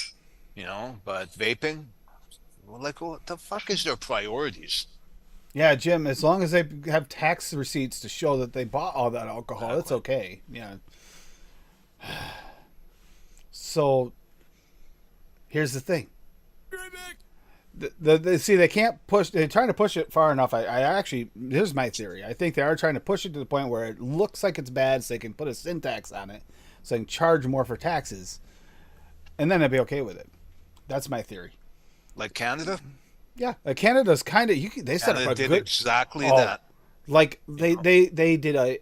You know, but vaping, well, like, what the fuck is their priorities? Yeah, Jim, as long as they have tax receipts to show that they bought all that alcohol, that's okay. Yeah. So, here's the thing. See, they can't push. They're trying to push it far enough. I actually, here's my theory. I think they are trying to push it to the point where it looks like it's bad, so they can put a sin tax on it, so they can charge more for taxes, and then they'll be okay with it. That's my theory. Like Canada? Yeah, Canada's kind of. They set Canada up a did good. exactly Oh, that. Like they did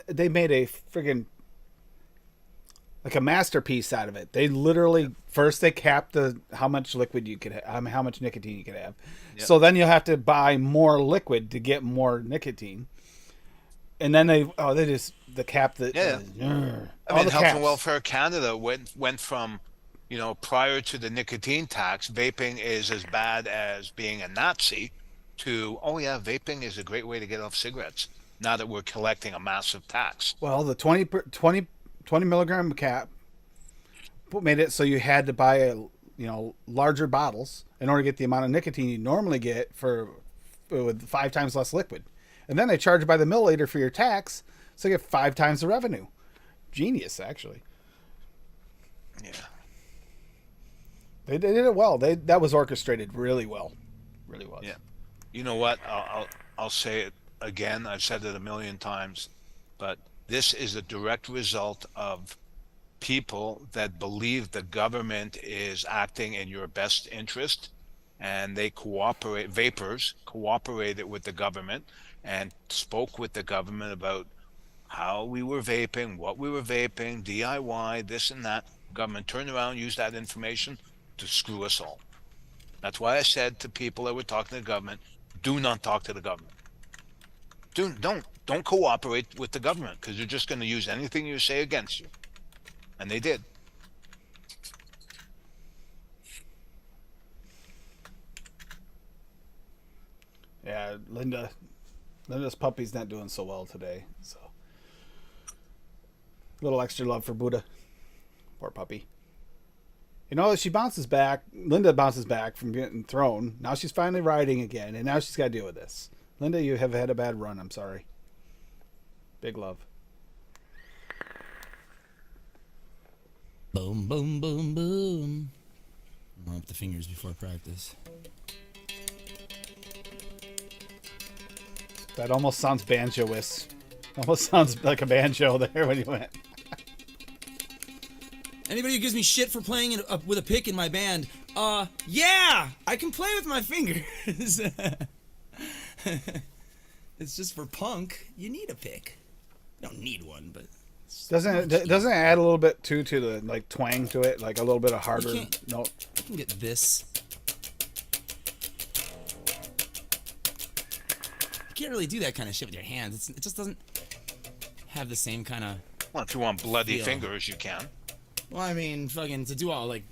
they made a friggin' like a masterpiece out of it. They literally first they capped how much liquid you could how much nicotine you could have. Yep. So then you'll have to buy more liquid to get more nicotine. And then they just the cap that Yeah. I all mean, the Health caps. and Welfare Canada went from, you know, prior to the nicotine tax, vaping is as bad as being a Nazi, to, oh yeah, vaping is a great way to get off cigarettes. Now that we're collecting a massive tax. Well, the 20 milligram cap made it so you had to buy larger bottles in order to get the amount of nicotine you normally get with 5 times less liquid. And then they charge by the milliliter for your tax, so you get 5 times the revenue. Genius, actually. Yeah. They did it well. That was orchestrated really well. Really was. Yeah. You know what? I'll say it again. I've said it a million times, but this is a direct result of people that believe the government is acting in your best interest, and they vapors cooperated with the government and spoke with the government about how we were vaping, what we were vaping, DIY, this and that. Government turned around, used that information to screw us all. That's why I said to people that were talking to the government, do not talk to the government. Don't cooperate with the government, because they're just going to use anything you say against you. And they did. Yeah, Linda's puppy's not doing so well today, so a little extra love for Buddha. Poor puppy. You know, she bounces back. Linda bounces back from getting thrown. Now she's finally riding again, and now she's got to deal with this. Linda, you have had a bad run. I'm sorry. Big love. Boom, boom, boom, boom. Warm up the fingers before practice. That almost sounds banjo-ish. Almost sounds like a banjo there when you went. Anybody who gives me shit for playing with a pick in my band, Yeah, I can play with my fingers. It's just for punk. You need a pick. You don't need one, but Doesn't it add a little bit too to the like twang to it, like a little bit of harder note? you can get this. You can't really do that kind of shit with your hands. It just doesn't have the same kind of. Well, if you want bloody Feel. fingers, you can. Well, I mean, fucking to do all like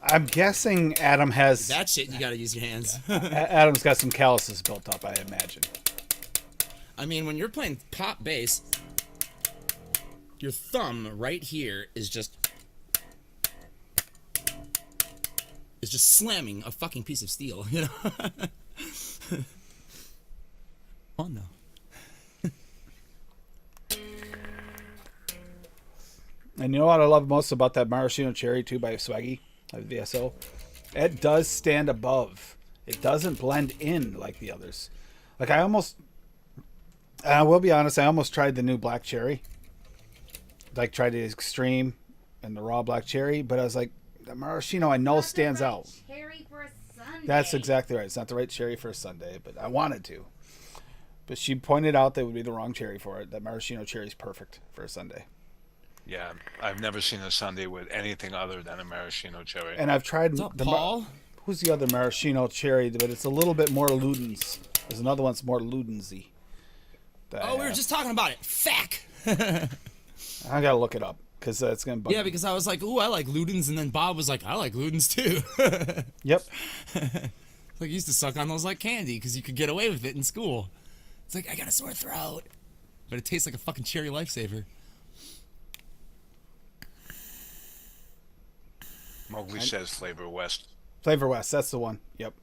I'm guessing Adam has that shit, you gotta use your hands. Adam's got some calluses built up, I imagine. I mean, when you're playing pop bass, your thumb right here is just slamming a fucking piece of steel, you know? Oh no. And you know what I love most about that Maraschino Cherry 2 by Swaggy, VSO? It does stand above. It doesn't blend in like the others. Like I will be honest, I almost tried the new Black Cherry. Like tried the Extreme and the raw Black Cherry, but I was like, the Maraschino I know stands out. Cherry for a Sunday. That's exactly right. It's not the right cherry for a Sunday, but I wanted to. But she pointed out that would be the wrong cherry for it. That Maraschino cherry is perfect for a Sunday. Yeah, I've never seen a Sunday with anything other than a maraschino cherry. And I've tried What's up, Paul? who's the other maraschino cherry, but it's a little bit more Ludens. There's another one that's more Ludensy. Oh, we were just talking about it. Fuck. I gotta look it up because it's gonna bug Yeah, me. because I was like, ooh, I like Ludens, and then Bob was like, I like Ludens too. Yep. Like, I used to suck on those like candy because you could get away with it in school. It's like, I got a sore throat. But it tastes like a fucking cherry lifesaver. Mowgli says Flavor West. Flavor West, that's the one. Yep.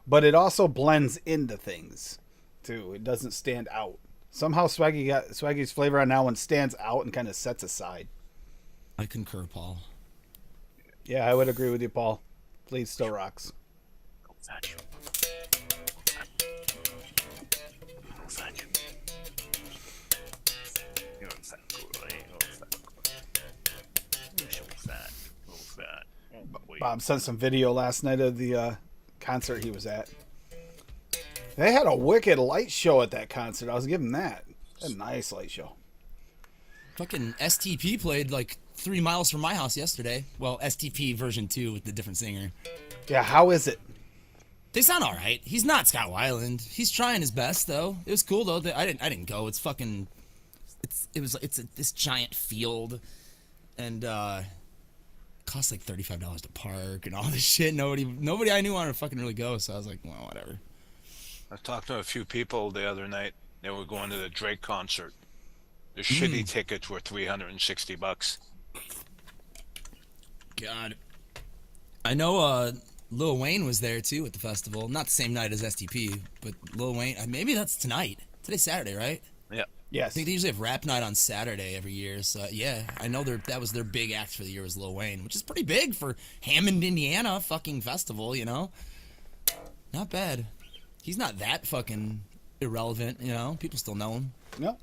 But it also blends into things too. It doesn't stand out. Somehow Swaggy's flavor on that one stands out and kind of sets aside. I concur, Paul. Yeah, I would agree with you, Paul. Please still rocks. Go fetch. Go fetch. You're a fat girl, eh? You're a fat girl. You're so fat. So fat. Oh, boy. Bob sent some video last night of the concert he was at. They had a wicked light show at that concert. I was giving that. A nice light show. Fucking STP played like 3 miles from my house yesterday. Well, STP version 2 with the different singer. Yeah, how is it? They sound all right. He's not Scott Weiland. He's trying his best though. It was cool though. I didn't go. It's fucking. It's this giant field, and costs like $35 to park and all this shit. Nobody I knew wanted to fucking really go. So I was like, well, whatever. I talked to a few people the other night. They were going to the Drake concert. The shitty tickets were $360. God. I know Lil Wayne was there too at the festival. Not the same night as STP, but Lil Wayne. Maybe that's tonight. Today's Saturday, right? Yeah. I Yes. think they usually have rap night on Saturday every year. So yeah, I know that was their big act for the year was Lil Wayne, which is pretty big for Hammond, Indiana fucking festival, you know? Not bad. He's not that fucking irrelevant, you know? People still know him. No.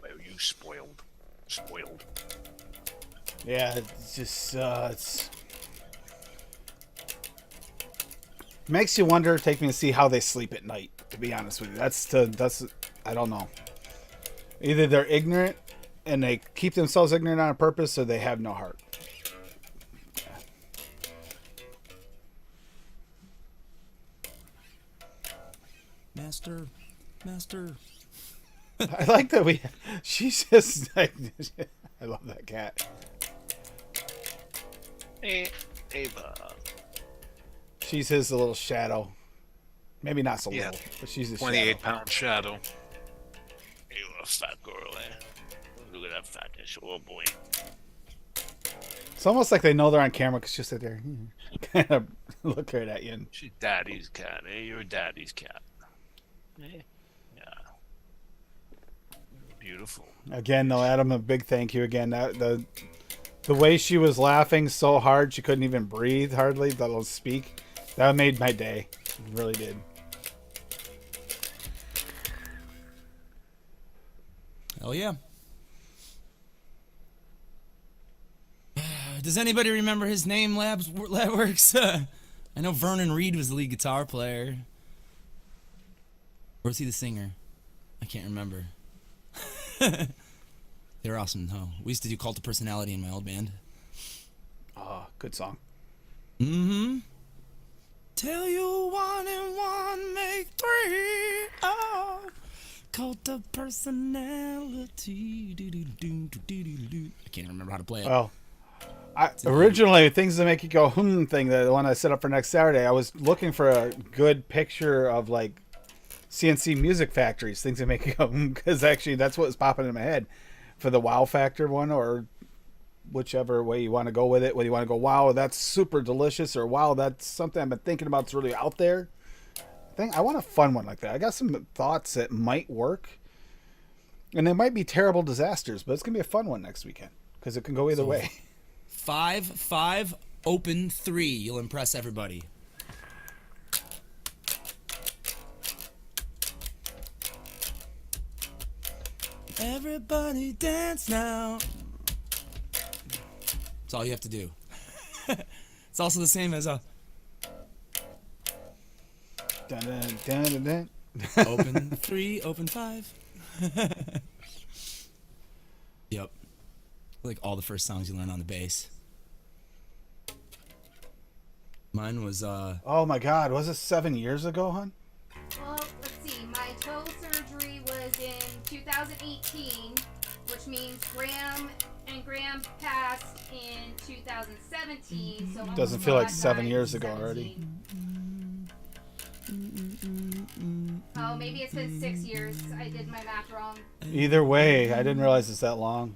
Well, you spoiled. Spoiled. Yeah, it's just it's makes you wonder. Take me to see how they sleep at night. To be honest with you, that's I don't know. Either they're ignorant and they keep themselves ignorant on purpose, or they have no heart. Master. I like that she's just like, I love that cat. Hey, Ava. She's his little shadow. Maybe not so Yeah. little, but she's a 28-pound shadow. You a fat girl, eh? Look at that fatness. Oh, boy. It's almost like they know they're on camera because she'll sit there, kind of look right at you. And She's daddy's cat, eh? You're daddy's cat. Eh? Yeah. Beautiful. again, though, Adam, a big thank you again. The way she was laughing so hard she couldn't even breathe hardly, let alone speak, that made my day. It really did. Hell yeah. Does anybody remember his name, Labworks? I know Vernon Reed was the lead guitar player. Or was he the singer? I can't remember. They were awesome, though. We used to do Cult of Personality in my old band. Oh, good song. Mm-hmm. Tell you 1 and 1 make 3. Oh, Cult of Personality. I can't remember how to play it. Well, originally, things that make you go thing, the one I set up for next Saturday, I was looking for a good picture of like CNC music factories, things that make you go because actually that's what was popping in my head for the wow factor one, or whichever way you want to go with it. Whether you want to go, wow, that's super delicious, or wow, that's something I've been thinking about, it's really out there. I want a fun one like that. I got some thoughts that might work, and they might be terrible disasters, but it's gonna be a fun one next weekend because it can go either way. 5-5 open 3. You'll impress everybody. Everybody dance now. That's all you have to do. It's also the same as a Dun, dun, dun, dun, dun. open 3, open 5. Yep. Like all the first songs you learn on the bass. Mine was Oh my God, was it 7 years ago, hon? Well, let's see. My toe surgery was in 2018, which means Graham passed in 2017. So Doesn't feel like 7 years ago already. Oh, maybe it's been 6 years. I did my math wrong. Either way, I didn't realize it's that long.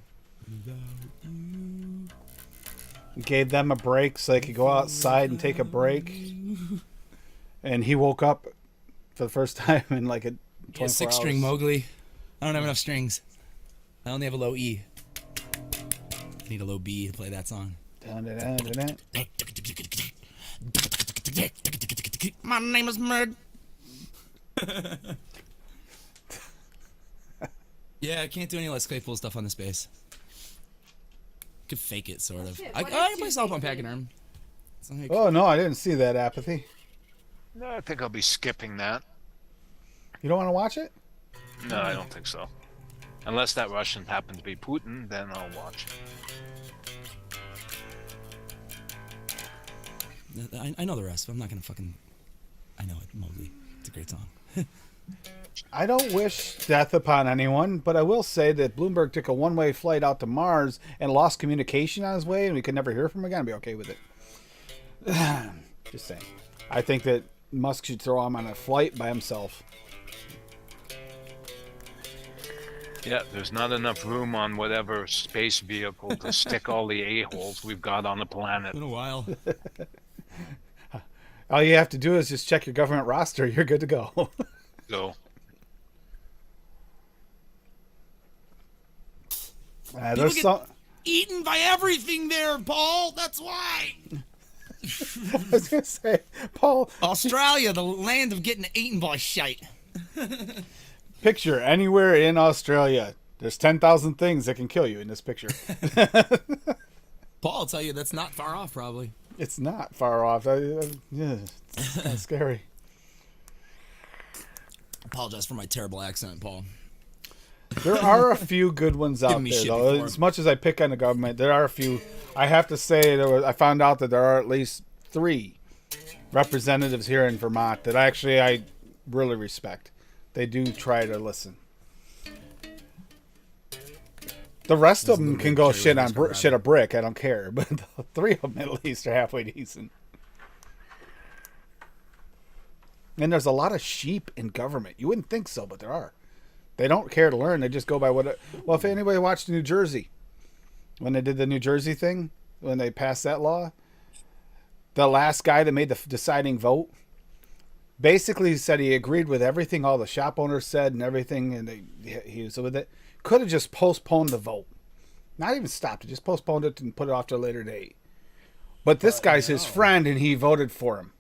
Gave them a break so they could go outside and take a break. And he woke up for the first time in like a 24 6 hours. string Mowgli. I don't have enough strings. I only have a low E. I need a low B to play that song. Dun, dun, dun, dun, dun. My name is Meg. Yeah, I can't do any Les Claypool stuff on this bass. Could fake it, sort of. Shit, I what can is play South on Packing Arm. It's like, Oh no, I didn't see that, Apathy. No, I think I'll be skipping that. You don't want to watch it? No, I don't think so. Unless that Russian happens to be Putin, then I'll watch. I know the rest, but I'm not gonna fucking. I know it, Mowgli. It's a great song. I don't wish death upon anyone, but I will say that Bloomberg took a one-way flight out to Mars and lost communication on his way, and we could never hear from him again. I'd be okay with it. Just saying. I think that Musk should throw him on a flight by himself. Yeah, there's not enough room on whatever space vehicle to stick all the a-holes we've got on the planet. Been a while. All you have to do is just check your government roster. You're good to go. So, There's get- some. Eaten by everything there, Paul. That's why. I was gonna say, Paul. Australia, the land of getting eaten by shite. Picture anywhere in Australia. There's 10,000 things that can kill you in this picture. Paul will tell you that's not far off, probably. It's not far off. Yeah, it's kind of scary. Apologize for my terrible accent, Paul. There are a few good ones out me there, shit though. before. As much as I pick on the government, there are a few. I have to say, I found out that there are at least 3 representatives here in Vermont that I really respect. They do try to listen. The rest of them can go shit on shit a brick. I don't care, but the 3 of them at least are halfway decent. And there's a lot of sheep in government. You wouldn't think so, but there are. They don't care to learn. They just go by what. Well, if anybody watched New Jersey, when they did the New Jersey thing, when they passed that law, the last guy that made the deciding vote basically said he agreed with everything all the shop owners said and everything, and he was with it. Could have just postponed the vote, not even stopped it, just postponed it and put it off to a later date. But this guy's his friend, and he voted for him.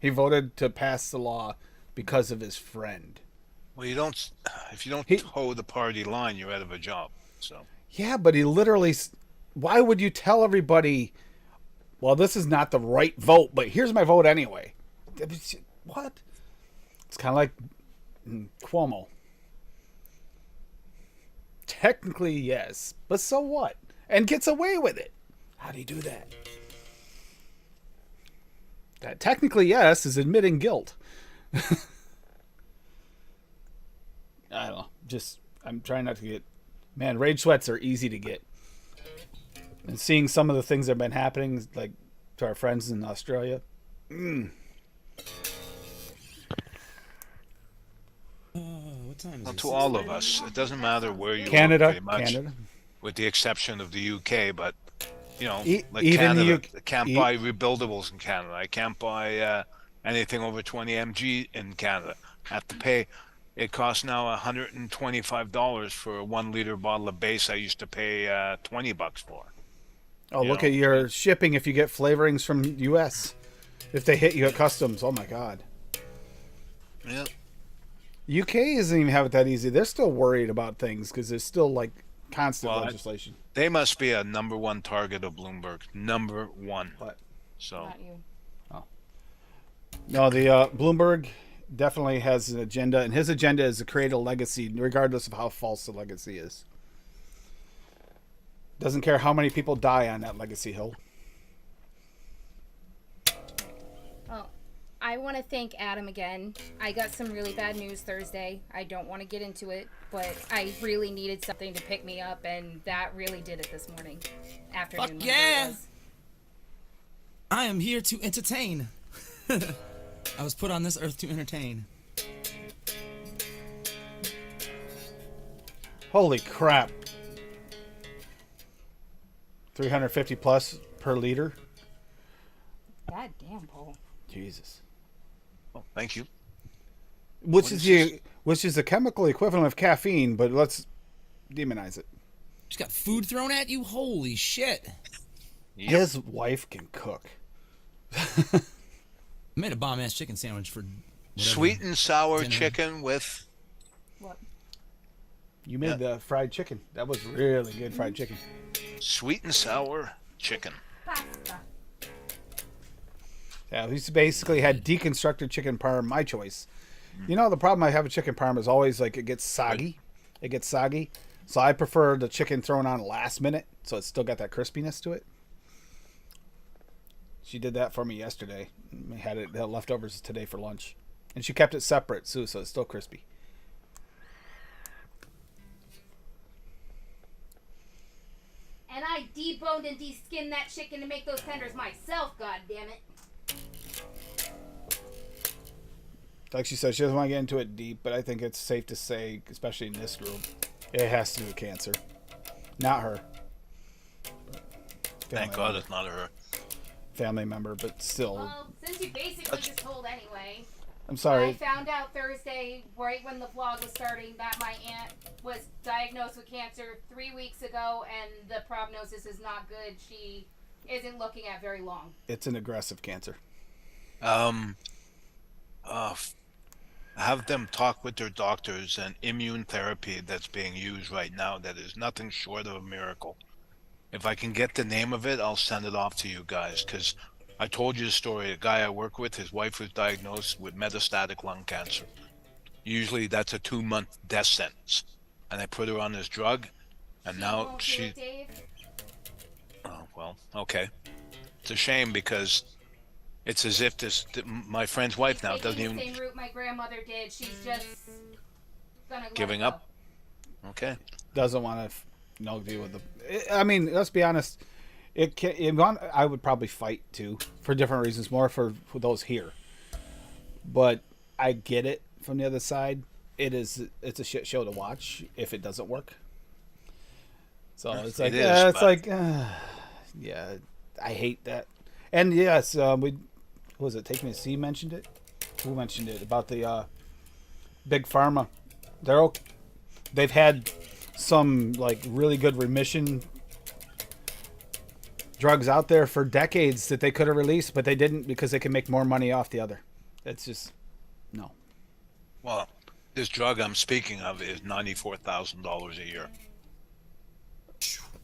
He voted to pass the law because of his friend. Well, you don't. If you don't He- toe the party line, you're out of a job. So Yeah, but he literally. Why would you tell everybody? Well, this is not the right vote, but here's my vote anyway. What? It's kind of like Cuomo. Technically, yes, but so what? And gets away with it. How do you do that? That technically, yes, is admitting guilt. I don't know. Just, I'm trying not to get. Man, rage sweats are easy to get. And seeing some of the things that have been happening, like to our friends in Australia. What time is well, it? to all of us, it doesn't matter where you Canada, are, pretty much, Canada. with the exception of the UK. But like Even Canada, you, I can't buy rebuildables in Canada. I can't buy anything over 20 mg in Canada. I have to pay. It costs now $125 for a 1 liter bottle of base. I used to pay $20 for. oh, you look know. at your shipping if you get flavorings from U.S. If they hit you at customs, oh my God. Yeah. UK doesn't even have it that easy. They're still worried about things because there's still like constant Well, legislation. They must be a number one target of Bloomberg. Number one. But So Not you. no, the Bloomberg definitely has an agenda, and his agenda is to create a legacy, regardless of how false the legacy is. Doesn't care how many people die on that legacy hill. Well, I want to thank Adam again. I got some really bad news Thursday. I don't want to get into it, but I really needed something to pick me up, and that really did it this morning. Afternoon. Fuck whatever it yeah! was. I am here to entertain. I was put on this earth to entertain. Holy crap. 350 plus per liter. God damn, Paul. Jesus. well, thank you. Which What is is which is the chemical equivalent of caffeine, but let's demonize it. Just got food thrown at you? Holy shit. Yep. His wife can cook. I made a bomb ass chicken sandwich for whatever. Sweet and sour Dinner. chicken with What? You made the fried chicken. That was really good fried chicken. sweet and sour chicken. Pasta. Yeah, he's basically had deconstructed chicken parm, my choice. You know, the problem I have with chicken parm is always like it gets soggy. It gets soggy. So I prefer the chicken thrown on last minute, so it's still got that crispiness to it. She did that for me yesterday. We had it the leftovers today for lunch. And she kept it separate too, so it's still crispy. And I deboned and deskinned that chicken to make those tenders myself, god damn it. Like she said, she doesn't want to get into it deep, but I think it's safe to say, especially in this group, it has to do with cancer. Not her. Thank God it's not her. Family member, but still. Well, since you basically just told anyway, I'm I sorry. found out Thursday, right when the vlog was starting, that my aunt was diagnosed with cancer 3 weeks ago, and the prognosis is not good. She isn't looking at very long. It's an aggressive cancer. Have them talk with their doctors and immune therapy that's being used right now that is nothing short of a miracle. If I can get the name of it, I'll send it off to you guys, because I told you the story. A guy I work with, his wife was diagnosed with metastatic lung cancer. Usually that's a 2-month death sentence. And I put her on this drug, and now Won't do she... it, Dave. Oh, well, okay. It's a shame because it's as if my friend's wife now She's doesn't taking even... the same route my grandmother did. She's just gonna let Giving it go. up? Okay. Doesn't want to deal with the. I mean, let's be honest. I would probably fight too for different reasons, more for those here. But I get it from the other side. It's a shit show to watch if it doesn't work. So it's like, It is, yeah, I hate that. And yes, what was it? Take Me to See mentioned it. Who mentioned it about the big pharma? They've had some like really good remission drugs out there for decades that they could have released, but they didn't because they can make more money off the other. That's just no. Well, This drug I'm speaking of is $94,000 a year.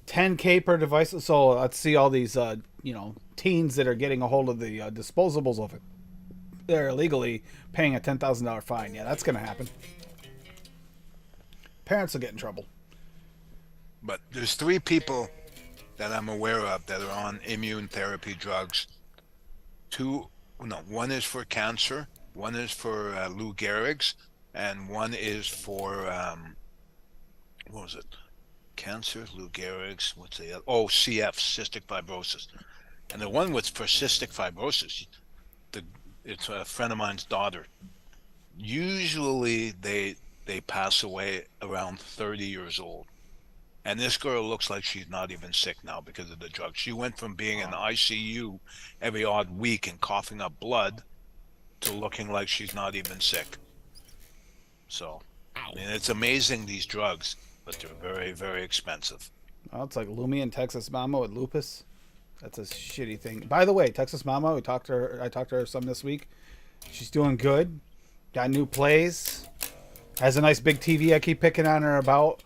10K per device. So let's see all these, teens that are getting a hold of the disposables of it. They're illegally paying a $10,000 fine. Yeah, that's going to happen. Parents will get in trouble. But there's 3 people that I'm aware of that are on immune therapy drugs. One is for cancer, one is for Lou Gehrig's, and one is for what was it? Cancer, Lou Gehrig's. What's the other? Oh, CF, cystic fibrosis. And the one was for cystic fibrosis. It's a friend of mine's daughter. Usually they pass away around 30 years old. And this girl looks like she's not even sick now because of the drug. She went from being in the ICU every odd week and coughing up blood to looking like she's not even sick. So, I mean, it's amazing, these drugs, but they're very, very expensive. Well, it's like Lumi and Texas Mama with lupus. That's a shitty thing. By the way, Texas Mama, I talked to her some this week. She's doing good. Got new plays. Has a nice big TV I keep picking on her about.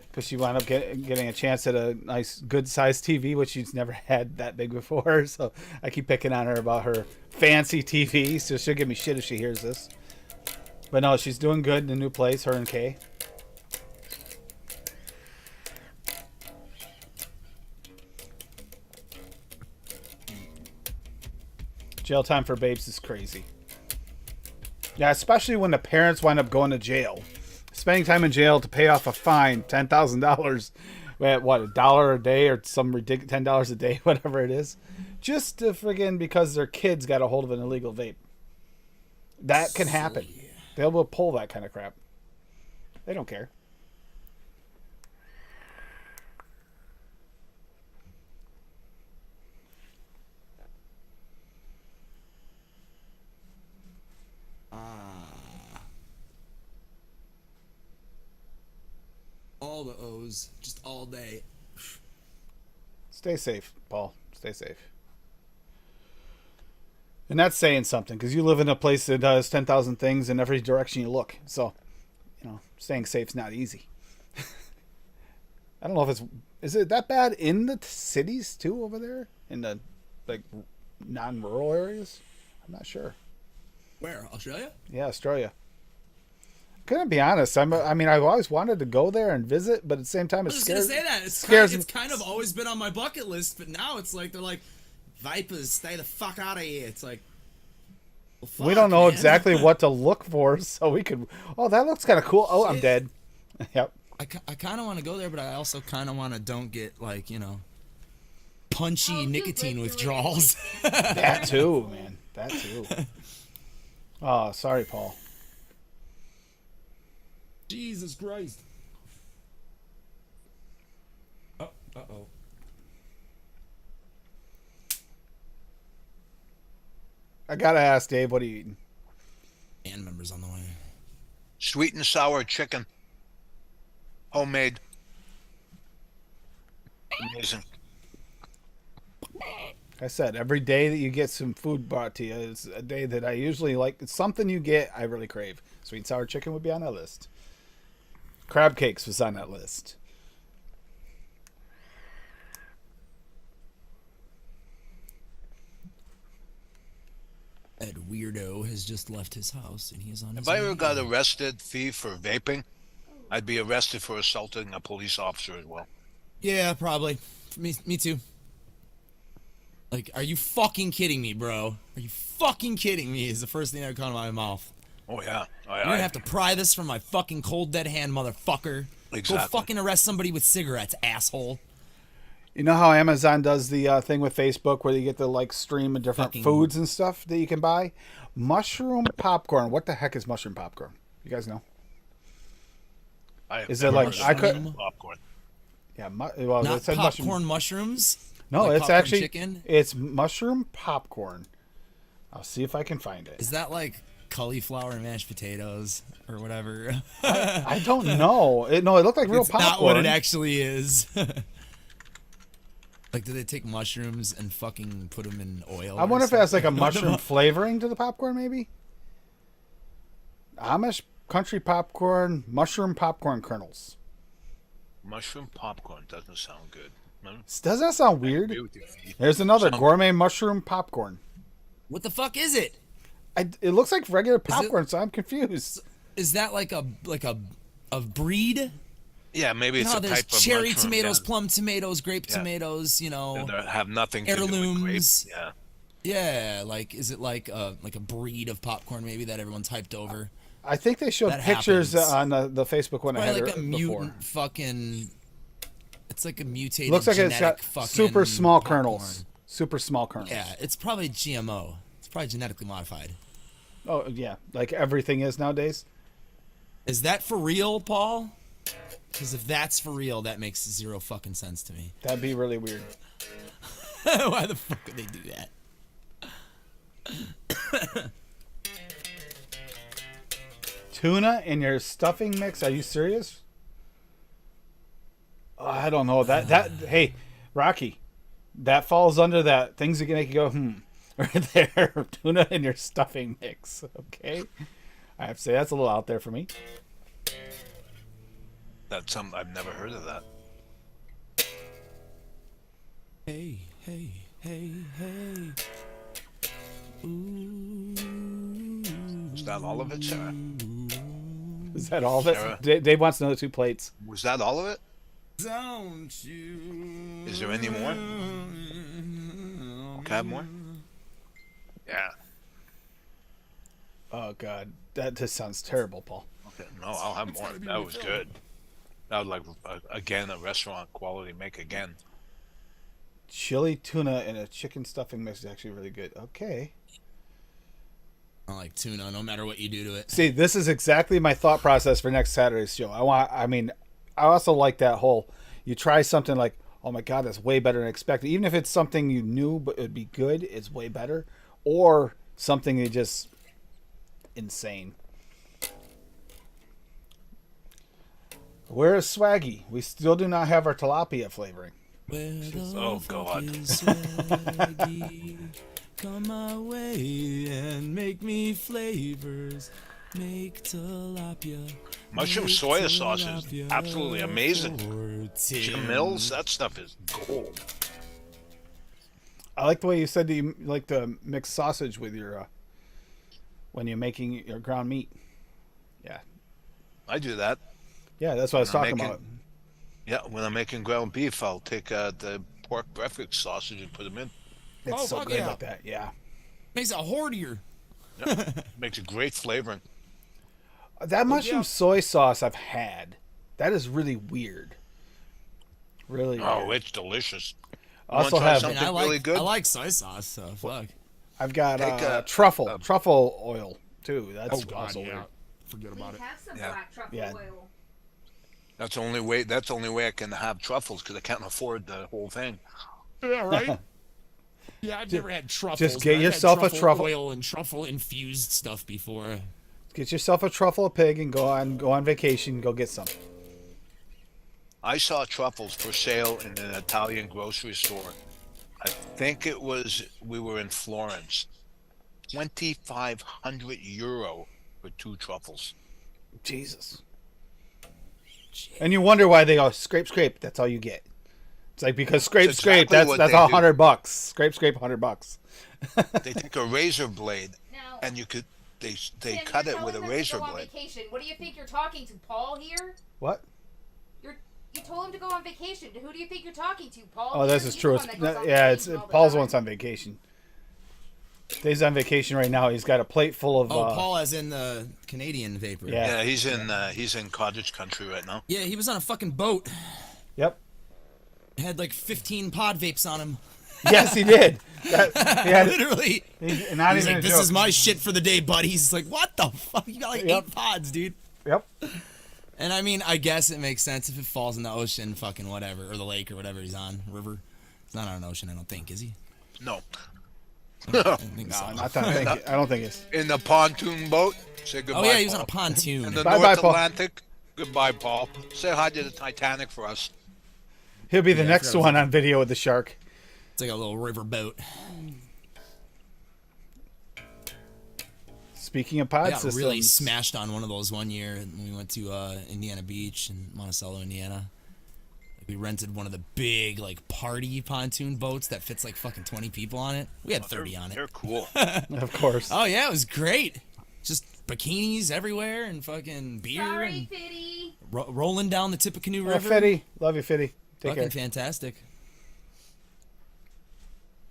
Because she wound up getting a chance at a nice, good-sized TV, which she's never had that big before. So I keep picking on her about her fancy TV. So she'll give me shit if she hears this. But no, she's doing good in the new place, her and Kay. Jail time for babes is crazy. Yeah, especially when the parents wind up going to jail. Spending time in jail to pay off a fine, $10,000, at what, $1 a day or some ridiculous $10 a day, whatever it is, just to friggin' because their kids got a hold of an illegal vape. That can happen. They'll be pull that kind of crap. They don't care. All the O's, just all day. Stay safe, Paul. Stay safe. And that's saying something, because you live in a place that does 10,000 things in every direction you look. So, staying safe's not easy. I don't know if is it that bad in the cities too over there? In the, non-rural areas? I'm not sure. Where? Australia? Yeah, Australia. Couldn't be honest. I've always wanted to go there and visit, but at the same time, I was scares. gonna say that it's kind of always been on my bucket list, but now it's like they're like, Vipers, stay the fuck out of here. It's like, well, fuck, we don't know man. exactly what to look for, so we could. Oh, that looks kind of cool. Oh, I'm dead. Yep. I kind of want to go there, but I also kind of want to don't get punchy nicotine withdrawals. That too, man. That too. Oh, sorry, Paul. Jesus Christ. Uh-oh. I gotta ask Dave, what are you eating? Band members on the way. Sweet and sour chicken. Homemade. Amazing. I said, every day that you get some food brought to you is a day that I usually like. It's something you get I really crave. Sweet and sour chicken would be on that list. Crab cakes was on that list. Ed Weirdo has just left his house and he's on his If I ever way. got arrested, thief, for vaping, I'd be arrested for assaulting a police officer as well. Yeah, probably. Me too. Like, are you fucking kidding me, bro? Are you fucking kidding me? Is the first thing that would come out of my mouth. Oh, yeah. You're gonna have to pry this from my fucking cold dead hand, motherfucker. Exactly. Go fucking arrest somebody with cigarettes, asshole. You know how Amazon does the thing with Facebook where you get the stream of different Fucking- foods and stuff that you can buy? Mushroom popcorn. What the heck is mushroom popcorn? You guys know? Is it like I could? popcorn? Yeah. Not it said popcorn mushrooms. No, Like it's popcorn actually chicken? it's mushroom popcorn. I'll see if I can find it. Is that like cauliflower and mashed potatoes or whatever? I don't know. It looked like real It's popcorn. not what it actually is. Like, do they take mushrooms and fucking put them in oil? I wonder if it has like a mushroom flavoring to the popcorn, maybe. Amish country popcorn, mushroom popcorn kernels. Mushroom popcorn doesn't sound good. No? Doesn't that sound weird? Agree with you. There's another Sound- gourmet mushroom popcorn. What the fuck is it? It looks like regular popcorn, so I'm confused. Is that like a breed? Yeah, maybe it's No, a there's type of cherry mushroom, tomatoes, yeah. plum tomatoes, grape Yeah. tomatoes. You know, That have nothing to do with heirlooms. grapes. Yeah. Yeah, like is it like a breed of popcorn maybe that everyone's hyped over? I think they showed That pictures happens. on the Facebook one I Probably had like a before. mutant fucking. It's like a mutated. Looks like it's genetic got fucking super small popcorn. kernels. Super small kernels. Yeah, it's probably GMO. It's probably genetically modified. Oh yeah, like everything is nowadays. Is that for real, Paul? Because if that's for real, that makes zero fucking sense to me. That'd be really weird. Why the fuck would they do that? Tuna in your stuffing mix? Are you serious? Oh, I don't know that. Hey, Rocky, that falls under that things that can make you go right there. Tuna in your stuffing mix. Okay, I have to say that's a little out there for me. That's something I've never heard of that. Hey, hey, hey, hey. Ooh. Is that all of it, Sarah? Is that all of it? Sarah? Dave wants to know 2 plates. Was that all of it? Don't you? Is there any more? Can I have more? Yeah. Oh God, that just sounds terrible, Paul. Okay. No, I'll have more. That was good. That was like again a restaurant quality make again. Chili tuna and a chicken stuffing mix is actually really good. Okay. I like tuna, no matter what you do to it. See, this is exactly my thought process for next Saturday's show. I also like that whole, you try something like, oh my God, that's way better than expected. Even if it's something you knew, but it'd be good, it's way better. Or something that just insane. Where is Swaggy? We still do not have our tilapia flavoring. Where the Oh, fuck God. is Swaggy? Come my way and make me flavors. Make tilapia. Mushroom make soy sauce is tilapia absolutely amazing. for Jim Tim. Mills, that stuff is gold. I like the way you said that you like to mix sausage with your, when you're making your ground meat. Yeah. I do that. Yeah, that's what I was I'm talking making- about. Yeah, when I'm making ground beef, I'll take the pork breakfast sausage and put them in. It's Oh, so fuck good yeah. like that. Yeah. Makes it hordier. Makes a great flavoring. That mushroom yeah. soy sauce I've had. That is really weird. Really Oh, weird. it's delicious. I also wanna try have, something? I like really good? I like soy sauce, so fuck. I've got Take truffle oil too. That's Oh God, also yeah. weird. Forget We about it. have some Yeah. black truffle Yeah. oil. That's the only way. That's the only way I can have truffles because I can't afford the whole thing. Yeah, right. Yeah, I've never had truffles. just but get I've had yourself a truffle- oil and truffle infused stuff before. Get yourself a truffle pig and go on vacation. Go get some. I saw truffles for sale in an Italian grocery store. I think it was we were in Florence. 2,500 euro for 2 truffles. Jesus. And you wonder why they go scrape scrape. That's all you get. It's like because scrape That's scrape. exactly what That's they do. $100. Scrape scrape $100. They take a razor blade Now, and you could they Tim, cut you're it with a telling them to razor go on blade. vacation. What do you think you're talking to, Paul? Here, What? you told him to go on vacation. Who do you think you're talking to, Paul? Oh, this Here? is He's true. the It's, one that goes on yeah, it's vacation all the Paul's time. one's on vacation. Dave's on vacation right now. He's got a plate full of. Oh, Paul, as in the Canadian vapor. Yeah. Yeah, he's in cottage country right now. Yeah, he was on a fucking boat. Yep. Had like 15 pod vapes on him. Yes, he did. Yeah, Literally. not He's even like, a this joke. is my shit for the day, buddy. He's like, what the fuck? You got like Yep. 8 pods, dude. Yep. And I mean, I guess it makes sense if it falls in the ocean, fucking whatever, or the lake or whatever he's on, river. It's not on an ocean, I don't think, is he? No, I don't think No, so. not that I don't think it's. in the pontoon boat. Say goodbye. Oh yeah, he was on Paul. a pontoon. In the Bye-bye, North Paul. Atlantic. Goodbye, Paul. Say hi to the Titanic for us. He'll be the Yeah, I next forgot one on video with the shark. It's like a little river boat. Speaking of I pod got systems, really smashed on one of those one year when we went to Indiana Beach in Monticello, Indiana. We rented one of the big like party pontoon boats that fits like fucking 20 people on it. We had 30 on it. They're cool. of course. Oh yeah, it was great. Just bikinis everywhere and fucking beer Sorry, and Fitty. rolling down the Tippecanoe Oh, River. Fitty, love you, Fitty. Take Fucking care. fantastic.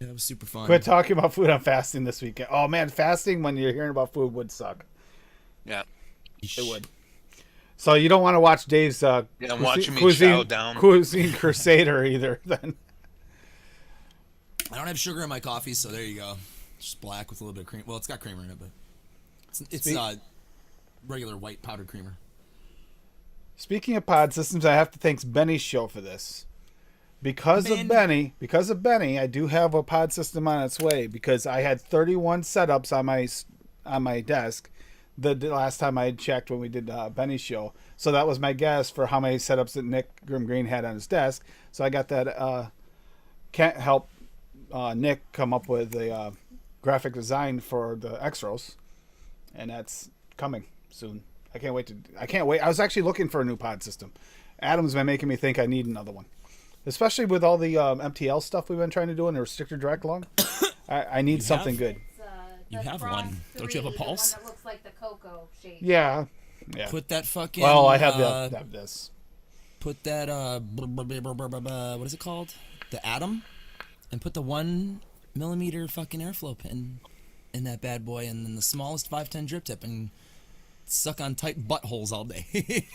Yeah, it was super fun. Quit talking about food on fasting this weekend. Oh man, fasting when you're hearing about food would suck. Yeah. It would. So you don't want to watch Dave's I'm watching me chow down. Cuisine Crusader either. Then I don't have sugar in my coffee, so there you go. Just black with a little bit of cream. Well, it's got creamer in it, but it's regular white powdered creamer. speaking of pod systems, I have to thank Benny's show for this. Because of Benny, I do have a pod system on its way because I had 31 setups on my desk the last time I had checked when we did Benny's show. So that was my guess for how many setups that Nick Grim Green had on his desk. So I got that. Can't help Nick come up with a graphic design for the X-Rows, and that's coming soon. I can't wait. I was actually looking for a new pod system. Adam's been making me think I need another one. Especially with all the MTL stuff we've been trying to do in the restrictor drag along. I need something good. You The have Cross one. Don't you have a 3, Pulse? The one that looks like the cocoa shape. Yeah. Put that fucking. Well, I have this. Put that what is it called? The Atom, and put the 1 millimeter fucking airflow pin in that bad boy, and then the smallest 510 drip tip, and suck on tight buttholes all day.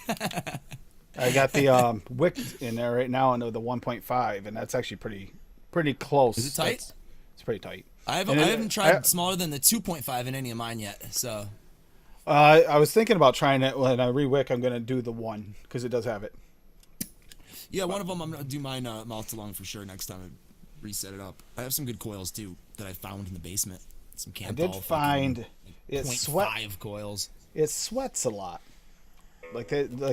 I got the wick in there right now under the 1.5, and that's actually pretty close. Is it tight? It's pretty tight. I haven't tried smaller than the 2.5 in any of mine yet. So I was thinking about trying it when I re-wick. I'm gonna do the 1 because it does have it. yeah, one of them I'm gonna do mine melt along for sure next time I reset it up. I have some good coils too that I found in the basement. Some I Canthal. did find it 0.5 coils. It sweats a lot. Like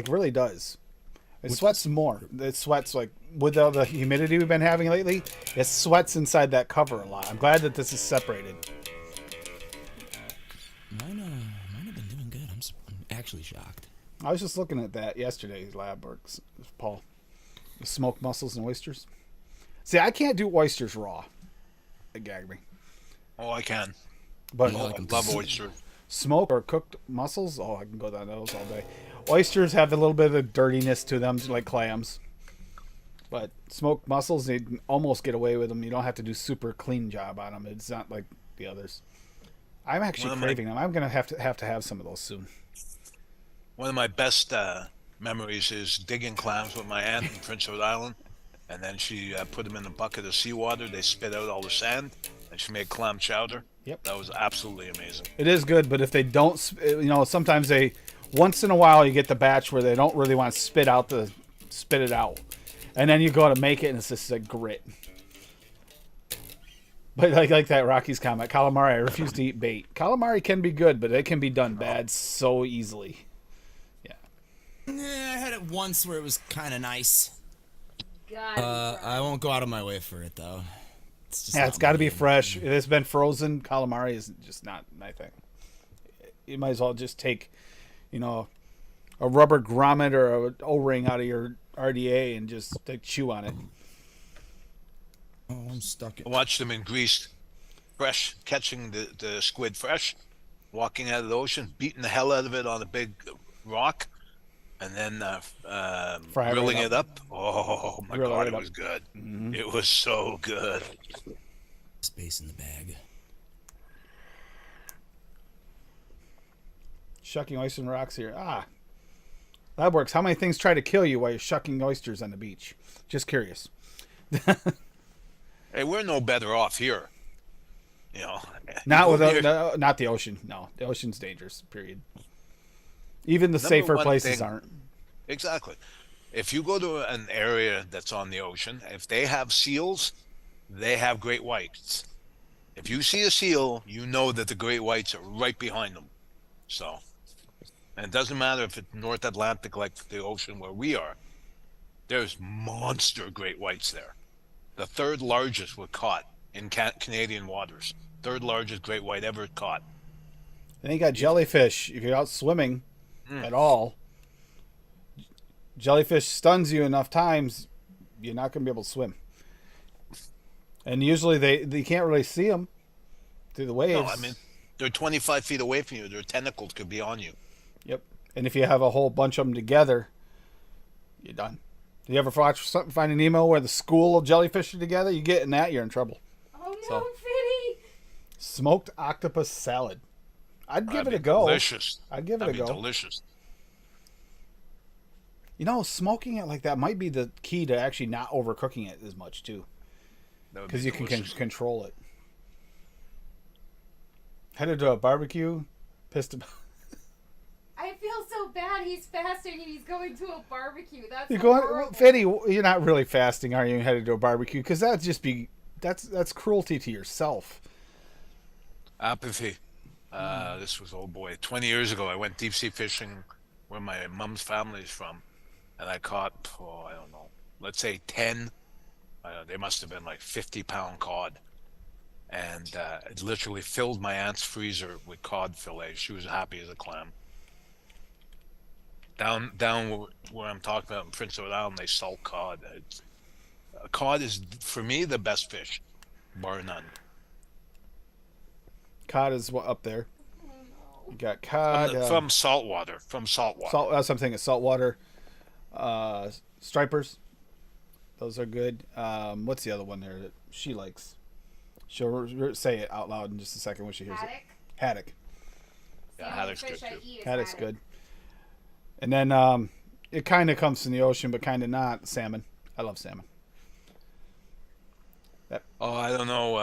really does. It sweats more. It sweats like with all the humidity we've been having lately. It sweats inside that cover a lot. I'm glad that this is separated. Mine have been doing good. I'm actually shocked. I was just looking at that yesterday. Lab works, Paul. The smoked mussels and oysters. See, I can't do oysters raw. It gagged me. Oh, I can. But Yeah, I I can love oyster. smoked or cooked mussels, oh, I can go down those all day. Oysters have a little bit of dirtiness to them, like clams. But smoked mussels, they almost get away with them. You don't have to do super clean job on them. It's not like the others. I'm actually craving them. I'm gonna have to have some of those soon. One of my best memories is digging clams with my aunt in Prince Edward Island, and then she put them in a bucket of seawater. They spit out all the sand, and she made clam chowder. Yep. That was absolutely amazing. It is good, but if they don't, sometimes once in a while you get the batch where they don't really want to spit it out, and then you go to make it and it's just like grit. But like that Rocky's comment, calamari, I refuse to eat bait. Calamari can be good, but it can be done bad so easily. Yeah, I had it once where it was kind of nice. God. I won't go out of my way for it though. It's just Yeah, not it's got to my be thing. fresh. If it's been frozen, calamari is just not my thing. You might as well just take, a rubber grommet or an O-ring out of your RDA and just chew on it. Oh, I'm stuck. I watched them in Greece, fresh, catching the squid fresh, walking out of the ocean, beating the hell out of it on a big rock, and then Fry it grilling right it up. Oh my Grill it God, right it up. was good. It was so good. Space in the bag. Shucking oyster and rocks here. That works. How many things try to kill you while you're shucking oysters on the beach? Just curious. Hey, we're no better off here. Not Go without, near- no, not the ocean. No, the ocean's dangerous. Period. Even the Number safer one places thing- aren't. Exactly. If you go to an area that's on the ocean, if they have seals, they have great whites. If you see a seal, you know that the great whites are right behind them. So, and it doesn't matter if it's North Atlantic like the ocean where we are. There's monster great whites there. The third largest were caught in Canadian waters. Third largest great white ever caught. Then you got jellyfish. If you're out swimming at all, jellyfish stuns you enough times, you're not going to be able to swim. And usually they can't really see them through the waves. No, I mean, they're 25 feet away from you. Their tentacles could be on you. Yep. And if you have a whole bunch of them together, you're done. You ever watch something Finding Nemo where the school of jellyfish are together? You get in that, you're in trouble. Oh no, So- Fitty! Smoked octopus salad. I'd give it a go. Delicious. I'd give it That'd a be go. delicious. You know, smoking it like that might be the key to actually not overcooking it as much too, That would because be you can delicious. control it. Headed to a barbecue, pissed about. I feel so bad. He's fasting and he's going to a barbecue. That's You're going, horrible. Fetty. You're not really fasting, are you? Headed to a barbecue because that'd just be that's cruelty to yourself. Apathy. This was, 20 years ago. I went deep sea fishing where my mom's family is from, and I caught, I don't know, let's say 10. They must have been like 50-pound cod, and it literally filled my aunt's freezer with cod fillet. She was happy as a clam. Down where I'm talking about in Prince Edward Island, they salt cod. Cod is, for me, the best fish, bar none. Cod is up there. You got cod From saltwater. Salt. That's something. Saltwater. Stripers. Those are good. What's the other one there that she likes? She'll say it out loud in just a second when she hears it. Haddock. Yeah, The only haddock's fish good I too. eat is Haddock's haddock. good. And then it kind of comes from the ocean, but kind of not. Salmon. I love salmon. Oh, I don't know.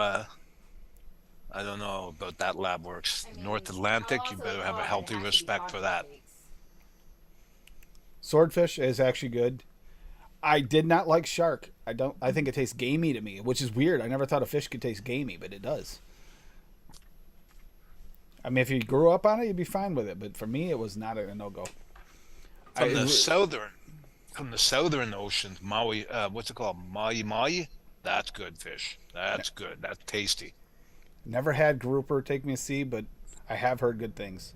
I don't know about that lab works. I mean, North Atlantic, I'll you also better eat have a cod, healthy but it has to be respect for cod that. flakes. Swordfish is actually good. I did not like shark. I think it tastes gamey to me, which is weird. I never thought a fish could taste gamey, but it does. I mean, if you grew up on it, you'd be fine with it. But for me, it was not a no-go. From the southern oceans, Maui, what's it called? Maui? That's good fish. That's good. That's tasty. Never had grouper take me to sea, but I have heard good things.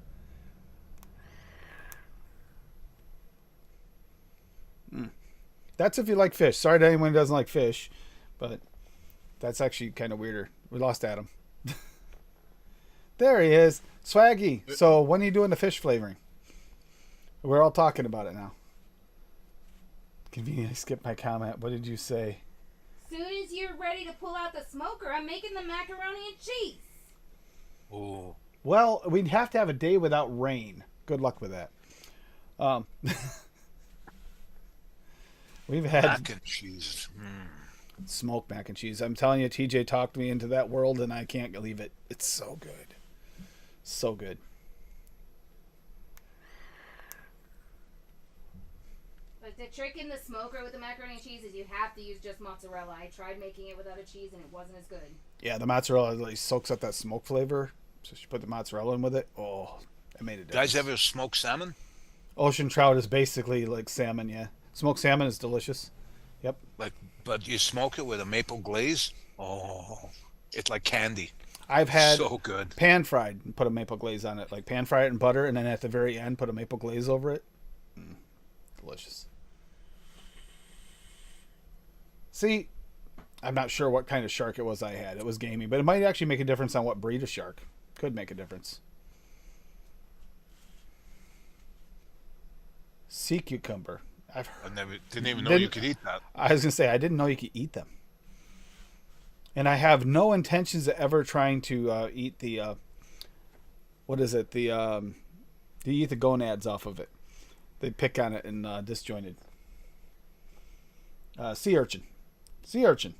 That's if you like fish. Sorry to anyone who doesn't like fish, but that's actually kind of weirder. We lost Adam. There he is. Swaggy. So when are you doing the fish flavoring? We're all talking about it now. Conveniently skipped my comment. What did you say? Soon as you're ready to pull out the smoker, I'm making the macaroni and cheese. Ooh. Well, we'd have to have a day without rain. Good luck with that. We've had Mac and cheese. smoked mac and cheese. I'm telling you, TJ talked me into that world, and I can't believe it. It's so good. So good. But the trick in the smoker with the macaroni and cheese is you have to use just mozzarella. I tried making it without a cheese and it wasn't as good. Yeah, the mozzarella like soaks up that smoke flavor. So she put the mozzarella in with it. Oh, it made a difference. Guys ever smoked salmon? Ocean trout is basically like salmon, yeah. Smoked salmon is delicious. Yep. But you smoke it with a maple glaze? Oh, it's like candy. I've had So good. pan fried and put a maple glaze on it. Like pan fry it in butter and then at the very end put a maple glaze over it. Delicious. See, I'm not sure what kind of shark it was I had. It was gamey, but it might actually make a difference on what breed of shark. Could make a difference. Sea cucumber. I didn't even know Didn't- you could eat that. I was gonna say I didn't know you could eat them, and I have no intentions of ever trying to eat the what is it? The you eat the gonads off of it. They pick on it and disjointed. Sea urchin. Sea urchin.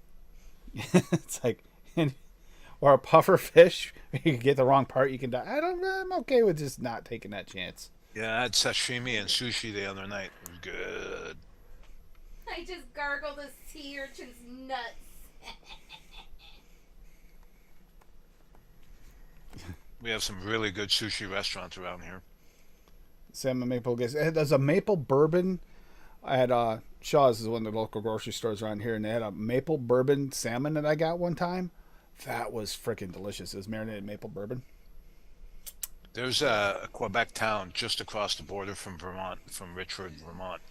It's like, or a puffer fish. You can get the wrong part, you can die. I'm okay with just not taking that chance. Yeah, I had sashimi and sushi the other night. It was good. I just gargled a sea urchin's nuts. We have some really good sushi restaurants around here. Salmon maple glaze. There's a maple bourbon at Shaw's, is one of the local grocery stores around here, and they had a maple bourbon salmon that I got one time. That was freaking delicious. It was marinated maple bourbon. There's a Quebec town just across the border from Vermont, from Richford, Vermont,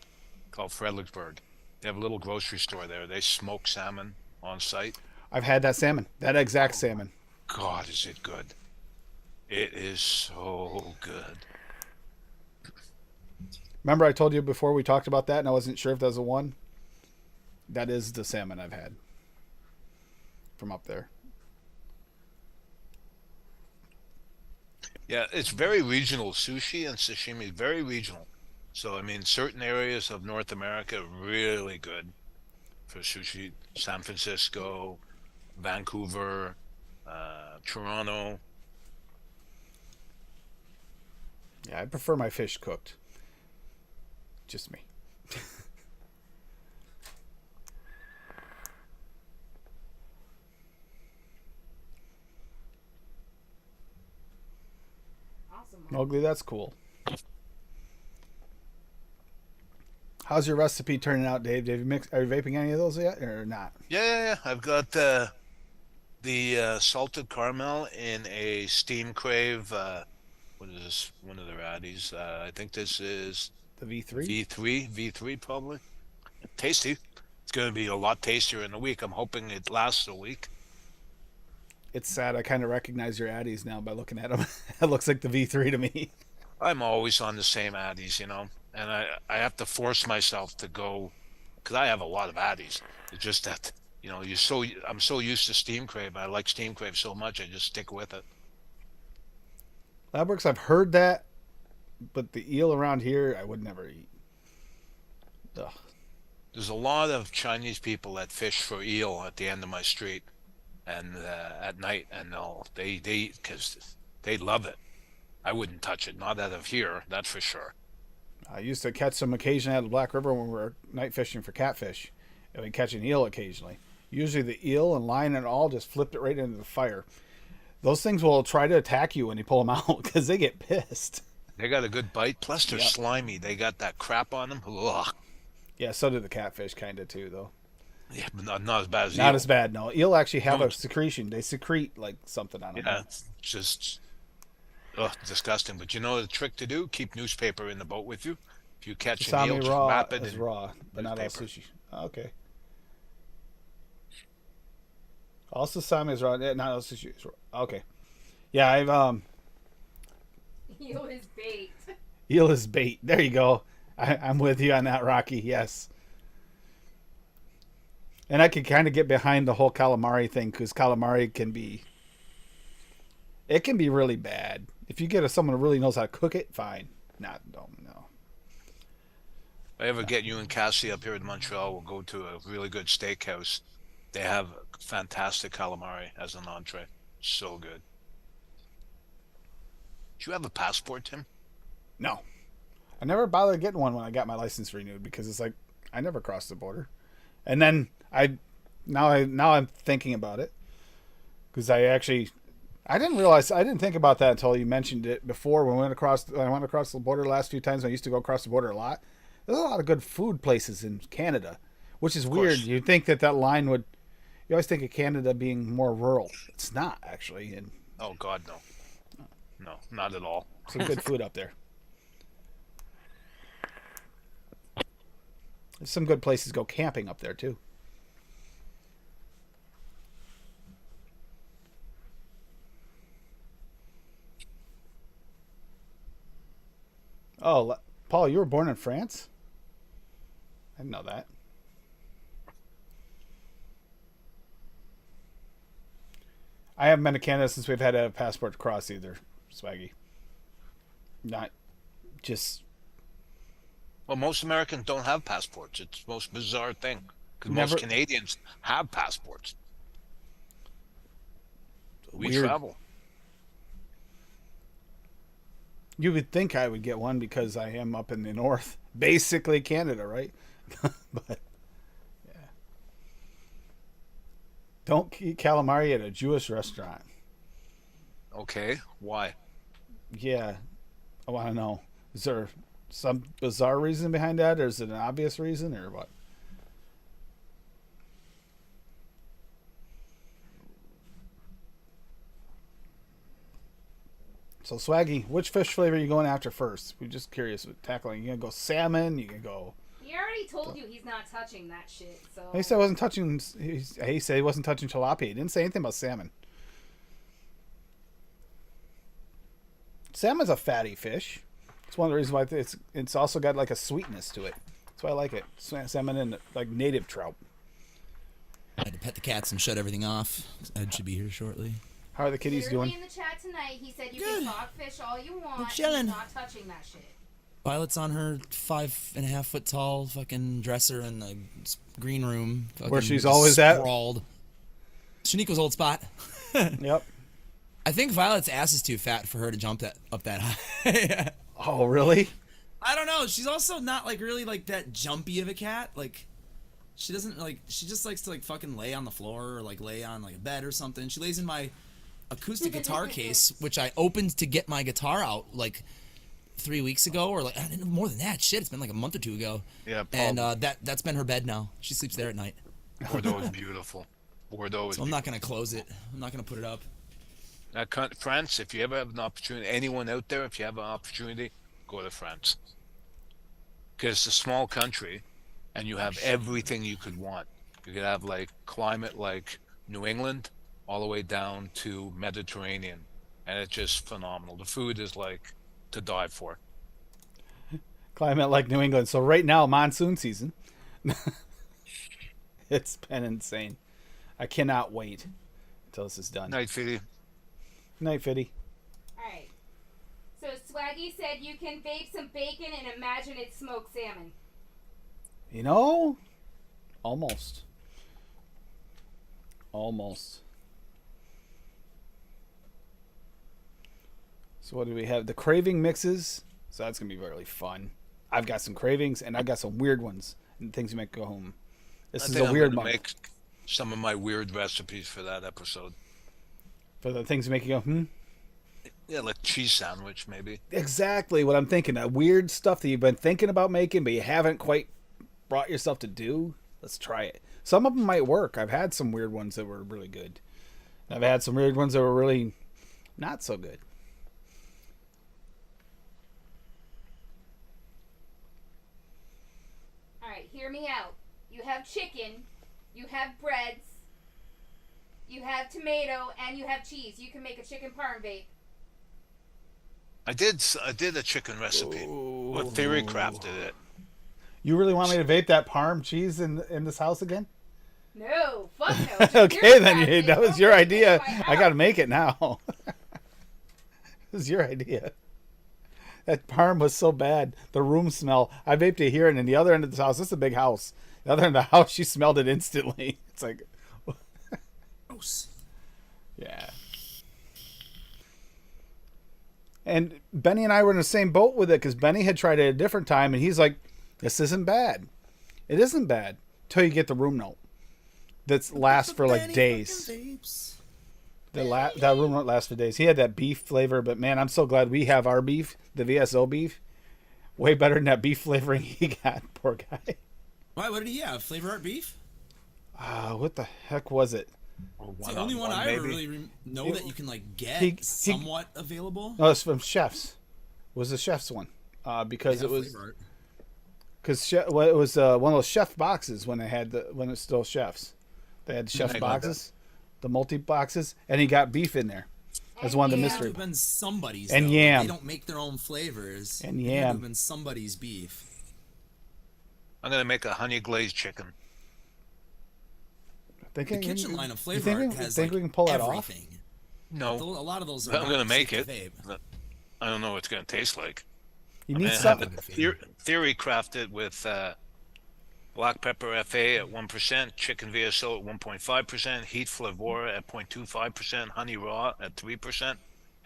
called Fredericksburg. They have a little grocery store there. They smoke salmon on site. I've had that salmon, that exact Oh my salmon. God, is it good? It is so good. Remember, I told you before we talked about that, and I wasn't sure if that was the one. That is the salmon I've had from up there. Yeah, it's very regional. Sushi and sashimi is very regional. So, I mean, certain areas of North America really good for sushi. San Francisco, Vancouver, Toronto. Yeah, I prefer my fish cooked. Just me. Awesome. Mowgli, that's cool. How's your recipe turning out, Dave? Are you vaping any of those yet, or not? Yeah. I've got the salted caramel in a steam crave. What is this? One of the raddies. I think this is The V3? V3 probably. Tasty. It's going to be a lot tastier in a week. I'm hoping it lasts a week. It's sad. I kind of recognize your Addies now by looking at them. It looks like the V3 to me. I'm always on the same Addies, and I have to force myself to go because I have a lot of Addies. It's just that, I'm so used to Steam Crave. I like Steam Crave so much, I just stick with it. Labworks, I've heard that, but the eel around here, I would never eat. Ugh. There's a lot of Chinese people that fish for eel at the end of my street and at night, and because they love it. I wouldn't touch it, not out of here, that's for sure. I used to catch some occasionally out of the Black River when we were night fishing for catfish, and we catch an eel occasionally. Usually the eel and line and all just flipped it right into the fire. Those things will try to attack you when you pull them out because they get pissed. They got a good bite, plus they're Yep. slimy. They got that crap on them. Ugh. Yeah, so do the catfish kind of too, though. Yeah, but not as bad as Not eel. as bad, no. Eel actually have a Don't. secretion. They secrete like something on them. Yeah, it's just disgusting. But you know the trick to do? Keep newspaper in the boat with you. If you catch an eel, Sasami just raw wrap it is in raw, but not all newspaper. sushi. Oh, okay. All sasami is raw. Not all sushi is raw. Okay. Yeah, I've Eel is bait. eel is bait. There you go. I'm with you on that, Rocky. Yes. And I can kind of get behind the whole calamari thing because calamari can be really bad. If you get someone who really knows how to cook it, fine. Don't no. If I ever get you and Cassie up here in Montreal, we'll go to a really good steakhouse. They have fantastic calamari as an entree. So good. Do you have a passport, Tim? No. I never bothered getting one when I got my license renewed because it's like I never crossed the border. And then now I'm thinking about it because I didn't think about that until you mentioned it before when I went across the border the last few times. I used to go across the border a lot. There's a lot of good food places in Canada, which is weird. course. You'd think that line would. You always think of Canada being more rural. It's not actually, and Oh God, no. No, not at all. some good food up there. There's some good places to go camping up there too. Oh, Paul, you were born in France? I didn't know that. I haven't been to Canada since we've had a passport to cross either, Swaggy. Not just Well, most Americans don't have passports. It's the most bizarre thing because Never- most Canadians have passports. We weird. travel. You would think I would get one because I am up in the north, basically Canada, right? But yeah, don't eat calamari at a Jewish restaurant. Okay, why? Yeah, I want to know. Is there some bizarre reason behind that, or is it an obvious reason, or what? So Swaggy, which fish flavor are you going after first? We're just curious with tackling. You gonna go salmon? You gonna go? He already told you he's not touching that shit. So He said he wasn't touching. He said he wasn't touching tilapia. He didn't say anything about salmon. Salmon's a fatty fish. It's one of the reasons why it's also got like a sweetness to it. That's why I like it. Salmon and like native trout. I had to pet the cats and shut everything off. Ed should be here shortly. How are the kitties literally doing? in the chat tonight, he said you can talk fish all you want. chilling. He's not touching that shit. Violet's on her 5.5 foot tall fucking dresser in the green room. Where she's just always at? sprawled. Shaniqua's old spot. Yep. I think Violet's ass is too fat for her to jump up that high. Oh, really? I don't know. She's also not like really like that jumpy of a cat. Like she doesn't like. She just likes to like fucking lay on the floor or like lay on like a bed or something. She lays in my acoustic guitar case, which I opened to get my guitar out like 3 weeks ago, or like more than that. Shit, it's been like a month or two ago. Yeah, and that's been her bed now. She sleeps there at night. Bordeaux is beautiful. Bordeaux is So I'm not gonna close it. I'm not gonna put it up. France, if you ever have an opportunity, anyone out there, if you have an opportunity, go to France. Because it's a small country, and you have everything you could want. You could have like climate like New England, all the way down to Mediterranean, and it's just phenomenal. The food is like to die for. Climate like New England. So right now, monsoon season. It's been insane. I cannot wait until this is done. Night, Fiddy. Night, Fiddy. Alright. So Swaggy said you can vape some bacon and imagine it's smoked salmon. You know, almost. Almost. So what do we have? The craving mixes. So that's going to be really fun. I've got some cravings, and I've got some weird ones, and things you might go home. This is a weird month. Make some of my weird recipes for that episode. For the things that make you go, hmm? Yeah, like cheese sandwich, maybe. Exactly what I'm thinking. That weird stuff that you've been thinking about making, but you haven't quite brought yourself to do. Let's try it. Some of them might work. I've had some weird ones that were really good. I've had some weird ones that were really not so good. Alright, hear me out. You have chicken, you have breads, you have tomato, and you have cheese. You can make a chicken parm vape. I did a chicken recipe. Well, Theory crafted it. You really want me to vape that parm cheese in this house again? No, fuck no. Okay, then that was your idea. I got to make it now. It was your idea. That parm was so bad. The room smell. I vaped it here, and in the other end of the house, this is a big house. The other end of the house, she smelled it instantly. It's like, Gross. yeah. And Benny and I were in the same boat with it because Benny had tried it at a different time, and he's like, "This isn't bad. It isn't bad till you get the room note. That lasts for like days. That room note lasts for days. He had that beef flavor, but man, I'm so glad we have our beef, the VSO beef, way better than that beef flavoring he got. Poor guy. Why? What did he have? Flavor Art beef? What the heck was it? It's the only one I ever really know that you can like get somewhat available. No, it's from Chef's. It was the Chef's one because it was it was one of those Chef boxes when when it's still Chef's. They had Chef boxes, the multi boxes, and he got beef in there as one of the mystery. It have been somebody's and though. yam. They don't make their own flavors. And It yam. have been somebody's beef. I'm gonna make a honey glazed chicken. The kitchen line of you Flavor Art has think like we can pull that off? everything. No, A lot of those are I'm not gonna make safe it. to vape. But I don't know what it's gonna taste like. You I'm need gonna something. have it theory crafted with black pepper FA at 1%, chicken VSO at 1.5%, heat flavora at 0.25%, honey raw at 3%,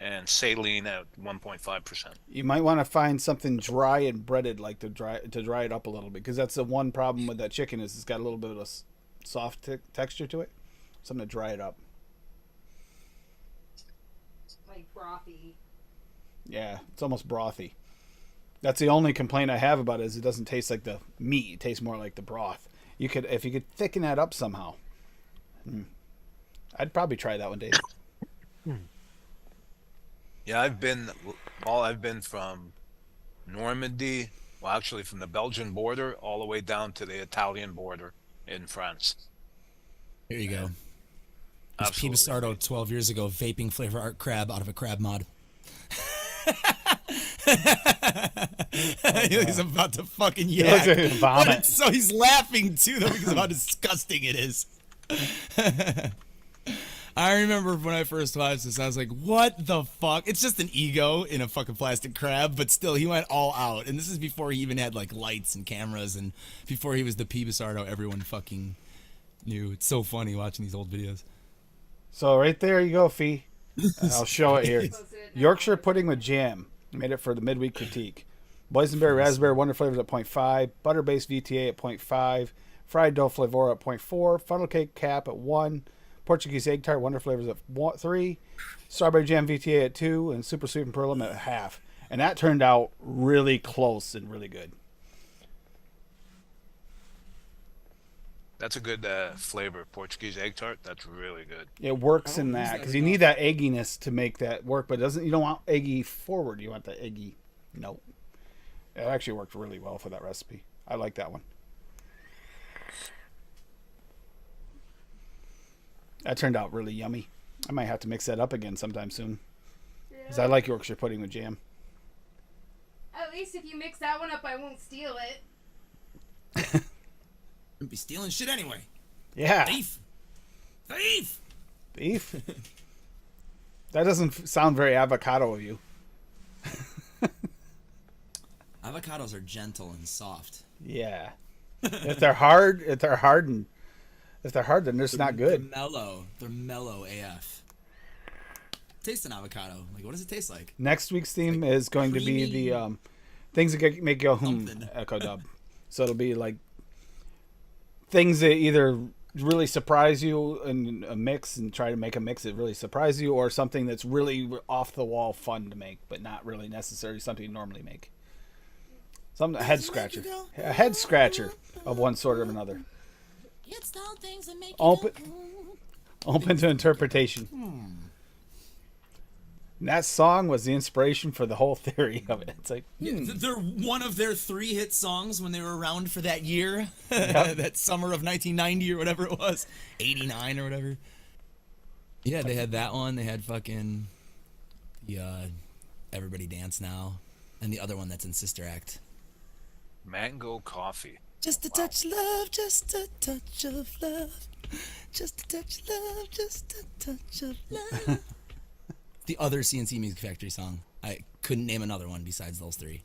and saline at 1.5%. You might want to find something dry and breaded, like to dry it up a little bit, because that's the one problem with that chicken is it's got a little bit of a soft texture to it. Something to dry it up. Like frothy. Yeah, it's almost brothy. That's the only complaint I have about it is it doesn't taste like the meat. It tastes more like the broth. If you could thicken that up somehow. I'd probably try that one, Dave. Yeah, I've been from Normandy, well, actually from the Belgian border all the way down to the Italian border in France. Here you go. There's P. Absolutely Bastardo amazing. 12 years ago vaping flavor art crab out of a crab mod. He's about to fucking yak. looks like he's vomit. But so he's laughing too, though, because of how disgusting it is. I remember when I first watched this, I was like, what the fuck? It's just an ego in a fucking plastic crab, but still, he went all out. And this is before he even had, like, lights and cameras, and before he was the P. Bastardo everyone fucking knew. It's so funny watching these old videos. So right there you go, Fee. I'll show it here. Yorkshire pudding with jam. Made it for the midweek critique. Boysenberry raspberry wonder flavors at 0.5. Butter-based VTA at 0.5. Fried dough flavor at 0.4. Funnel cake cap at 1. Portuguese egg tart wonder flavors at 3. Strawberry jam VTA at 2. And super sweet and pearl at half. And that turned out really close and really good. That's a good flavor. Portuguese egg tart. That's really good. It works in that because you need that egginess to make that work, but you don't want eggy forward. You want the eggy. Nope. It actually worked really well for that recipe. I like that one. That turned out really yummy. I might have to mix that up again sometime soon. Because I like Yorkshire pudding with jam. At least if you mix that one up, I won't steal it. I'd be stealing shit anyway. Yeah. Thief. Thief. Beef? That doesn't sound very avocado of you. Avocados are gentle and soft. Yeah. If they're hard, then they're just not good. They're mellow AF. Taste an avocado. Like, what does it taste like? Next week's theme is going to be the things that make you go Something. echo dub. So it'll be like things that either really surprise you in a mix and try to make a mix that really surprises you, or something that's really off the wall fun to make, but not really necessarily something you normally make. A head scratcher of one sort or another. It's the things that make Open to interpretation. And that song was the inspiration for the whole theory of it. It's like, They're one of their 3 hit songs when they were around for that year. That summer of 1990 or whatever it was. 89 or whatever. Yeah, they had that one. They had fucking the Everybody Dance Now. And the other one that's in Sister Act. Mango coffee. Just a touch of love, just a touch of love. Just a touch of love, just a touch of love. The other CNC Music Factory song. I couldn't name another one besides those 3.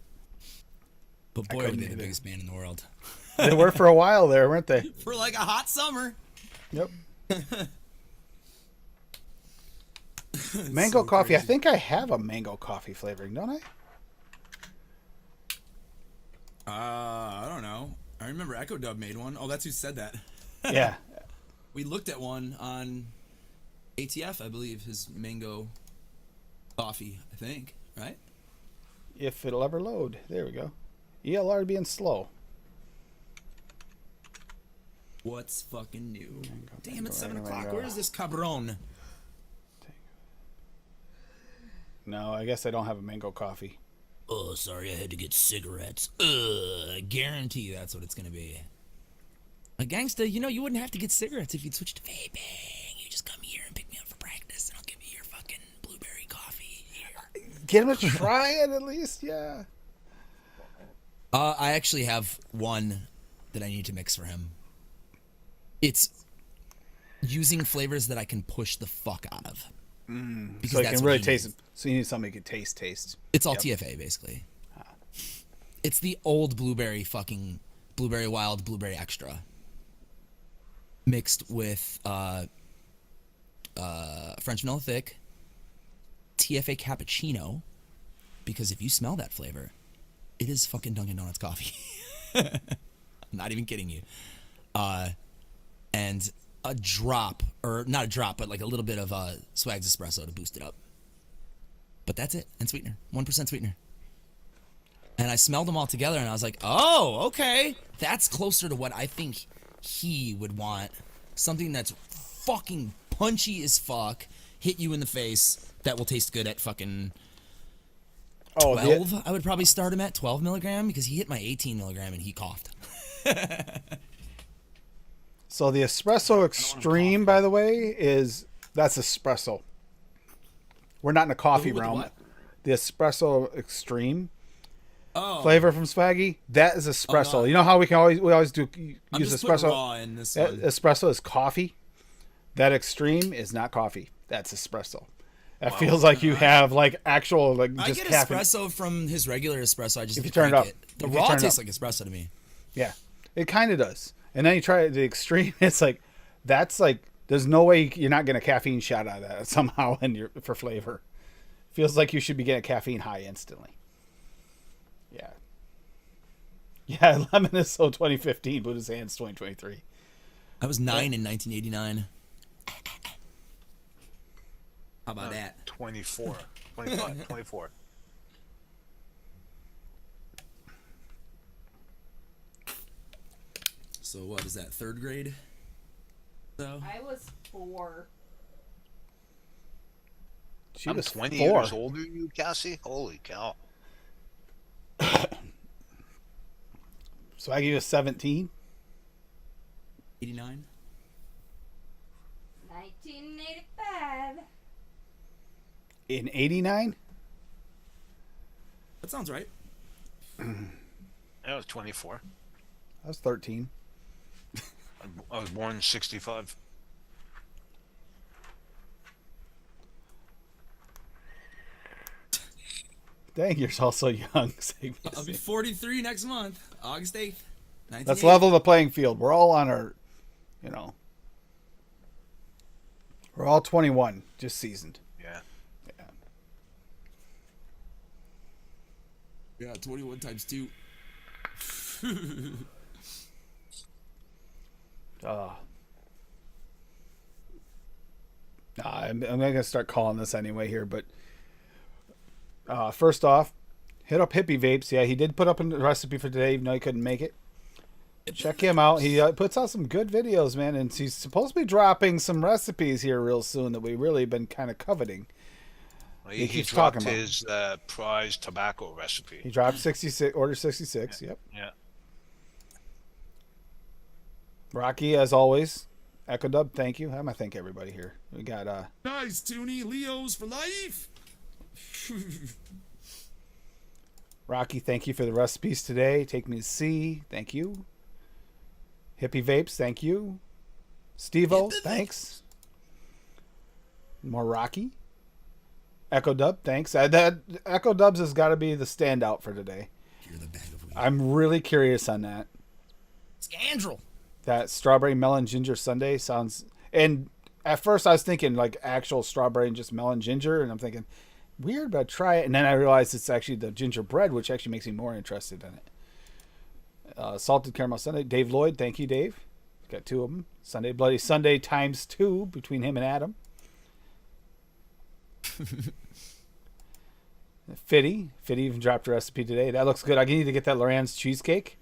But boy, were they the biggest band in the world. they were for a while there, weren't they? For like a hot summer. Yep. Mango coffee. crazy. I think I have a mango coffee flavoring, don't I? I don't know. I remember Echo Dub made one. Oh, that's who said that. Yeah. We looked at one on ATF, I believe, his mango coffee, I think, right? If it'll ever load. There we go. ELR being slow. What's fucking new? Damn, it's 7 o'clock. Where is this cabron? No, I guess I don't have a mango coffee. Oh, sorry, I had to get cigarettes. I guarantee that's what it's gonna be. A gangsta, you wouldn't have to get cigarettes if you'd switch to vaping. You just come here and pick me up for practice, and I'll give you your fucking blueberry coffee here. Get him to try it at least, yeah. I actually have one that I need to mix for him. It's using flavors that I can push the fuck out of. Because So you that's can what really he taste needs. it. So you need something you can taste. It's all TFA, basically. It's the old blueberry wild, blueberry extra. Mixed with French vanilla thick, TFA cappuccino, because if you smell that flavor, it is fucking Dunkin' Donuts coffee. I'm not even kidding you. And a drop, or not a drop, but like a little bit of Swags espresso to boost it up. But that's it, and sweetener, 1% sweetener. And I smelled them all together, and I was like, oh, okay, that's closer to what I think he would want. Something that's fucking punchy as fuck, hit you in the face, that will taste good at fucking Oh, 12. I would probably start him at 12 milligram because he hit my 18 milligram and he coughed. So the espresso extreme, by the way, that's espresso. We're not in a coffee With the realm. what? The espresso extreme flavor from Swaggy, that is espresso. no. You know how we always use I'm just espresso. putting raw in this one. Espresso is coffee. That extreme is not coffee. That's espresso. That feels like you have like actual like I just get caffeine. espresso from his regular espresso. I just If you turn it drink up. The If you raw turn it tastes up. like espresso to me. Yeah, it kind of does. And then you try the extreme. It's like that's like there's no way you're not getting a caffeine shot out of that somehow for flavor. Feels like you should be getting a caffeine high instantly. Yeah. Yeah, Lemon is so 2015, but his hand's 2023. I was 9 in 1989. How about that? 24. 25, 24. So what is that? Third grade? So I was 4. She I'm was 20 4. years older than you, Cassie. Holy cow. So I give you a 17. 89. 1985. In 89? That sounds right. I was 24. I was 13. I was born in 65. Dang, you're also young. I'll be 43 next month, August 8th. Let's level the playing field. We're all on our, we're all 21, just seasoned. Yeah. Yeah, 21 times 2. I'm not going to start calling this anyway here, but first off, hit up Hippie Vapes. Yeah, he did put up a recipe for today, even though he couldn't make it. Check him out. He puts out some good videos, man, and he's supposed to be dropping some recipes here real soon that we really been kind of coveting. Well, He he keeps dropped talking about his prize tobacco recipe. He dropped 66, order 66. Yep. Yeah. Rocky, as always. Echo Dub, thank you. I'm gonna thank everybody here. We got Nice, Toonie. Leo's for life. Rocky, thank you for the recipes today. Take Me to Sea, thank you. Hippie Vapes, thank you. Steve-O, thanks. More Rocky. Echo Dub, thanks. That Echo Dubs has got to be the standout for today. You're the bag of weed. I'm really curious on that. Scandal. That strawberry melon ginger sundae sounds. And at first I was thinking like actual strawberry and just melon ginger, and I'm thinking weird, but I'd try it. And then I realized it's actually the gingerbread, which actually makes me more interested in it. Salted caramel sundae. Dave Lloyd, thank you, Dave. Got 2 of them. Sunday Bloody Sunday times 2 between him and Adam. Fitty even dropped a recipe today. That looks good. I need to get that Lorenz cheesecake.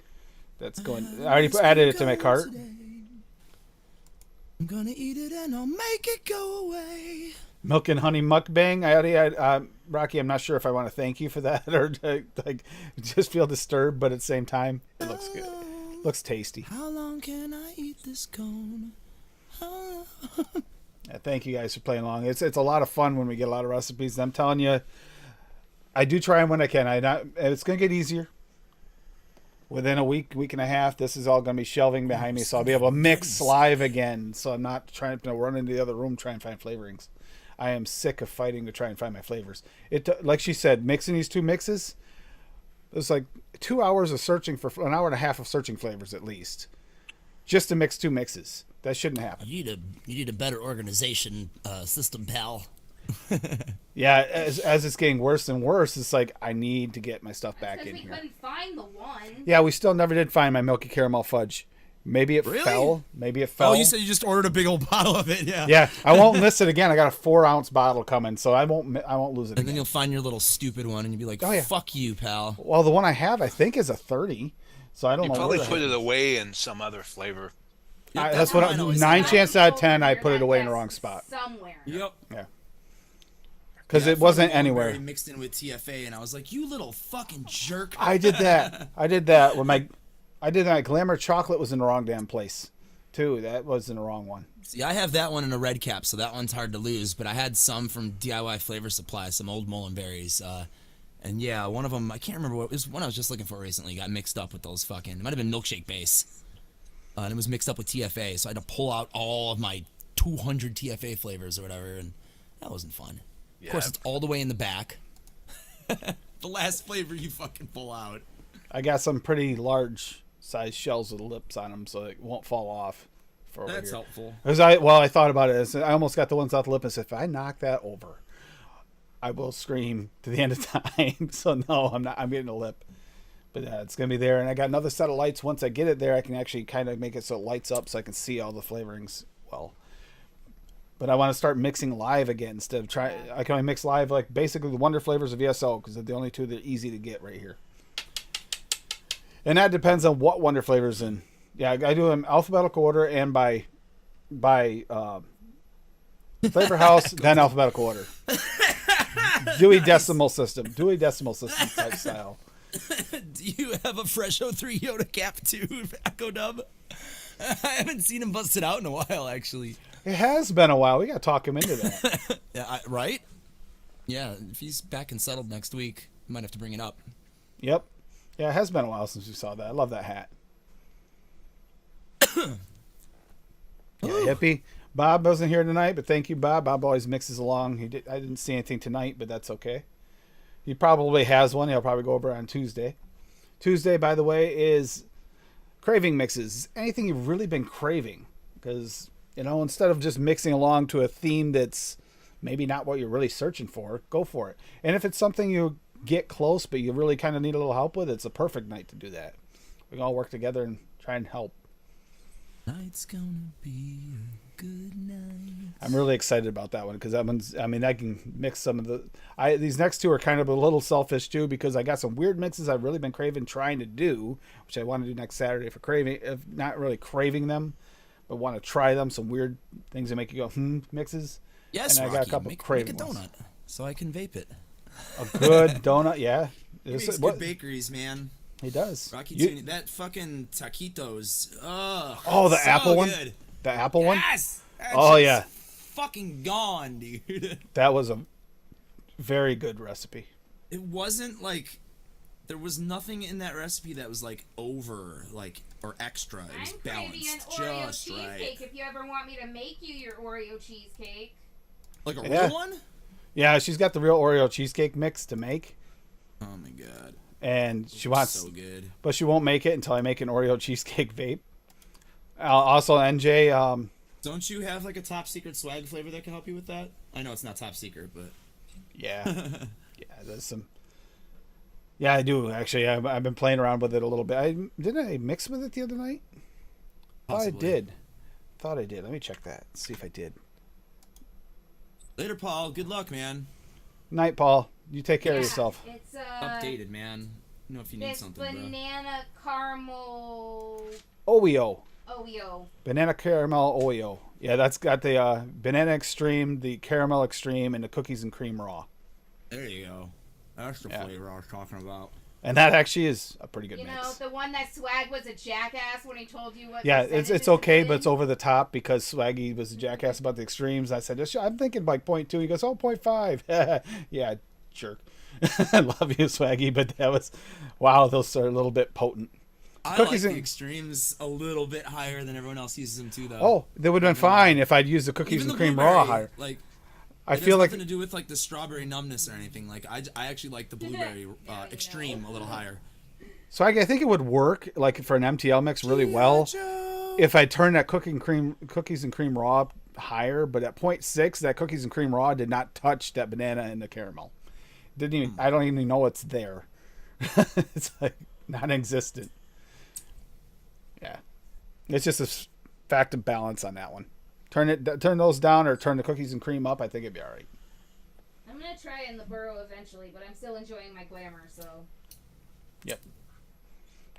That's going. I already added it to my cart. I'm gonna eat it and I'll make it go away. Milk and honey mukbang. I already had Rocky. I'm not sure if I want to thank you for that or like just feel disturbed, but at the same time, it looks good. Looks tasty. How long can I eat this cone? Yeah, thank you guys for playing along. It's a lot of fun when we get a lot of recipes. I'm telling you, I do try them when I can. It's gonna get easier. Within a week and a half, this is all going to be shelving behind me, so I'll be able to mix live again. So I'm not trying to run into the other room trying to find flavorings. I am sick of fighting to try and find my flavors. Like she said, mixing these 2 mixes, it was like 2 hours of searching for an hour and a half of searching flavors at least, just to mix 2 mixes. That shouldn't happen. You need a better organization system, pal. Yeah, as it's getting worse and worse, it's like I need to get my stuff back in Because we here. couldn't find the one. Yeah, we still never did find my milky caramel fudge. Maybe it fell. Maybe it fell. Oh, you said you just ordered a big old bottle of it, yeah. Yeah, I won't miss it again. I got a 4-ounce bottle coming, so I won't lose it And then again. you'll find your little stupid one, and you'll be like, Oh, yeah. fuck you, pal. Well, the one I have, I think, is a 30, so I don't You know. probably where put it away in some other flavor. Yep, that's what mine always 9 is. chances out of 10, I Over put it here, away in that the wrong desk spot. Somewhere. Yep. Yeah. because Yeah, I it found wasn't mulberry anywhere. mixed in with TFA, and I was like, "You little fucking jerk!" I did that when my Glamour chocolate was in the wrong damn place, too. That was in the wrong one. See, I have that one in a red cap, so that one's hard to lose. But I had some from DIY Flavor Supply, some old Mullenberries, and yeah, one of them I can't remember what it was. One I was just looking for recently got mixed up with those fucking. It might have been milkshake base, and it was mixed up with TFA, so I had to pull out all of my 200 TFA flavors or whatever, and that wasn't fun. Yeah. Of course, it's all the way in the back. The last flavor you fucking pull out. I got some pretty large size shells with lips on them, so it won't fall off. For over That's here. helpful. I thought about it. I almost got the ones off the lip and said, if I knock that over, I will scream to the end of time. So no, I'm not. I'm getting a lip, but it's gonna be there. And I got another set of lights. Once I get it there, I can actually kind of make it so it lights up, so I can see all the flavorings well. But I want to start mixing live again instead of try. I can only mix live like basically the Wonder flavors of VSO because they're the only two that are easy to get right here. And that depends on what Wonder flavors in. Yeah, I do them alphabetical order and by flavor house, then alphabetical order. Dewey Decimal System type style. Do you have a fresh 03 Yoda cap too, Echo Dub? I haven't seen him bust it out in a while, actually. It has been a while. We got to talk him into that. Yeah, right? Yeah, if he's back and settled next week, we might have to bring it up. Yep. Yeah, it has been a while since we saw that. I love that hat. Yeah, hippie. Bob wasn't here tonight, but thank you, Bob. Bob always mixes along. I didn't see anything tonight, but that's okay. He probably has one. He'll probably go over on Tuesday. Tuesday, by the way, is craving mixes. Anything you've really been craving. Because, instead of just mixing along to a theme that's maybe not what you're really searching for, go for it. And if it's something you get close, but you really kind of need a little help with, it's a perfect night to do that. We can all work together and try and help. Night's gonna be a good night. I'm really excited about that one because that one's. I mean, I can mix some of the. These next two are kind of a little selfish too because I got some weird mixes I've really been craving trying to do, which I want to do next Saturday for craving. If not really craving them, but want to try them. Some weird things that make you go mixes. Yes, and I Rocky, got a couple make craving a donut ones. so I can vape it. A good donut, yeah. He makes good bakeries, man. He does. Rocky Tuna, that fucking taquitos. Oh, the so apple one? good. The apple one? Yes. That Oh, shit's yeah. Fucking gone, dude. That was a very good recipe. It wasn't like there was nothing in that recipe that was like over, like or extra. It was I'm craving an balanced, Oreo just cheesecake right. if you ever want me to make you your Oreo cheesecake. Like a Yeah. real one? Yeah, she's got the real Oreo cheesecake mix to make, Oh my god. and she wants, So good. but she won't make it until I make an Oreo cheesecake vape. Also, NJ, Don't you have like a top secret swag flavor that can help you with that? I know it's not top secret, but yeah, there's some. Yeah, I do actually. I've been playing around with it a little bit. Didn't I mix with it the other night? Possibly. Thought I did. Let me check that. See if I did. Later, Paul. Good luck, man. Night, Paul. You take care of Yeah, yourself. It's Updated, man. You know if you need this something, bro. banana caramel Oreo. Oreo. Banana caramel Oreo. Yeah, that's got the banana extreme, the caramel extreme, and the cookies and cream raw. There you go. That's the Yeah. flavor I was talking about. And that actually is a pretty good You know, mix. the one that Swag was a jackass when he told you what. Yeah, percentage it's to okay, put but in. it's over the top because Swaggy was a jackass about the extremes. I said, I'm thinking like 0.2. He goes, 0.5. Yeah, jerk. I love you, Swaggy, but that was, wow, those are a little bit potent. I Cookies like and- the extremes a little bit higher than everyone else uses them too, though. Oh, they would have been fine if I'd used the cookies Even and the cream raw blueberry, higher. Like, I it feel has like nothing to do with like the strawberry numbness or anything. Like, I actually like the blueberry extreme a little higher. Swaggy, I think it would work like for an MTL mix really well if I turned that cookies and cream raw higher. But at 0.6, that cookies and cream raw did not touch that banana and the caramel. Didn't even. I don't even know it's there. It's like non-existent. Yeah, it's just a fact of balance on that one. Turn those down or turn the cookies and cream up. I think it'd be all right. I'm gonna try it in the burrow eventually, but I'm still enjoying my glamour. So. Yep.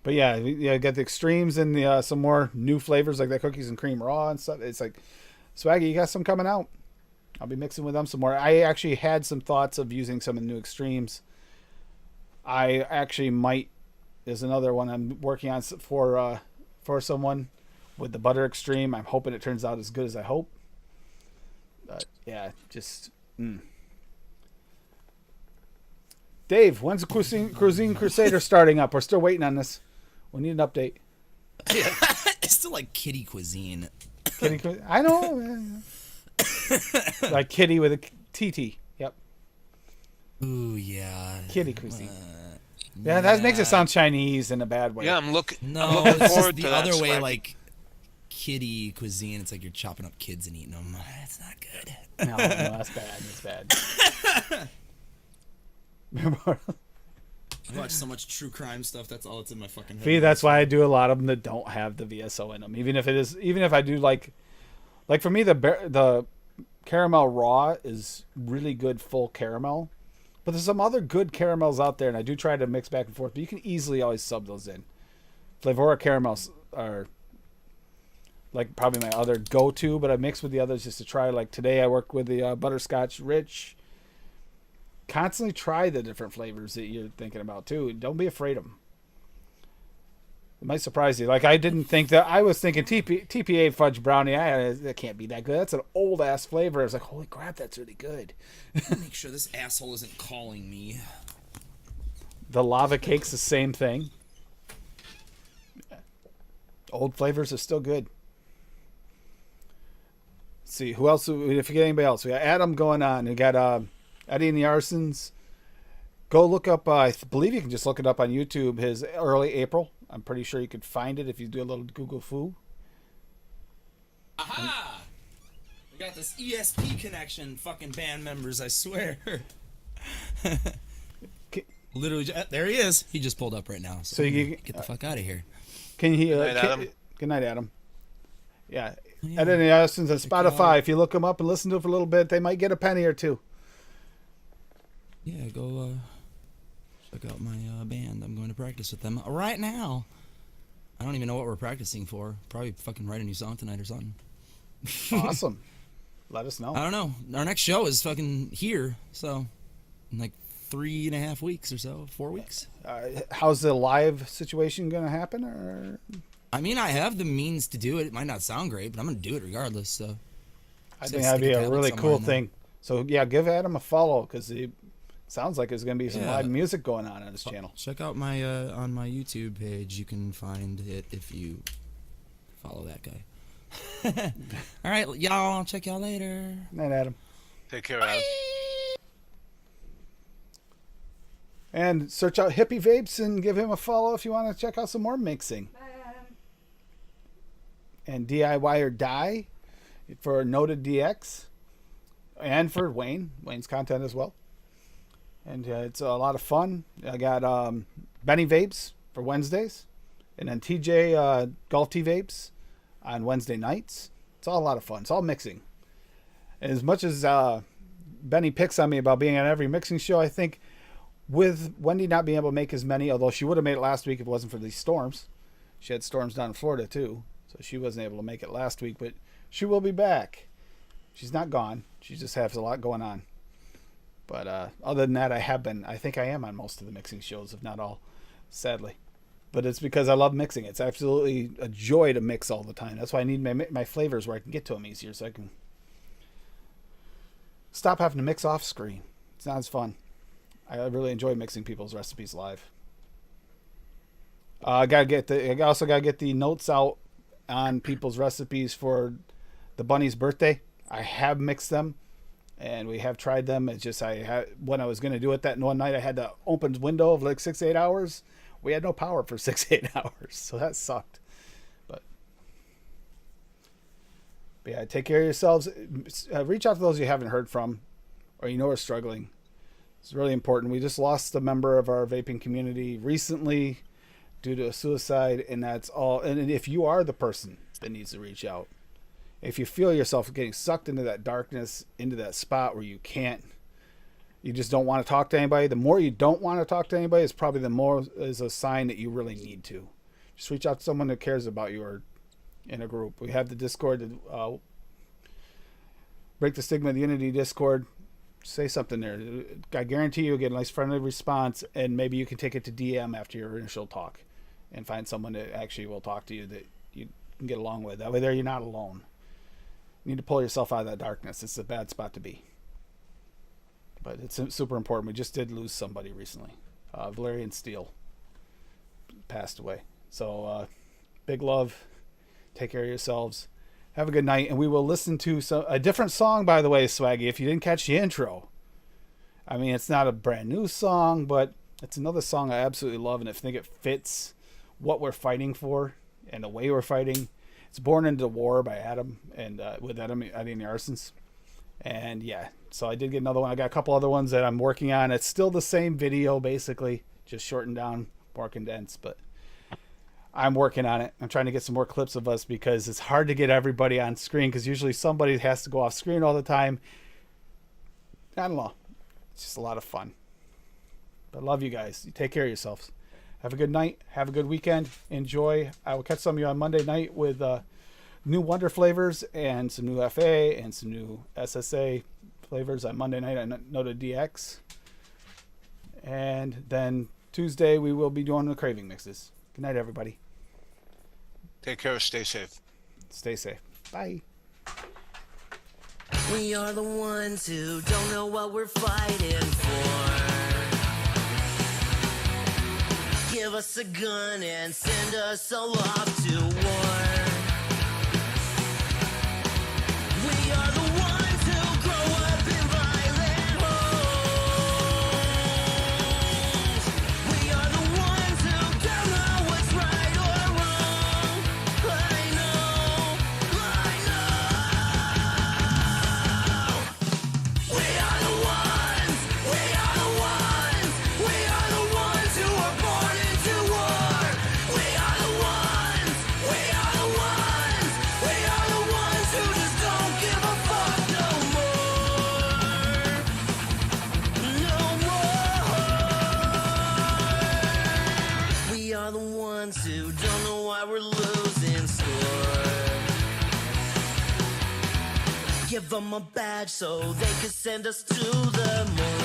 But yeah, got the extremes and the some more new flavors like that cookies and cream raw and stuff. It's like, Swaggy, you got some coming out. I'll be mixing with them some more. I actually had some thoughts of using some of the new extremes. I actually might. There's another one I'm working on for someone with the butter extreme. I'm hoping it turns out as good as I hope. But yeah, just. Dave, when's the Cuisine Crusader starting up? We're still waiting on this. We need an update. It's still like kitty cuisine. I know. Like kitty with a TT. Yep. Ooh, yeah. Kitty cuisine. Yeah, that makes it sound Chinese in a bad way. Yeah, I'm looking No, forward it's just to the that, other way, Swaggy. like kitty cuisine. It's like you're chopping up kids and eating them. It's not good. No, that's bad. That's bad. Remember? I watch so much true crime stuff. That's all that's in my fucking head. See, that's why I do a lot of them that don't have the VSO in them. Even if I do like for me the caramel raw is really good full caramel, but there's some other good caramels out there, and I do try to mix back and forth. But you can easily always sub those in. Flavora caramels are like probably my other go-to, but I mix with the others just to try. Like today, I work with the butterscotch rich. Constantly try the different flavors that you're thinking about too. Don't be afraid of them. It might surprise you. Like I didn't think that. I was thinking TPA fudge brownie. That can't be that good. That's an old ass flavor. I was like, holy crap, that's really good. Make sure this asshole isn't calling me. The lava cake's the same thing. Old flavors are still good. Let's see who else. If you get anybody else, we got Adam going on. We got Eddie and the Arsons. Go look up. I believe you can just look it up on YouTube. His early April. I'm pretty sure you could find it if you do a little Google foo. Aha! We got this ESP connection, fucking band members. I swear. Literally, there he is. He just pulled up right now. So you get the fuck out of here. Can he? Good night, Adam. Good night, Adam. Yeah. Yeah. Eddie and the Arsons on Spotify. If you look them up and listen to it for a little bit, they might get a penny or two. Yeah, go check out my band. I'm going to practice with them right now. I don't even know what we're practicing for. Probably fucking write a new song tonight or something. Awesome. Let us know. I don't know. Our next show is fucking here, so in like 3.5 weeks or so, 4 weeks. How's the live situation going to happen? Or I mean, I have the means to do it. It might not sound great, but I'm going to do it regardless. So I Just think gotta that'd be stick a a tablet really somewhere cool in there. thing. So yeah, give Adam a follow because it sounds like there's going to be some Yeah. live music going on his channel. check out my on my YouTube page. You can find it if you follow that guy. All right, y'all. I'll check y'all later. Night, Adam. Take care, Adam. And search out Hippie Vapes and give him a follow if you want to check out some more mixing. And DIY or Die for Noted DX. And for Wayne's content as well. And it's a lot of fun. I got Benny Vapes for Wednesdays. And then TJ Golf Tea Vapes on Wednesday nights. It's all a lot of fun. It's all mixing. And as much as Benny picks on me about being on every mixing show, I think with Wendy not being able to make as many, although she would have made it last week if it wasn't for these storms. She had storms down in Florida too, so she wasn't able to make it last week, but she will be back. She's not gone. She just has a lot going on. But other than that, I think I am on most of the mixing shows, if not all, sadly. But it's because I love mixing. It's absolutely a joy to mix all the time. That's why I need my flavors where I can get to them easier so I can stop having to mix off screen. It's not as fun. I really enjoy mixing people's recipes live. I also gotta get the notes out on people's recipes for the bunny's birthday. I have mixed them, and we have tried them. It's just when I was gonna do it that one night, I had the open window of like 6-8 hours. We had no power for 6-8 hours, so that sucked. But yeah, take care of yourselves. Reach out to those you haven't heard from, or you know are struggling. It's really important. We just lost a member of our vaping community recently due to a suicide, and that's all. And if you are the person that needs to reach out, if you feel yourself getting sucked into that darkness, into that spot where you just don't want to talk to anybody, the more you don't want to talk to anybody is probably the more is a sign that you really need to. Just reach out to someone that cares about you or in a group. We have the Discord. Break the Stigma, the Unity Discord. Say something there. I guarantee you'll get a nice friendly response, and maybe you can take it to DM after your initial talk and find someone that actually will talk to you that you can get along with. That way there you're not alone. You need to pull yourself out of that darkness. It's a bad spot to be. But it's super important. We just did lose somebody recently. Valerian Steele passed away. So big love. Take care of yourselves. Have a good night. And we will listen to a different song, by the way, Swaggy, if you didn't catch the intro. I mean, it's not a brand new song, but it's another song I absolutely love, and I think it fits what we're fighting for and the way we're fighting. It's Born into War by Adam, and with Eddie and the Arsons. And yeah, so I did get another one. I got a couple other ones that I'm working on. It's still the same video, basically, just shortened down, more condensed, but I'm working on it. I'm trying to get some more clips of us because it's hard to get everybody on screen because usually somebody has to go off screen all the time. I don't know. It's just a lot of fun. But I love you guys. You take care of yourselves. Have a good night. Have a good weekend. Enjoy. I will catch some of you on Monday night with new Wonder flavors and some new FA and some new SSA flavors on Monday night. I know the DX. And then Tuesday we will be doing the craving mixes. Good night, everybody. Take care. Stay safe. Stay safe. Bye. We are the ones who don't know what we're fighting for. Give us a gun and send us all off to war. We are the ones who grow up in violent homes. We are the ones who don't know what's right or wrong. I know. We are the ones. We are the ones. We are the ones who are born into war. We are the ones. We are the ones. We are the ones who just don't give a fuck no more. No more. We are the ones who don't know why we're losing score. Give them a badge so they can send us to the moon.